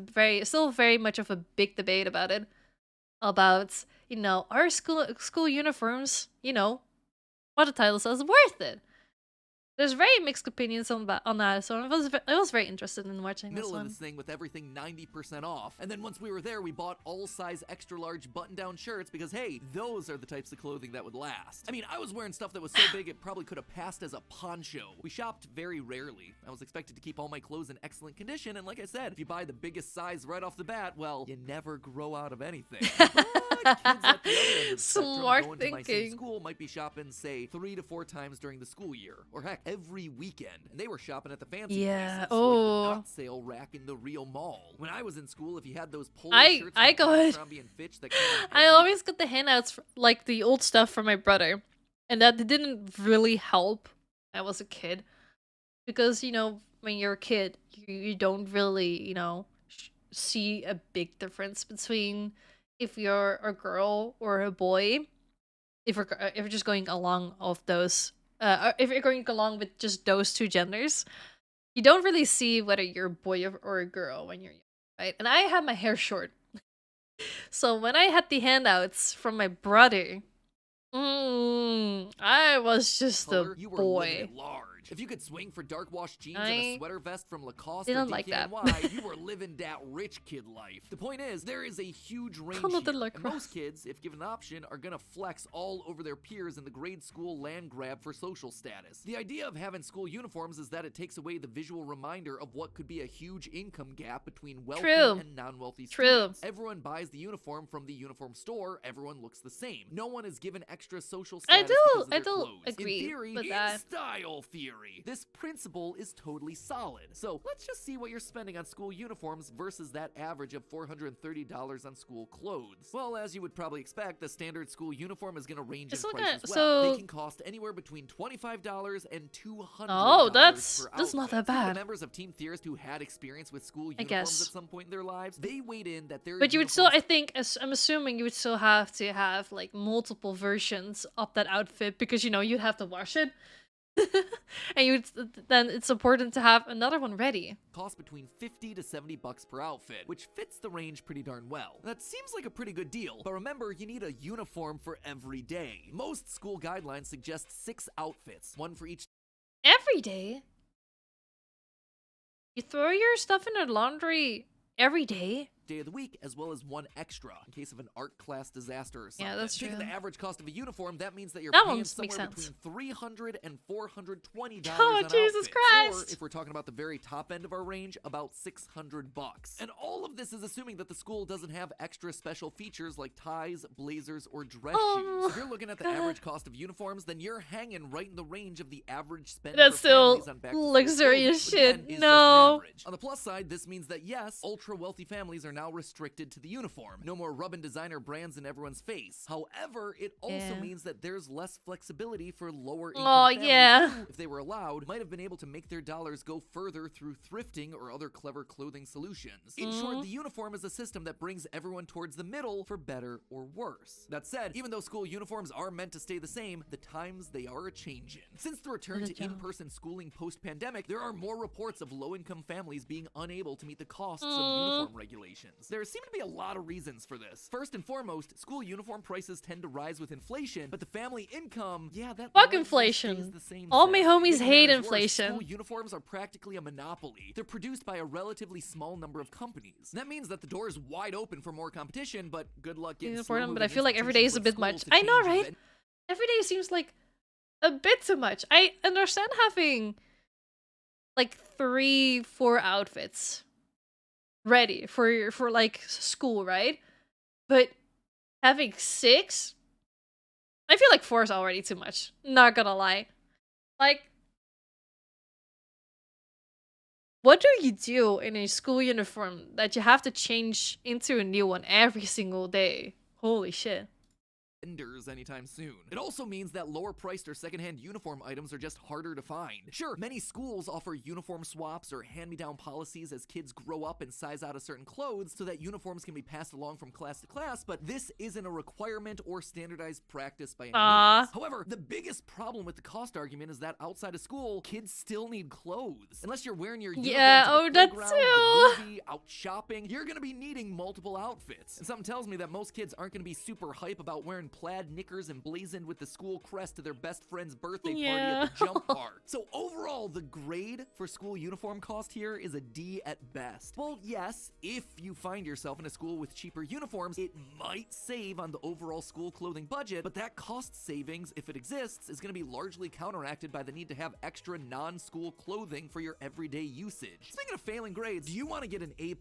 still very much of a big debate about it. About, are school uniforms, what the title says, worth it? There's very mixed opinions on that, so I was very interested in watching this one. Of this thing with everything 90% off, and then once we were there, we bought all-size extra-large button-down shirts because, hey, those are the types of clothing that would last. I mean, I was wearing stuff that was so big it probably could have passed as a poncho. We shopped very rarely. I was expected to keep all my clothes in excellent condition, and like I said, if you buy the biggest size right off the bat, well, you never grow out of anything. Kids at the other end of the Smart going to my same thinking. school might be shopping, say, 3 to 4 times during the school year, or heck, every weekend. And they were shopping at the fancy places, like the Not Sale rack in the Rio Mall. When I was in school, if you had those polo shirts from Abercrombie and Fitch that I always got the handouts, like the old stuff from my brother, and that didn't really help. I was a kid because when you're a kid, you don't really see a big difference between if you're a girl or a boy. If you're just going along of those, if you're going along with just those two genders, you don't really see whether you're a boy or a girl when you're young, right? And I had my hair short, so when I had the handouts from my brother, I was just a boy. average. If you could swing for dark wash jeans and a sweater vest from Lacoste or didn't like that. DKNY, you were living that rich kid life. The point is, there is a huge range here, and most kids, if given an option, are gonna flex all over their peers in the grade school land grab for social status. The idea of having school uniforms is that it takes away the visual reminder of what could be a huge income gap between wealthy and non-wealthy students. Everyone buys the uniform from the uniform store. Everyone looks the same. No one is given extra social status because of their clothes. Agree in theory, with that. in style theory, this principle is totally solid. So let's just see what you're spending on school uniforms versus that average of $430 on school clothes. Well, as you would probably expect, the standard school uniform is going to range in price as well. They can cost anywhere between $25 and $200. Oh, that's not that bad. The members of Team Theorist who had experience with school uniforms at some point in their lives, they weighed in that their But you would still, I think, I'm assuming you would still have to have like multiple versions of that outfit because, you know, you'd have to wash it. And then it's important to have another one ready. Cost between $50 to $70 per outfit, which fits the range pretty darn well. That seems like a pretty good deal, but remember, you need a uniform for every day. Most school guidelines suggest 6 outfits, one for each. Every day? You throw your stuff in the laundry every day? Day of the week, as well as one extra in case of an art class disaster or something. Yeah, that's true. Taking the average cost of a uniform, that means that you're That paying one somewhere makes between $300 and $420 Oh, an Jesus outfit. Christ! Or if we're talking about the very top end of our range, about $600. And all of this is assuming that the school doesn't have extra special features like ties, blazers, or dress shoes. If you're looking at the average cost of uniforms, then you're hanging right in the range of the average spend That's for still families on back-to-school luxurious clothing, which, shit. again, is No. just average. On the plus side, this means that yes, ultra-wealthy families are now restricted to the uniform. No more rubbing designer brands in everyone's face. However, it also means that there's less flexibility for lower income families who, if they were allowed, might have been able to make their dollars go further through thrifting or other clever clothing solutions. In short, the uniform is a system that brings everyone towards the middle for better or worse. That said, even though school uniforms are meant to stay the same, the times they are a-changin'. Since the return to in-person schooling post-pandemic, there are more reports of low-income families being unable to meet the costs of uniform regulations. There seem to be a lot of reasons for this. First and foremost, school uniform prices tend to rise with inflation, but the family income, that fuck inflation. The same. All my homies hate inflation. School uniforms are practically a monopoly. They're produced by a relatively small number of companies. That means that the door is wide open for more competition, but good luck getting but I feel like every day is a bit much. I know, right? Every day seems like a bit too much. I understand having like 3-4 outfits ready for like school, right? But having 6, I feel like 4 is already too much. Not gonna lie. Like, what do you do in a school uniform that you have to change into a new one every single day? Holy shit. Anytime soon. It also means that lower priced or secondhand uniform items are just harder to find. Sure, many schools offer uniform swaps or hand-me-down policies as kids grow up and size out of certain clothes so that uniforms can be passed along from class to class, but this isn't a requirement or standardized practice by any means. However, the biggest problem with the cost argument is that outside of school, kids still need clothes. Unless you're wearing your uniform to the playground, the movie, out shopping, you're gonna be needing multiple outfits. And something tells me that most kids aren't gonna be super hype about wearing plaid knickers and blazoned with the school crest to their best friend's birthday party at the jump park. So overall, the grade for school uniform cost here is a D at best. Well, yes, if you find yourself in a school with cheaper uniforms, it might save on the overall school clothing budget, but that cost savings, if it exists, is going to be largely counteracted by the need to have extra non-school clothing for your everyday usage. Speaking of failing grades, do you want to get an A+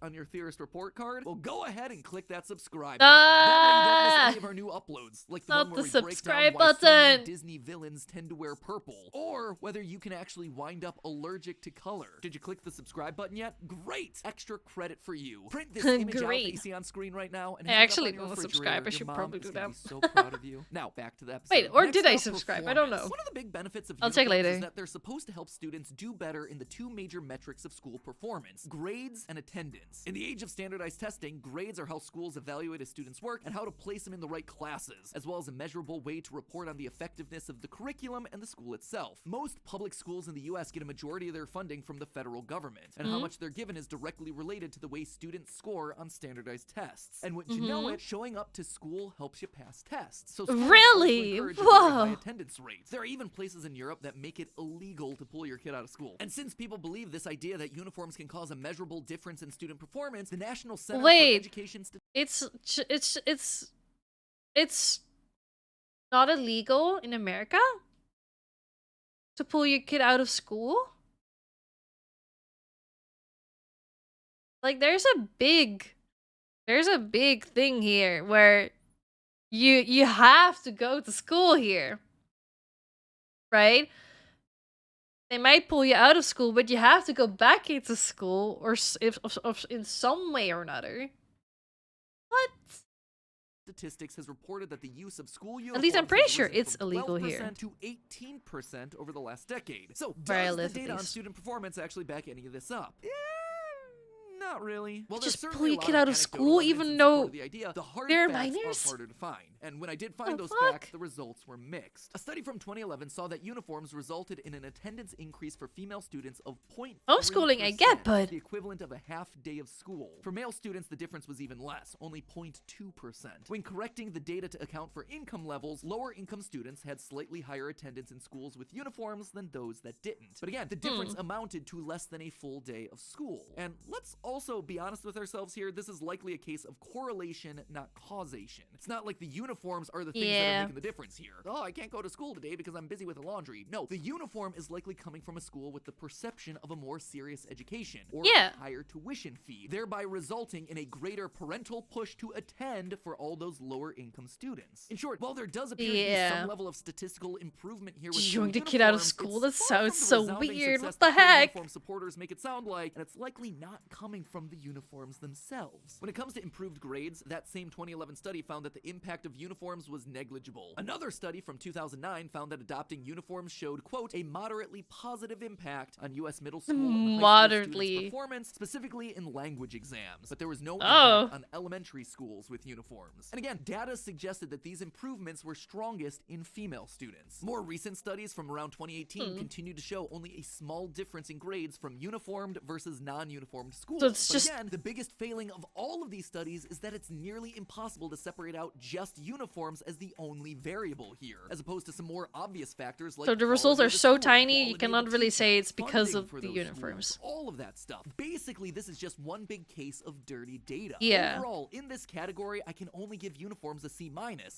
on your Theorist report card? Well, go ahead and click that subscribe button. That way you don't miss any of our new uploads, like the one where we break down why so many Disney villains tend to wear purple, or whether you can actually wind up allergic to color. Did you click the subscribe button yet? Great! Extra credit for you. Print this image out that you see on screen right now and I actually didn't subscribe. I should probably do that. Be so proud of you. Now back to the episode. Wait, or Next did I up, subscribe? I don't know. One of the big benefits of I'll check uniforms later. is that they're supposed to help students do better in the 2 major metrics of school performance: grades and attendance. In the age of standardized testing, grades are how schools evaluate a student's work and how to place them in the right class classes, as well as a measurable way to report on the effectiveness of the curriculum and the school itself. Most public schools in the US get a majority of their funding from the federal government, and how much they're given is directly related to the way students score on standardized tests. And wouldn't you know it, showing up to school helps you pass tests. So schools Really? also encourage a very high Whoa. attendance rates. There are even places in Europe that make it illegal to pull your kid out of school. And since people believe this idea that uniforms can cause a measurable difference in student performance, the National Center for Education It's not illegal in America to pull your kid out of school? Like there's a big thing here where you have to go to school here. Right? They might pull you out of school, but you have to go back into school or if in some way or another. What? Statistics has reported that the use of school uniforms At least I'm pretty has sure risen it's from illegal here. 12% to 18% over the last decade. So Where I does the live, at data on least. student performance actually back any of this up? Not really. Well, Just there's pull certainly your a lot kid of out of anecdotal school evidence even in support though of the idea. The hard they're facts minors? are harder to find. And when I did find those facts, the results were mixed. A study from 2011 saw that uniforms resulted in an attendance increase for female students of 0.3%. Homeschooling, I get, but the equivalent of a half day of school. For male students, the difference was even less, only 0.2%. When correcting the data to account for income levels, lower income students had slightly higher attendance in schools with uniforms than those that didn't. But again, the difference amounted to less than a full day of school. And let's also be honest with ourselves here, this is likely a case of correlation, not causation. It's not like the uniforms are the things that are making the difference here. Oh, I can't go to school today because I'm busy with the laundry. No, the uniform is likely coming from a school with the perception of a more serious education or a higher tuition fee, thereby resulting in a greater parental push to attend for all those lower income students. In short, while there does appear to be some level of statistical improvement here with Young school the kid out of uniforms, school? it's That far sounds from so resounding weird. success What the that pro heck? uniform supporters make it sound like, and it's likely not coming from the uniforms themselves. When it comes to improved grades, that same 2011 study found that the impact of uniforms was negligible. Another study from 2009 found that adopting uniforms showed, quote, a moderately positive impact on U.S. middle school and high school students' performance, specifically in language exams. But there was no impact on elementary schools with uniforms. And again, data suggested that these improvements were strongest in female students. More recent studies from around 2018 continued to show only a small difference in grades from uniformed versus non-uniformed schools. So it's just again, the biggest failing of all of these studies is that it's nearly impossible to separate out just uniforms as the only variable here, as opposed to some more obvious factors like so the results are so tiny you cannot really say it's because of the uniforms. All of that stuff. Basically, this is just one big case of dirty data. Yeah. Overall, in this category, I can only give uniforms a C-.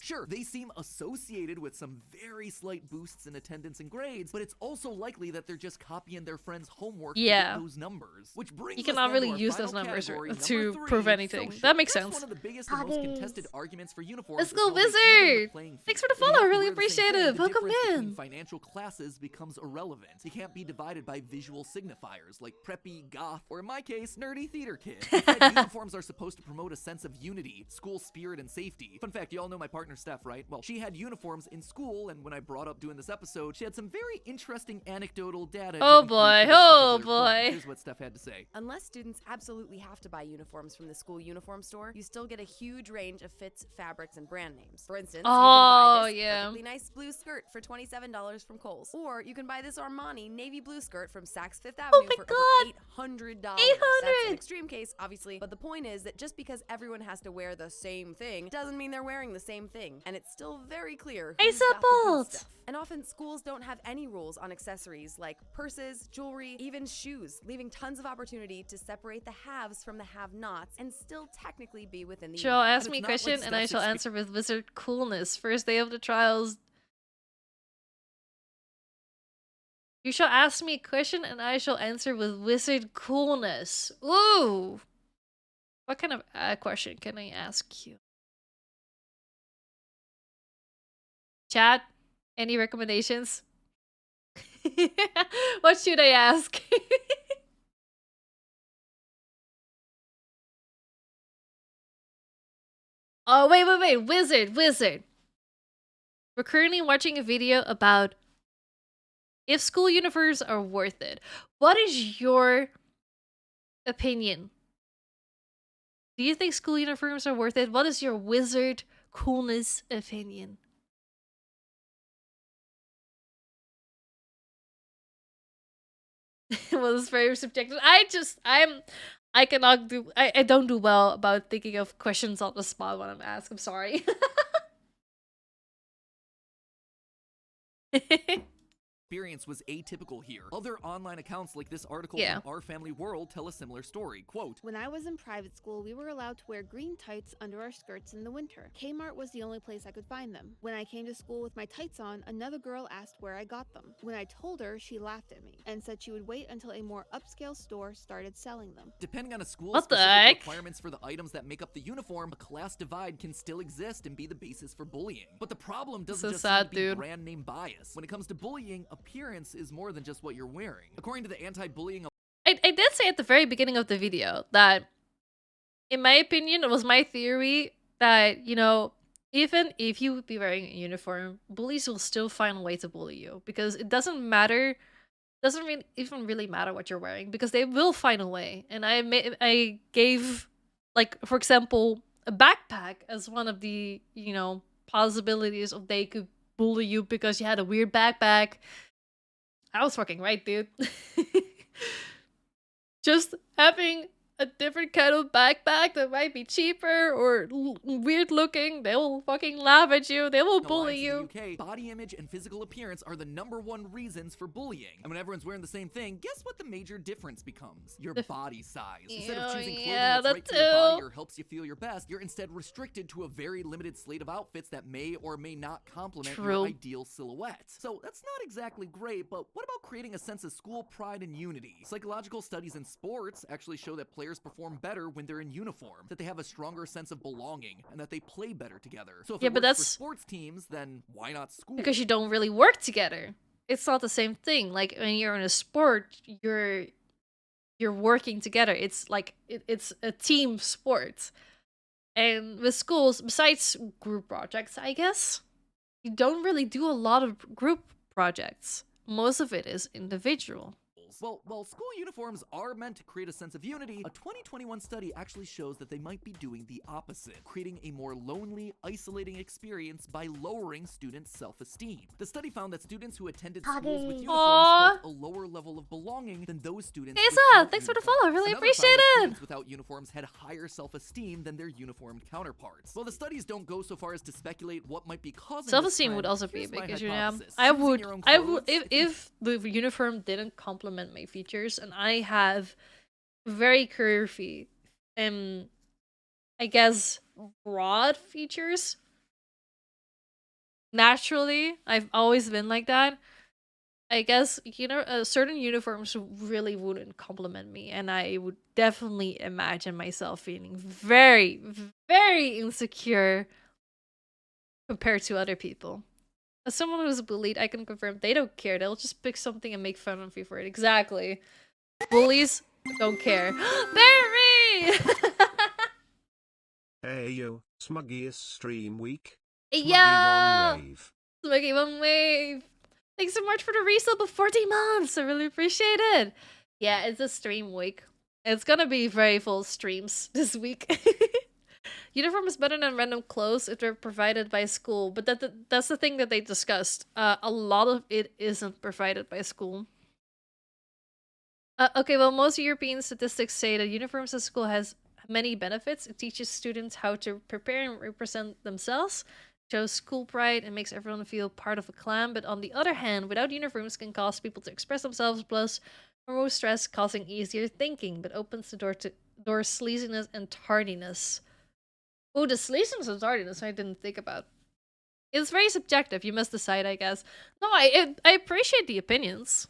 Sure, they seem associated with some very slight boosts in attendance and grades, but it's also likely that they're just copying their friends' homework to get those numbers. Which brings You us cannot then really to our use those final numbers category, to number 3, prove anything. social. That makes That's sense. one of the biggest and most contested arguments for uniforms. Let's is go, how they even Wizard! the playing Thanks field. for the If you follow, have to really wear the same appreciate thing, it. the Welcome difference between in. financial classes becomes irrelevant. You can't be divided by visual signifiers like preppy, goth, or in my case, nerdy theater kid. Instead, uniforms are supposed to promote a sense of unity, school spirit, and safety. Fun fact, you all know my partner Steph, right? Well, she had uniforms in school, and when I brought up doing this episode, she had some very interesting anecdotal data. Oh to include boy, for this oh particular point. boy. Here's what Steph had to say. Unless students absolutely have to buy uniforms from the school uniform store, you still get a huge range of fits, fabrics, and brand names. For instance, you can buy this perfectly nice blue skirt for $27 from Kohl's. Or you can buy this Armani navy blue skirt from Saks Fifth Avenue for over $800. That's an extreme case, obviously, but the point is that just because everyone has to wear the same thing doesn't mean they're wearing the same thing. And it's still very clear who's got the good stuff. And often schools don't have any rules on accessories like purses, jewelry, even shoes, leaving tons of opportunity to separate the haves from the have-nots and still technically be within the She'll ask me a question and I shall answer with wizard coolness. First day of the trials. You shall ask me a question and I shall answer with wizard coolness. Ooh! What kind of question can I ask you? Chat? Any recommendations? What should I ask? Oh, wait. Wizard. We're currently watching a video about if school uniforms are worth it. What is your opinion? Do you think school uniforms are worth it? What is your wizard coolness opinion. Well, it's very subjective. I cannot do, I don't do well about thinking of questions on the spot when I'm asked. I'm sorry. Experience was atypical here. Other online accounts like this article Yeah. from Our Family World tell a similar story. Quote, When I was in private school, we were allowed to wear green tights under our skirts in the winter. Kmart was the only place I could find them. When I came to school with my tights on, another girl asked where I got them. When I told her, she laughed at me and said she would wait until a more upscale store started selling them. depending on a school's What the specific heck? requirements for the items that make up the uniform, a class divide can still exist and be the basis for bullying. But the problem doesn't So just sad, seem to be dude. brand name bias. When it comes to bullying, appearance is more than just what you're wearing. According to the anti-bullying I did say at the very beginning of the video that, in my opinion, it was my theory that, you know, even if you would be wearing a uniform, bullies will still find a way to bully you, because it doesn't matter, even really matter what you're wearing, because they will find a way. And I gave, like, for example, a backpack as one of the, you know, possibilities of they could bully you because you had a weird backpack. I was fucking right, dude. Just having a different kind of backpack that might be cheaper or weird looking, they will fucking laugh at you. They will bully you. in the UK, body image and physical appearance are the #1 reasons for bullying. And when everyone's wearing the same thing, guess what the major difference becomes? Your body size. Instead of choosing clothing that's right for your body or helps you feel your best, you're instead restricted to a very limited slate of outfits that may or may not complement your ideal silhouette. So that's not exactly great, but what about creating a sense of school pride and unity? Psychological studies in sports actually show that players perform better when they're in uniform, that they have a stronger sense of belonging, and that they play better together. So if Yeah, it but works for that's sports teams, then why not school? because you don't really work together. It's not the same thing. Like when you're in a sport, you're working together. It's like it's a team sport. And with schools, besides group projects, I guess, you don't really do a lot of group projects. Most of it is individual. Well, while school uniforms are meant to create a sense of unity, a 2021 study actually shows that they might be doing the opposite, creating a more lonely, isolating experience by lowering students' self-esteem. The study found that students who attended schools with uniforms felt a lower level of belonging than those students without thanks for the uniforms. follow. Really Another appreciate found that it. students without uniforms had higher self-esteem than their uniformed counterparts. While the studies don't go so far as to speculate what might be causing Self-esteem this would trend, also be a here's my big issue. hypothesis. I Choosing would, your own if the uniform didn't complement my features, and I have very curvy, I guess broad features. Naturally, I've always been like that. I guess, you know, certain uniforms really wouldn't compliment me, and I would definitely imagine myself feeling very, very insecure compared to other people. As someone who's bullied, I can confirm they don't care. They'll just pick something and make fun of you for it. Exactly. Bullies don't care. Barry! Hey yo, Smuggy is stream week. Yeah! Smuggy one rave. Smuggy one wave. Thanks so much for the resub of 40 months. I really appreciate it. Yeah, it's a stream week. It's gonna be very full streams this week. Uniform is better than random clothes if they're provided by school, but that's the thing that they discussed. A lot of it isn't provided by school. Okay, well, most European statistics say that uniforms at school has many benefits. It teaches students how to prepare and represent themselves, shows school pride, and makes everyone feel part of a clan. But on the other hand, without uniforms can cause people to express themselves, plus remove stress, causing easier thinking, but opens the door to sleaziness and tardiness. Oh, the sleaziness and tardiness I didn't think about. It's very subjective. You must decide, I guess. No, I appreciate the opinions.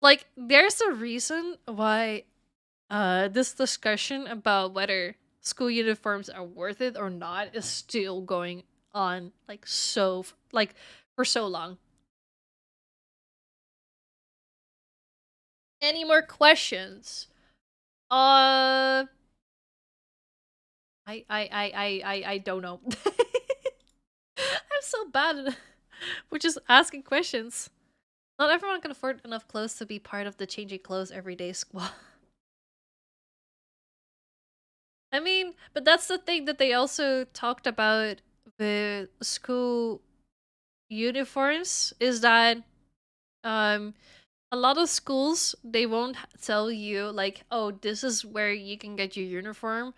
Like, there's a reason why this discussion about whether school uniforms are worth it or not is still going on, like, for so long. Any more questions? I don't know. I'm so bad with just asking questions. Not everyone can afford enough clothes to be part of the changing clothes everyday squad. I mean, but that's the thing that they also talked about with school uniforms is that a lot of schools, they won't tell you like, oh, this is where you can get your uniform.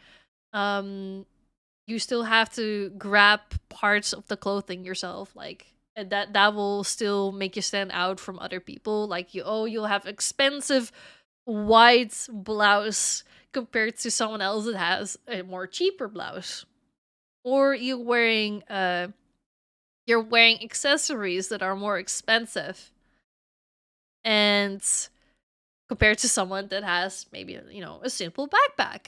You still have to grab parts of the clothing yourself, like, and that will still make you stand out from other people. Like, you'll have expensive white blouse compared to someone else that has a more cheaper blouse, or you're wearing accessories that are more expensive, and compared to someone that has maybe, a simple backpack.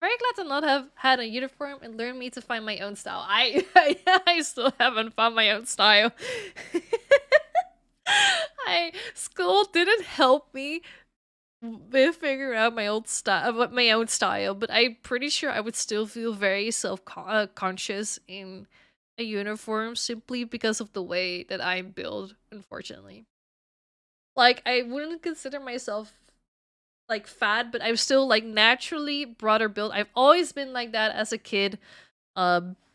Very glad to not have had a uniform and learn me to find my own style. I still haven't found my own style. School didn't help me with figuring out my own style, but I'm pretty sure I would still feel very self-conscious in a uniform simply because of the way that I'm built, unfortunately. Like, I wouldn't consider myself like fat, but I'm still like naturally broader built. I've always been like that as a kid.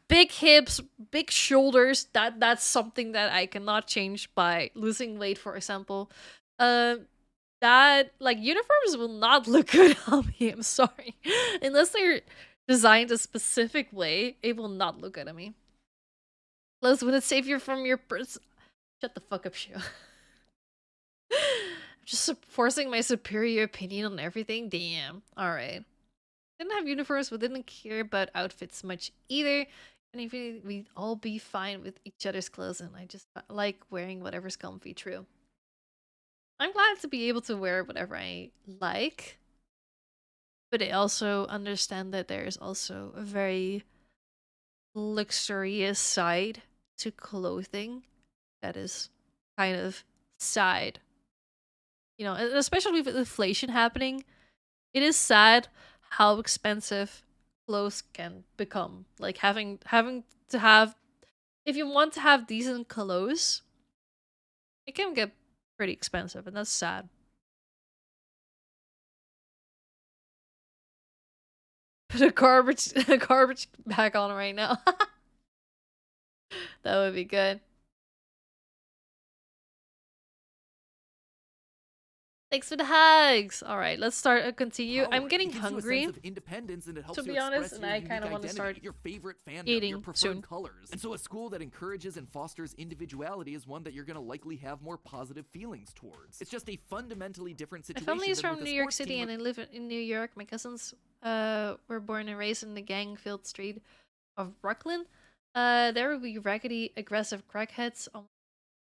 Big hips, big shoulders. That's something that I cannot change by losing weight, for example. That, like, uniforms will not look good on me. I'm sorry, unless they're designed a specific way, it will not look good on me. Plus, would it save you from your Shut the fuck up, Shio. Just forcing my superior opinion on everything? Damn. Alright. Didn't have uniforms, but didn't care about outfits much either. And I feel we'd all be fine with each other's clothes, and I just like wearing whatever's comfy. True. I'm glad to be able to wear whatever I like. But I also understand that there's also a very luxurious side to clothing that is kind of sad. You know, especially with inflation happening, it is sad how expensive clothes can become. Like, having to have, if you want to have decent clothes, it can get pretty expensive, and that's sad. Put a garbage bag on right now. That would be good. Thanks for the hugs. All right, let's start. Continue. I'm getting hungry. To be honest, and I kind of want to start your favorite fandom, eating your preferred soon. colors. And so, a school that encourages and fosters individuality is one that you're going to likely have more positive feelings towards. It's just a fundamentally different My situation. family is than from with a New York sports City, team and I live in New York. My cousins were born and raised in the gang-filled street of Brooklyn. There would be raggedy, aggressive crackheads.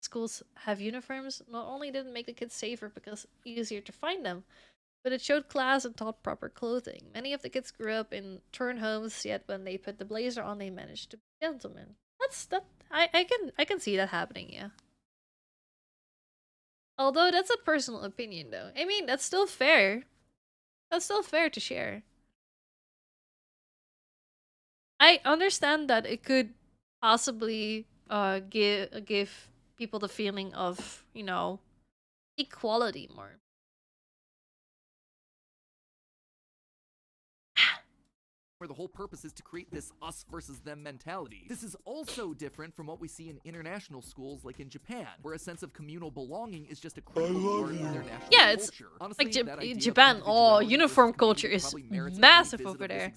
Schools have uniforms. Not only did it make the kids safer because easier to find them, but it showed class and taught proper clothing. Many of the kids grew up in torn homes, yet when they put the blazer on, they managed to be gentlemen. I can see that happening, yeah. Although that's a personal opinion, though. I mean, that's still fair. That's still fair to share. I understand that it could possibly give people the feeling of, equality more. where the whole purpose is to create this us versus them mentality. This is also different from what we see in international schools like in Japan, where a sense of communal belonging is just a critical part of their national it's culture. Honestly, like Japan. Oh, uniform culture is massive over there.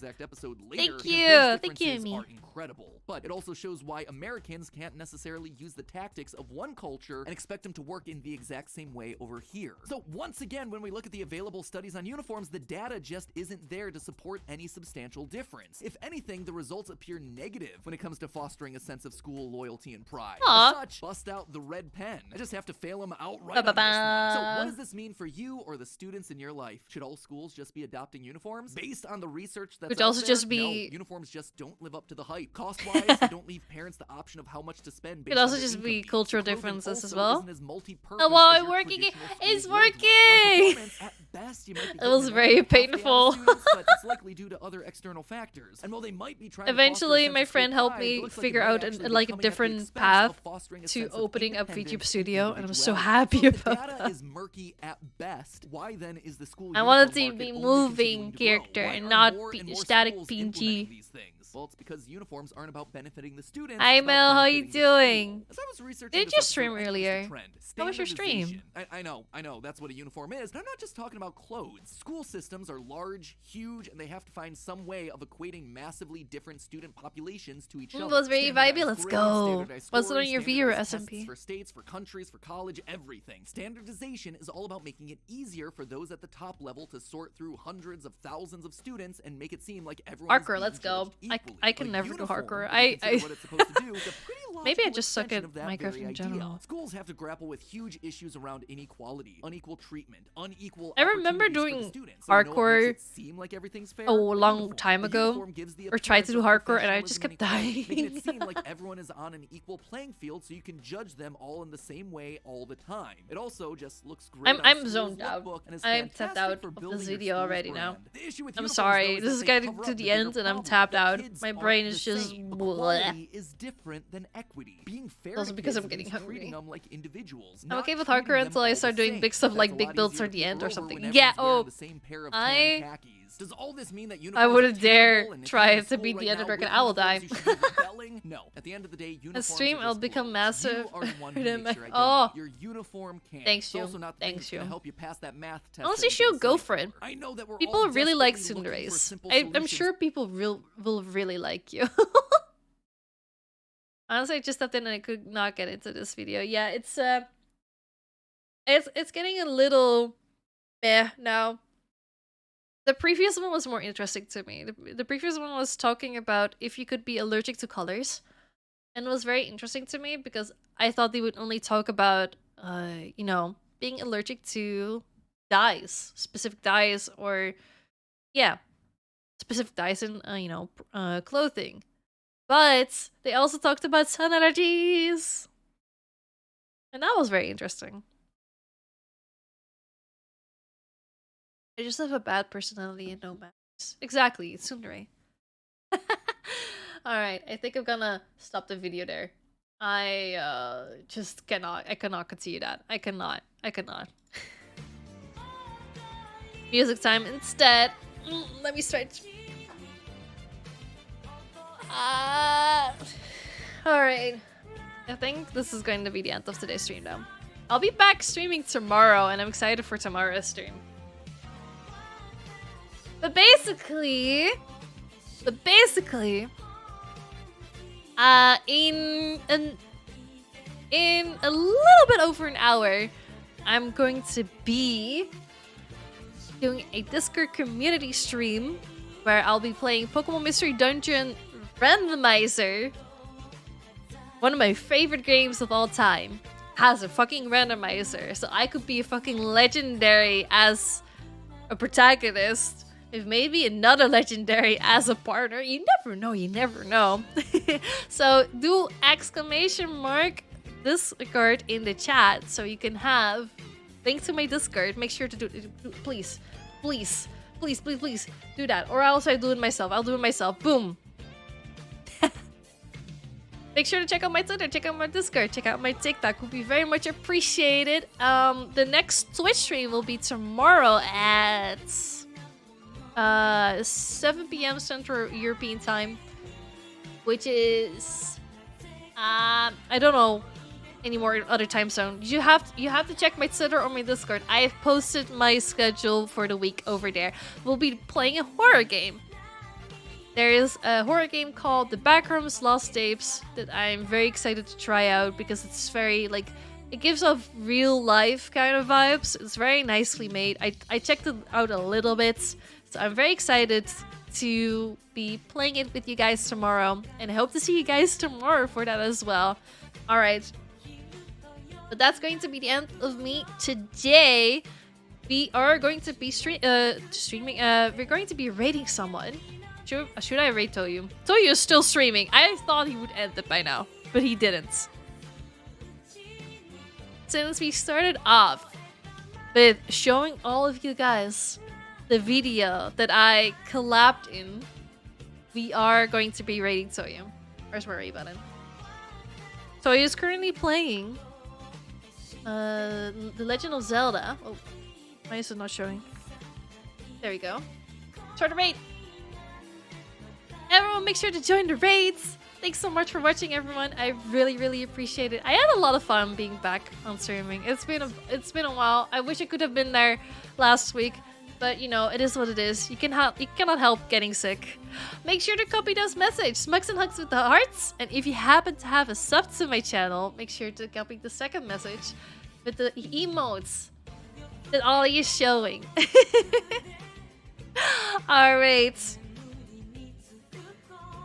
Thank you, me. Incredible. But it also shows why Americans can't necessarily use the tactics of one culture and expect them to work in the exact same way over here. So once again, when we look at the available studies on uniforms, the data just isn't there to support any substantial difference. If anything, the results appear negative when it comes to fostering a sense of school loyalty and pride. As such, bust out the red pen. I just have to fail them outright on this one. So what does this mean for you or the students in your life? Should all schools just be adopting uniforms? Based on the research that's Could also there, just be no, uniforms just don't live up to the hype. Cost-wise, they don't leave parents the option of how much to spend. Could also just be cultural differences as well. Oh, wow, working. It's working! At best, you might be it was very painful. Students, but it's likely due to other external external factors. And while they might be trying Eventually, to my friend helped me figure out like a different path to opening up VTube Studio, and I'm so happy about data that. is murky at best. Why then is the school I wanted to be moving character and not static PNG. Well, it's because uniforms aren't about benefiting the students. Hi it's about Mel, how you benefiting the doing? school. As I was researching Did this you episode, stream I noticed a earlier? trend. How was your stream? Standardization. I know, that's what a uniform is. And I'm not just talking about clothes. School systems are large, huge, and they have to find some way of equating massively different student populations to each other. It was very vibey. Let's go. What's it on your viewer SMP? SMP? For states, for countries, for college, everything. Standardization is all about making it easier for those at the top level to sort through hundreds of thousands of students and make it seem like everyone. Hardcore, let's go. I can never do hardcore. Maybe I just suck at Minecraft in general. Schools have to grapple with huge issues around inequality, unequal treatment, unequal. I remember doing hardcore a long time ago, or tried to do hardcore, and I just kept dying. Making it seem like everyone is on an equal playing field, so you can judge them all in the same way all the time. It also just looks great. I'm zoned out. I'm tapped out of this video already now. I'm sorry. This is getting to the end, and I'm tapped out. My brain is just. Is different than equity. Being fair also because I'm getting hungry. Like individuals, I'm okay with hardcore until I start doing big stuff like big builds at the end or something. Yeah, Does all this mean that I wouldn't dare try to beat the Ender Dragon. I will die. No. At the end of the day, a stream, I'll become massive. Oh, your uniform can. Thanks you. Thanks you. Help you pass that math test. Honestly, she'll go for it. I know that people really like tsunderes. I'm sure people will really like you. Honestly, I just stepped in and I could not get into this video. Yeah, it's getting a little meh now. The previous one was more interesting to me. The previous one was talking about if you could be allergic to colors, and it was very interesting to me because I thought they would only talk about you know, being allergic to dyes, specific dyes, or yeah, specific dyes in you know, clothing. But they also talked about sun allergies. And that was very interesting. I just have a bad personality and no manners. Exactly, it's tsundere. Alright, I think I'm gonna stop the video there. I just cannot continue that. I cannot. Music time instead. Let me start. Alright. I think this is going to be the end of today's stream now. I'll be back streaming tomorrow, and I'm excited for tomorrow's stream. But basically, in a little bit over an hour, I'm going to be doing a Discord community stream where I'll be playing Pokemon Mystery Dungeon Randomizer. One of my favorite games of all time has a fucking randomizer, so I could be a fucking legendary as a protagonist, if maybe another legendary as a partner. You never know. So do exclamation mark Discord in the chat so you can have link to my Discord. Make sure to do it, please do that, or else I'll do it myself. Boom. Make sure to check out my Twitter, check out my Discord, check out my TikTok. Would be very much appreciated. The next Twitch stream will be tomorrow at 7 p.m. Central European Time, which is I don't know any more other time zone. You have to check my Twitter or my Discord. I have posted my schedule for the week over there. We'll be playing a horror game. There is a horror game called The Backrooms Lost Tapes that I'm very excited to try out because it's very, like, it gives off real life kind of vibes. It's very nicely made. I checked it out a little bit, so I'm very excited to be playing it with you guys tomorrow, and I hope to see you guys tomorrow for that as well. Alright. But that's going to be the end of me today. We are going to be streaming. We're going to be raiding someone. Should I rate Toyu? Toyu is still streaming. I thought he would end it by now, but he didn't. Since we started off with showing all of you guys the video that I collabed in we are going to be raiding Toyu. Where's my raid button? Toyu is currently playing The Legend of Zelda. Oh, why is it not showing? There we go. Start the raid! Everyone make sure to join the raids! Thanks so much for watching, everyone. I really appreciate it. I had a lot of fun being back on streaming. It's been a while. I wish I could have been there last week, but you know, it is what it is. You cannot help getting sick. Make sure to copy those messages, smugs and hugs with the hearts. And if you happen to have a sub to my channel, make sure to copy the second message with the emotes that Ollie is showing. Alright.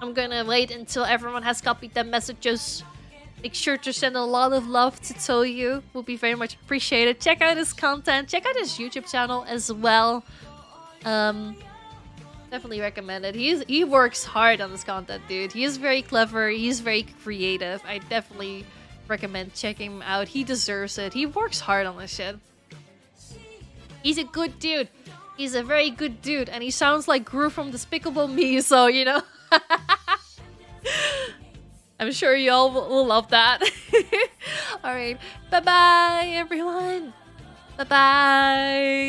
I'm gonna wait until everyone has copied the messages. Make sure to send a lot of love to Toyu. Will be very much appreciated. Check out his content. Check out his YouTube channel as well. Definitely recommend it. He works hard on this content, dude. He is very clever. He's very creative. I definitely recommend checking him out. He deserves it. He works hard on this shit. He's a good dude. He's a very good dude. And he sounds like Gru from Despicable Me, so, you know. I'm sure y'all will love that. Alright. Bye-bye, everyone. Bye-bye.